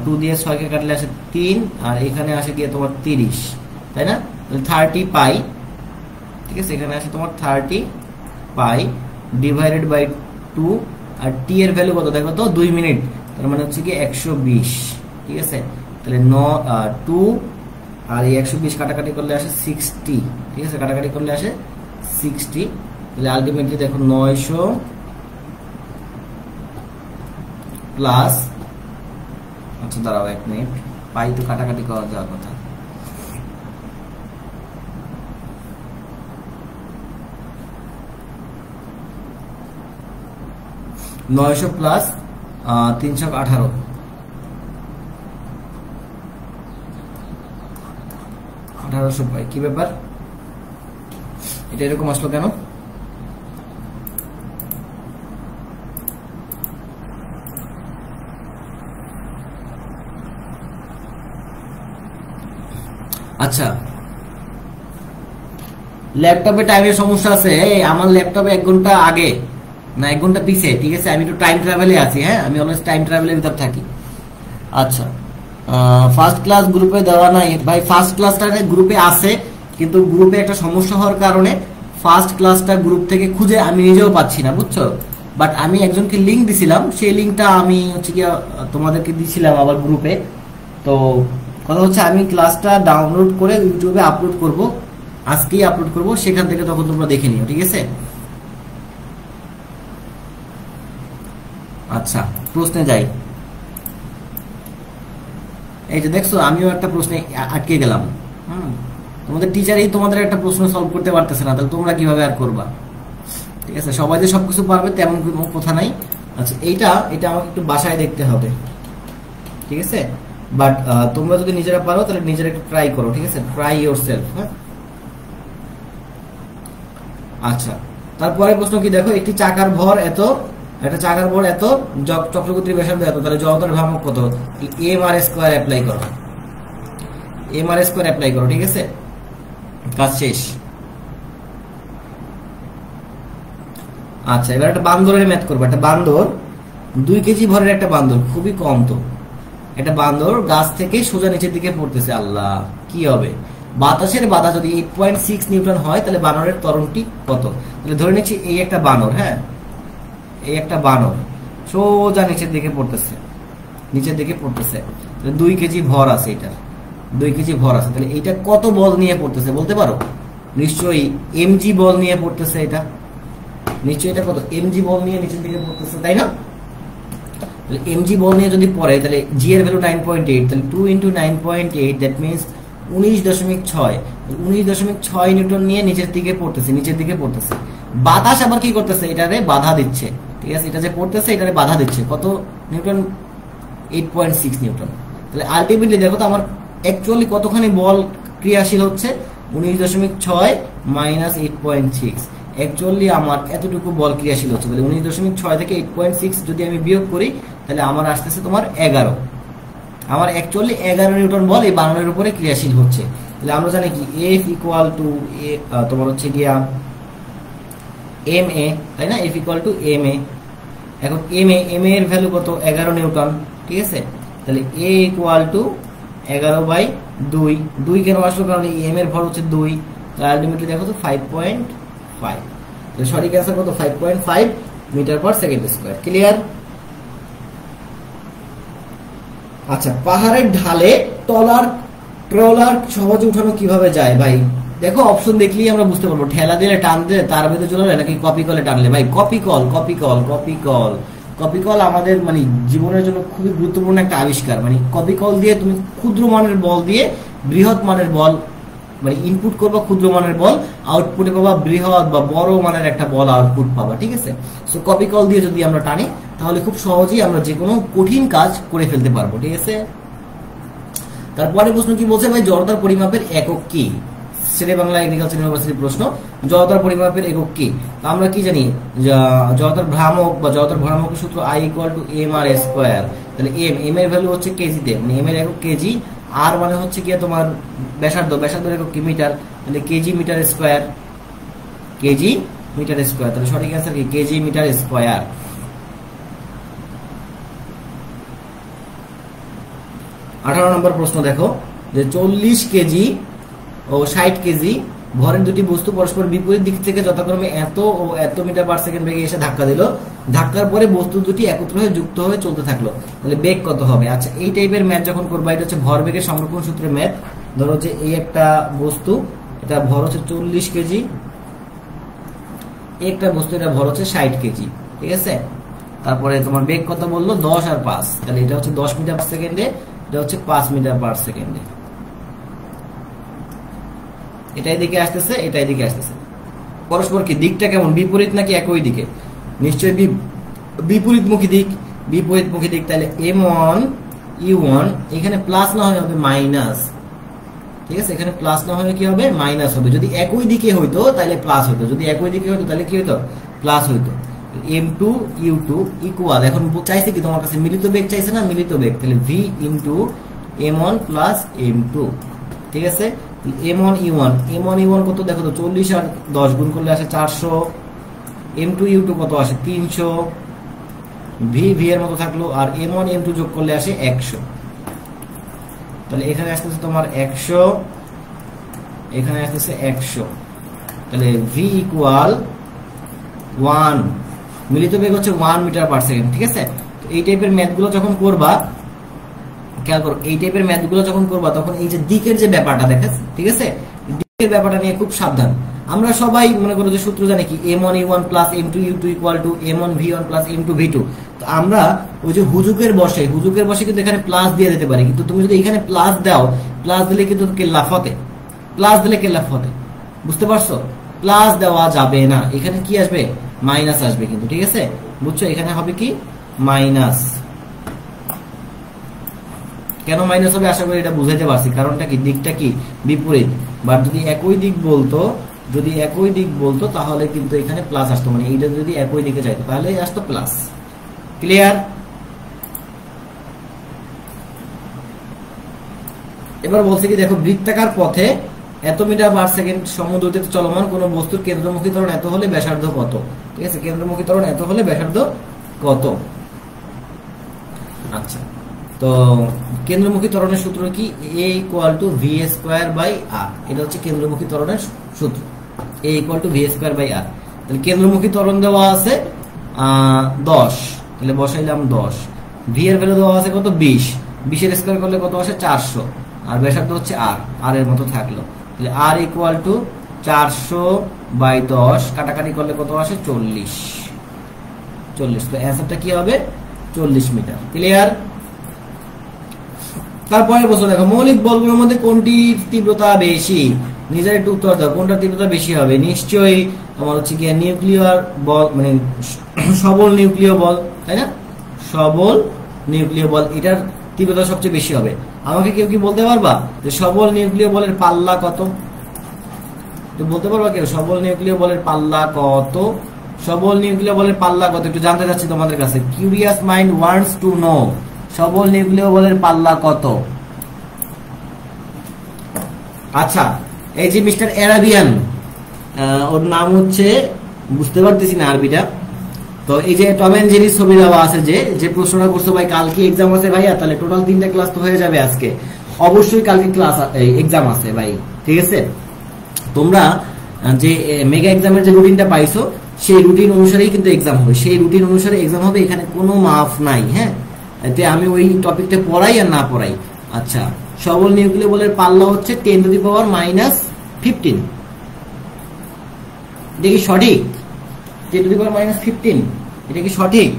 2 দিয়ে 6 কে কাটলে আসে 3, আর এখানে আসে গিয়ে তোমার 30 তাই না, তাহলে 30π, ঠিক আছে, এখানে আসে তোমার 30π ডিভাইডেড বাই 2, আর টি এর ভ্যালু কত দেখো তো 2 মিনিট, তার মানে হচ্ছে কি 120, ঠিক আছে, তাহলে 2 আর এই 120 কাটাকাটি করলে আসে 60, ঠিক আছে, কাটাকাটি করলে আসে 60, তাহলে আলটিমেটলি দেখো 900 প্লাস, আচ্ছা দাঁড়াও 1 মিনিট, পাই তো কাটাকাটি করা যাওয়ার কথা, নয়শো প্লাস 318, 1800 পাই। কি ব্যাপার, এটা এরকম আসলো কেন? আচ্ছা, ল্যাপটপে টাইমের সমস্যা আছে। আমার ল্যাপটপে 1 ঘন্টা আগে না 1 ঘন্টা পিছে, ঠিক আছে, আমি একটু টাইম ট্রাভেলে আছি। হ্যাঁ, আমি অলওয়েজ টাইম ট্রাভেলের ভিতর থাকি। আচ্ছা, ফার্স্ট ক্লাস গ্রুপে দেওয়া নাই ভাই, ফার্স্ট ক্লাসটা গ্রুপে আছে, কিন্তু গ্রুপে একটা সমস্যা হওয়ার কারণে ফার্স্ট ক্লাসটা গ্রুপ থেকে খুঁজে আমি নিজেও পাচ্ছি না, বুঝছো। বাট আমি একজনকে লিংক দিছিলাম, সেই লিংকটা আমি হচ্ছে কি তোমাদেরকে দিছিলাম আবার গ্রুপে। তো কথা হচ্ছে আমি ক্লাসটা ডাউনলোড করে ইউটিউবে আপলোড করব, আজকেই আপলোড করব, সেখান থেকে তখন তোমরা দেখে নিও, ঠিক আছে। আচ্ছা, প্রশ্নে যাই। এই যে দেখছো আমিও একটা প্রশ্নে আটকে গেলাম। তোমাদের টিচারই তোমাদের একটা প্রশ্ন সলভ করতে পারতেছে না, তাহলে তোমরা কিভাবে আর করবা, ঠিক আছে। সবাই যে সবকিছু পারবে তেমন কোনো কথা নাই। আচ্ছা, এটা আমাকে একটু বাসায় দেখতে হবে, ঠিক আছে। বাট তোমরা যদি নিজেরা পারো তাহলে নিজেরা একটু ট্রাই করো, ঠিক আছে, ট্রাই ইয়োরসেলফ। হ্যাঁ, আচ্ছা, তারপরে প্রশ্ন কি দেখো, একটা চাকার ভর এত, চক্রগতির ব্যাসার্ধ এত, তাহলে জড়তার ভ্রামক কত, mr স্কয়ার অ্যাপ্লাই করো, ঠিক আছে, কাজ শেষ। আচ্ছা, এবার একটা বান্দরের ম্যাথ করবো। একটা বান্দর 2 কেজি ভরের একটা বান্দর, খুবই কম তো, একটা বান্দর গাছ থেকে সোজা নিচের দিকে পড়তেছে। আল্লাহ, কি হবে? বাতাসের বাধা যদি 8.6 নিউটন হয় তাহলে বানরের ত্বরণটি কত? তাহলে ধরে নিচ্ছি এই একটা বানর, হ্যাঁ, এই একটা বানর সোজা নিচের দিকে পড়তেছে, তাহলে 2 কেজি ভর আছে, এটার 2 কেজি ভর আছে, তাহলে এইটা কত বল নিয়ে পড়তেছে বলতে পারো? নিশ্চয়ই mg বল নিয়ে পড়তেছে, এটা নিশ্চয়ই এটা কত mg বল নিয়ে নিচের দিকে পড়তেছে, তাই না? তাহলে mg বল নিয়ে যদি পড়ে তাহলে g এর ভ্যালু 9.8, তাহলে 2 × 9.8 দ্যাট মিন্স 19.6 নিউটন নিয়ে নিচের দিকে পড়তেছে। বাতাস আবার কি করতেছে? এটারে বাধা দিচ্ছে, ঠিক আছে, এটা যে পড়তেছে এটারে বাধা দিচ্ছে, কত নিউটন? 8.6 নিউটন। তাহলে আলটিমেটলি দেখো তো আমার অ্যাকচুয়ালি কতখানি বল ক্রিয়াশীল হচ্ছে, 19.6 - 8.6, অ্যাকচুয়ালি আমার এতটুকু বল ক্রিয়াশীল হচ্ছে, তাহলে 19.6 থেকে 8.6 যদি আমি বিয়োগ করি তাহলে আমার আসতেছে তোমার 11। আমার অ্যাকচুয়ালি 11 নিউটন বল এই বানানোর উপরে ক্রিয়াশীল হচ্ছে। তাহলে আমরা জানি কি F ইকুয়াল টু তোমার হচ্ছে গিয়া MA, তাই না? F equal to MA। এখন MA এর ভ্যালু কত? 11 নিউটন, ঠিক আছে? তাহলে A ইকুয়াল টু 11/2। 2 কেন আসলো? কারণ এই M এর ভর হচ্ছে 2, তাহলে আলটিমেটলি দেখো তো 5.5। তাহলে সঠিক অ্যান্সার কত? 5.5 metre per second square. Clear? আচ্ছা, পাহাড়ের ঢালে ট্রলার সহজে উঠানো কিভাবে যায়? ভাই দেখো, অপশন দেখলেই আমরা বুঝতে পারবো। ঠেলা দিলে, টান দিলে, তার ভিতরে চলে নাকি কপি কলে টানলে? ভাই কপি কল আমাদের মানে জীবনের জন্য খুবই গুরুত্বপূর্ণ একটা আবিষ্কার। মানে কপি কল দিয়ে তুমি ক্ষুদ্র মানের বল দিয়ে বৃহৎ মানের বল মানে ইনপুট করবা, ক্ষুদ্র মানের বল আউটপুটে পাবা বৃহৎ বা বড় মানের একটা বল আউটপুট পাবা, ঠিক আছে? সো কপি কল দিয়ে যদি আমরা টানি তাহলে খুব সহজেই আমরা যে কোনো কঠিন কাজ করে ফেলতে পারবো, ঠিক আছে? তারপরে প্রশ্ন কি বলছে? ভাই জড়তার পরিমাপের একক কি? শেরে বাংলা এগ্রিকালচার ইউনিভার্সিটির প্রশ্ন, জড়তার পরিমাপের একক কি? আমরা কি জানি? জড়তার ভ্রামক বা জড়তার ভ্রামকের সূত্র I ইকুয়াল টু mr²। তাহলে m এর ভ্যালু হচ্ছে কেজিতে, মানে m এর একক কেজি, আর মানে হচ্ছে কি তোমার ব্যাসার্ধের একক কি? মিটার। তাহলে কেজি মিটার স্কয়ার। তাহলে সঠিক অ্যান্সার কি? KG metre square. 18 নম্বর প্রশ্ন দেখো, যে 40 কেজি ও 60 কেজি ভরের দুটি বস্তু পরস্পর বিপরীত দিক থেকে যথাক্রমে এত ও এত মিটার পার সেকেন্ড বেগে এসে ধাক্কা দিল। ধাক্কার পরে বস্তু দুটি একত্র হয়ে যুক্ত হয়ে চলতে থাকলো, তাহলে বেগ কত হবে? আচ্ছা, এই টাইপের ম্যাথ যখন করবা, এটা হচ্ছে ভর বেগের সংরক্ষণ সূত্রের ম্যাথ। ধরো যে এই একটা বস্তু, এটা ভর হচ্ছে 40 কেজি, একটা বস্তু এটা ভর হচ্ছে 60 কেজি, ঠিক আছে? তারপরে তোমার বেগ কত বললো? 10 আর 5, তাহলে এটা হচ্ছে 10 মিটার পার সেকেন্ডে, এটা হচ্ছে 5 মিটার পার সেকেন্ডে। এটাই দিকে আসতেছে, এটাই দিকে আসতেছে। পরস্পর কি দিকটা কেমন? বিপরীত নাকি একই দিকে? নিশ্চয়ই বিপরীতমুখী দিক। তাহলে m1 u1 এখানে প্লাস না হয়ে হবে মাইনাস, ঠিক আছে? এখানে প্লাস না হয়ে কি হবে? মাইনাস হবে। যদি একই দিকে হইতো তাহলে প্লাস হইতো, যদি একই দিকে হইতো তাহলে কি হইতো? প্লাস হইতো। m2 u2 ইকুয়াল, এখন চাইছে কি তোমার কাছে? মিলিত বেগ চাইছে না? মিলিত বেগ। তাহলে v into m1 plus m2, ঠিক আছে? m1 u1 কত দেখো তো? 40 আর 10 গুণ করলে আসে 400। m2 u2 কত আসে? 300। v এর মতো থাকলো, আর m1 m2 যোগ করলে আসে 100। তাহলে এখানে আসতেছে তোমার 100, এখানে আসতেছে 100। তাহলে v ইকুয়াল 1, মিলিত বেগ হচ্ছে 1 মিটার পার সেকেন্ড, ঠিক আছে? তো এই টাইপের ম্যাথগুলো যখন করবা, খেয়াল করো, এই টাইপের ম্যাথগুলো যখন করবা তখন এই যে দিকের যে ব্যাপারটা দেখেছ, ঠিক আছে? দিকের ব্যাপারটা নিয়ে খুব সাবধান। আমরা সবাই মনে করো যে সূত্র জানি কি? m1 u1 plus m2 u2 equal to m1 v1 plus m2 v2। তো আমরা ওই যে হুজুকের বসে কিন্তু এখানে প্লাস দিয়ে দিতে পারি, কিন্তু তুমি যদি এখানে প্লাস দাও, প্লাস দিলে কিন্তু কেল্লাফ হতে, বুঝতে পারছো? প্লাস দেওয়া যাবে না, এখানে কি আসবে? মাইনাস আসবে কিন্তু, ঠিক আছে? বুঝছো? এখানে হবে কি? মাইনাস। কেন মাইনাস হবে? আশা করি এটা বুঝাইতে পারছি। কারণটা কি? দিকটা কি? বিপরীত। বাট যদি একই দিক বলতো তাহলে কিন্তু এখানে প্লাস আসতো, মানে এইটা যদি একই দিকে যাইতো তাহলে আসতো প্লাস। ক্লিয়ার? এবার বলছে কি দেখো, বৃত্তাকার পথে এত মিটার পার সেকেন্ড সমদ্রুতিতে চলমান কোন বস্তুর কেন্দ্রমুখী ত্বরণ এত হলে ব্যাসার্ধ কত? ঠিক আছে, কেন্দ্রমুখী ত্বরণ এত হলে ব্যাসার্ধ কত? আচ্ছা, তো কেন্দ্রমুখী ত্বরণের সূত্র কি? a equal to v²/r। এটা হচ্ছে কেন্দ্রমুখী ত্বরণের সূত্র, a ইকুয়াল টু v²/r। তাহলে কেন্দ্রমুখী ত্বরণ দেওয়া আছে 10, তাহলে বসাইলাম 10। v এর ভ্যালু দেওয়া আছে কত? 20। 20 এর স্কয়ার করলে কত আসে? 400। আর ব্যাসার্ধ হচ্ছে r এর মতো থাকলো। তাহলে r ইকুয়াল টু 400/10, কাটাকাটি করলে কত আসে? 40। তো অ্যান্সারটা কি হবে? 40 মিটার। ক্লিয়ার? তারপরে বলছো দেখো, মৌলিক বলগুলোর মধ্যে কোনটির তীব্রতা বেশি? নিজের একটু উত্তর দাও, কোনটার তীব্রতা বেশি হবে? নিশ্চয়ই তোমার হচ্ছে কি নিউক্লিয়ার বল, মানে সবল নিউক্লিয় বল, তাই না? সবল নিউক্লিয় বল, এটার তীব্রতা সবচেয়ে বেশি হবে। আমাকে কেউ কি বলতে পারবা যে সবল নিউক্লিয় বলের পাল্লা কত? তো বলতে পারবা কেউ সবল নিউক্লিয় বলের পাল্লা কত? সবল নিউক্লিয় বলের পাল্লা কত একটু জানতে চাচ্ছি তোমাদের কাছে। Curious mind wants to know সবল নিউক্লিয় বলের পাল্লা কত। আচ্ছা, এই যে মিস্টার এরাবিয়ান, ওর নাম হচ্ছে, বুঝতে পারতেছি না আরবিটা। তো এই যে টম এন্ড জেরি ছবি দেওয়া আছে, যে প্রশ্নটা করছো ভাই কালকে এক্সাম আছে ভাইয়া, তাহলে টোটাল 3টা ক্লাস তো হয়ে যাবে আজকে। অবশ্যই কালকে ক্লাস এক্সাম আছে ভাই, ঠিক আছে? তোমরা যে মেগা এক্সামের যে রুটিনটা পাইছো সেই রুটিন অনুসারেই কিন্তু এক্সাম হবে, সেই রুটিন অনুসারে এক্সাম হবে, এখানে কোনো মাফ নাই। হ্যাঁ, এতে আমি ওই টপিকটা পড়াই আর না পড়াই। আচ্ছা, সবল নিউক্লিয় বলের পাল্লা হচ্ছে 10⁻⁻15। এটা কি সঠিক? 10⁻⁻15 এটা কি সঠিক?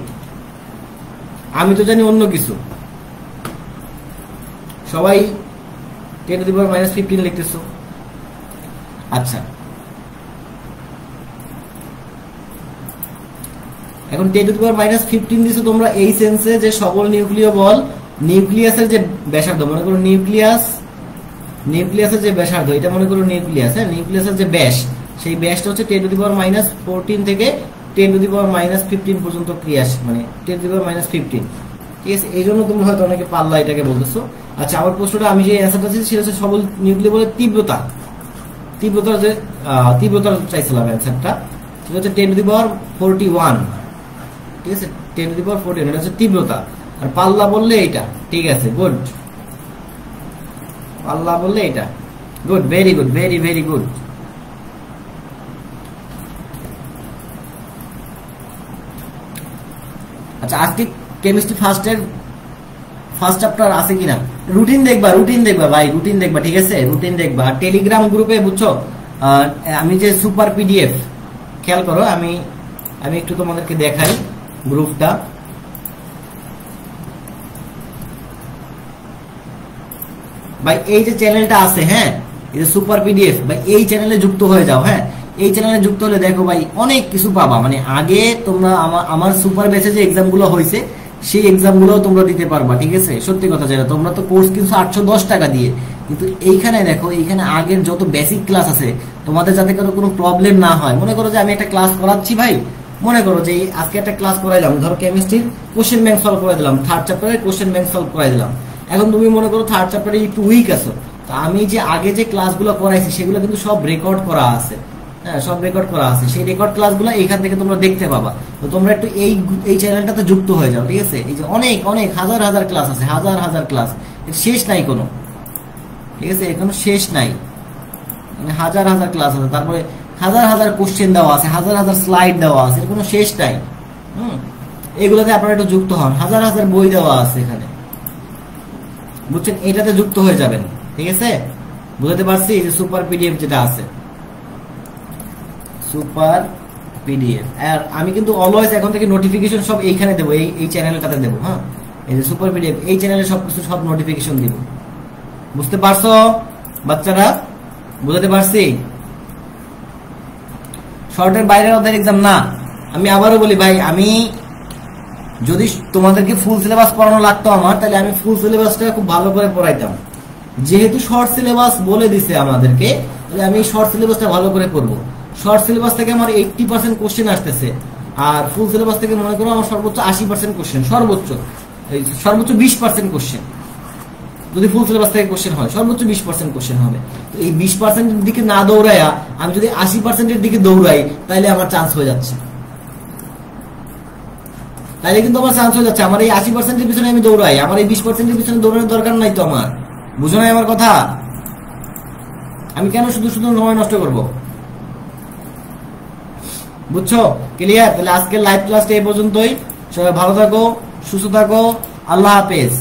আমি তো জানি অন্য কিছু। সবাই 10⁻⁻15 লিখতেছো। আচ্ছা, এখন 10⁻⁻15 দিছো তোমরা এই সেন্সে যে সবল নিউক্লিয় বল নিউক্লিয়াসের যে ব্যাসার্ধ, মনে করো নিউক্লিয়াসের যে ব্যাসার্ধ, এটা মনে করো নিউক্লিয়াস, হ্যাঁ, নিউক্লিয়াসের যে ব্যাস, সেই ব্যাসটা হচ্ছে 10⁻⁻14 থেকে 10⁻⁻15 পর্যন্ত ক্রিয়াস, মানে 10⁻⁻15। ঠিক আছে, এই জন্য তোমরা হয়তো অনেকে পাল্লা এটাকে বলতেছো। আচ্ছা, আমার প্রশ্নটা আমি যে অ্যান্সারটা দিয়েছি সেটা হচ্ছে সবল নিউক্লিয় বলের তীব্রতা চাইছিলাম অ্যান্সারটা, সেটা হচ্ছে 10⁻41। ঠিক আছে, 10⁻41 এটা হচ্ছে তীব্রতা। আর পাল্লা বললে এইটা, ঠিক আছে, গুড। পাল্লা বললে এটা, good, very good, very very good. আচ্ছা, আজকে কেমিস্ট্রি ফার্স্ট চ্যাপ্টার আছে কিনা রুটিন দেখবা ভাই, রুটিন দেখবা, ঠিক আছে, রুটিন দেখবা। টেলিগ্রাম গ্রুপে বুঝছো, আমি যে সুপার পিডিএফ, খেয়াল করো, আমি একটু তোমাদেরকে দেখাই গ্রুপটা। ভাই এই যে চ্যানেলটা আছে, হ্যাঁ, এই যে সুপার পিডিএফ, ভাই এই চ্যানেলে যুক্ত হয়ে যাও। হ্যাঁ, এই চ্যানেলে যুক্ত হলে দেখো ভাই অনেক কিছু পাবা। মানে আগে তোমরা আমার সুপার ব্যাচে যে এক্সাম গুলো হয়েছে সেই এক্সাম গুলো তোমরা দিতে পারবা, ঠিক আছে? সত্যি কথা, যেটা তোমরা তো কোর্স কিনছো 810 টাকা দিয়ে, কিন্তু এইখানে দেখো, এইখানে আগের যত বেসিক ক্লাস আছে, তোমাদের যাতে কোনো প্রবলেম না হয়। মনে করো যে আমি একটা ক্লাস করাচ্ছি ভাই, মনে করো যে আজকে একটা ক্লাস করাইলাম, ধরো কেমিস্ট্রির কোশ্চেন ব্যাংক সলভ করে দিলাম, 3rd চ্যাপ্টারের কোশ্চেন ব্যাংক সলভ করে দিলাম। এখন তুমি মনে করো 3rd চ্যাপ্টারে একটু উইক আছো, তো আমি যে আগে যে ক্লাসগুলো করাইছি সেগুলো কিন্তু সব রেকর্ড করা আছে। হ্যাঁ, সব রেকর্ড করা আছে, সেই রেকর্ড ক্লাসগুলো এইখান থেকে তোমরা দেখতে পাবা। তো তোমরা একটু এই চ্যানেলটাতে যুক্ত হয়ে যাও, ঠিক আছে? এই যে অনেক হাজার ক্লাস আছে, হাজার ক্লাস, এর শেষ নাই কোনো, ঠিক আছে? এর কোনো শেষ নাই, মানে হাজার ক্লাস আছে, তারপরে হাজার কোশ্চেন দেওয়া আছে, হাজার স্লাইড দেওয়া আছে, এর কোনো শেষ নাই। এগুলোতে আপনারা একটু যুক্ত হন, হাজার বই দেওয়া আছে এখানে, বুঝছেন? এটাতে যুক্ত হয়ে যাবেন, ঠিক আছে? বুঝতে পারছি? এই যে সুপার পিডিএফ যেটা আছে, সুপার পিডিএফ, আর আমি কিন্তু অলওয়েজ এখন থেকে নোটিফিকেশন সব এইখানে দেবো, এই চ্যানেলটাতে দেবো। হ্যাঁ, এই যে সুপার পিডিএফ, এই চ্যানেলে সবকিছু সব নোটিফিকেশন দিব। বুঝতে পারছো বাচ্চারা? বুঝতে পারছি? শর্টের বাইরে ওদের এক্সাম না। আমি আবারও বলি ভাই, আমি যদি তোমাদেরকে ফুল সিলেবাস পড়ানো লাগতো আমার, তাহলে আমি ফুল সিলেবাসটা খুব ভালো করে পড়াইতাম। যেহেতু শর্ট সিলেবাস বলে দিছে আমাদেরকে, তাহলে আমি শর্ট সিলেবাসটা ভালো করে পড়বো। শর্ট সিলেবাস থেকে আমার 80% কোশ্চেন আসতেছে, আর ফুল সিলেবাস থেকে মনে করো আমার সর্বোচ্চ 80% কোশ্চেন, সর্বোচ্চ 20% কোশ্চেন। যদি ফুল সিলেবাস থেকে কোশ্চেন হয়, সর্বোচ্চ 20% কোশ্চেন হবে। তো এই 20%-এর দিকে না দৌড়াইয়া আমি যদি 80%-এর দিকে দৌড়াই, তাহলে আমার চান্স হয়ে যাচ্ছে। তাহলে কিন্তু আমার চান্স হয়ে যাচ্ছে। আমার এই 80%-এর পিছনে আমি দৌড়াই, আমার এই 20%-এর পিছনে দৌড়ানোর দরকার নাই তো আমার। বুঝো নাই আমার কথা? আমি কেন শুধু সময় নষ্ট করবো? বুঝছো? ক্লিয়ার? তাহলে আজকের লাইভ ক্লাসটা এই পর্যন্তই। সবাই ভালো থাকো, সুস্থ থাকো, আল্লাহ হাফেজ।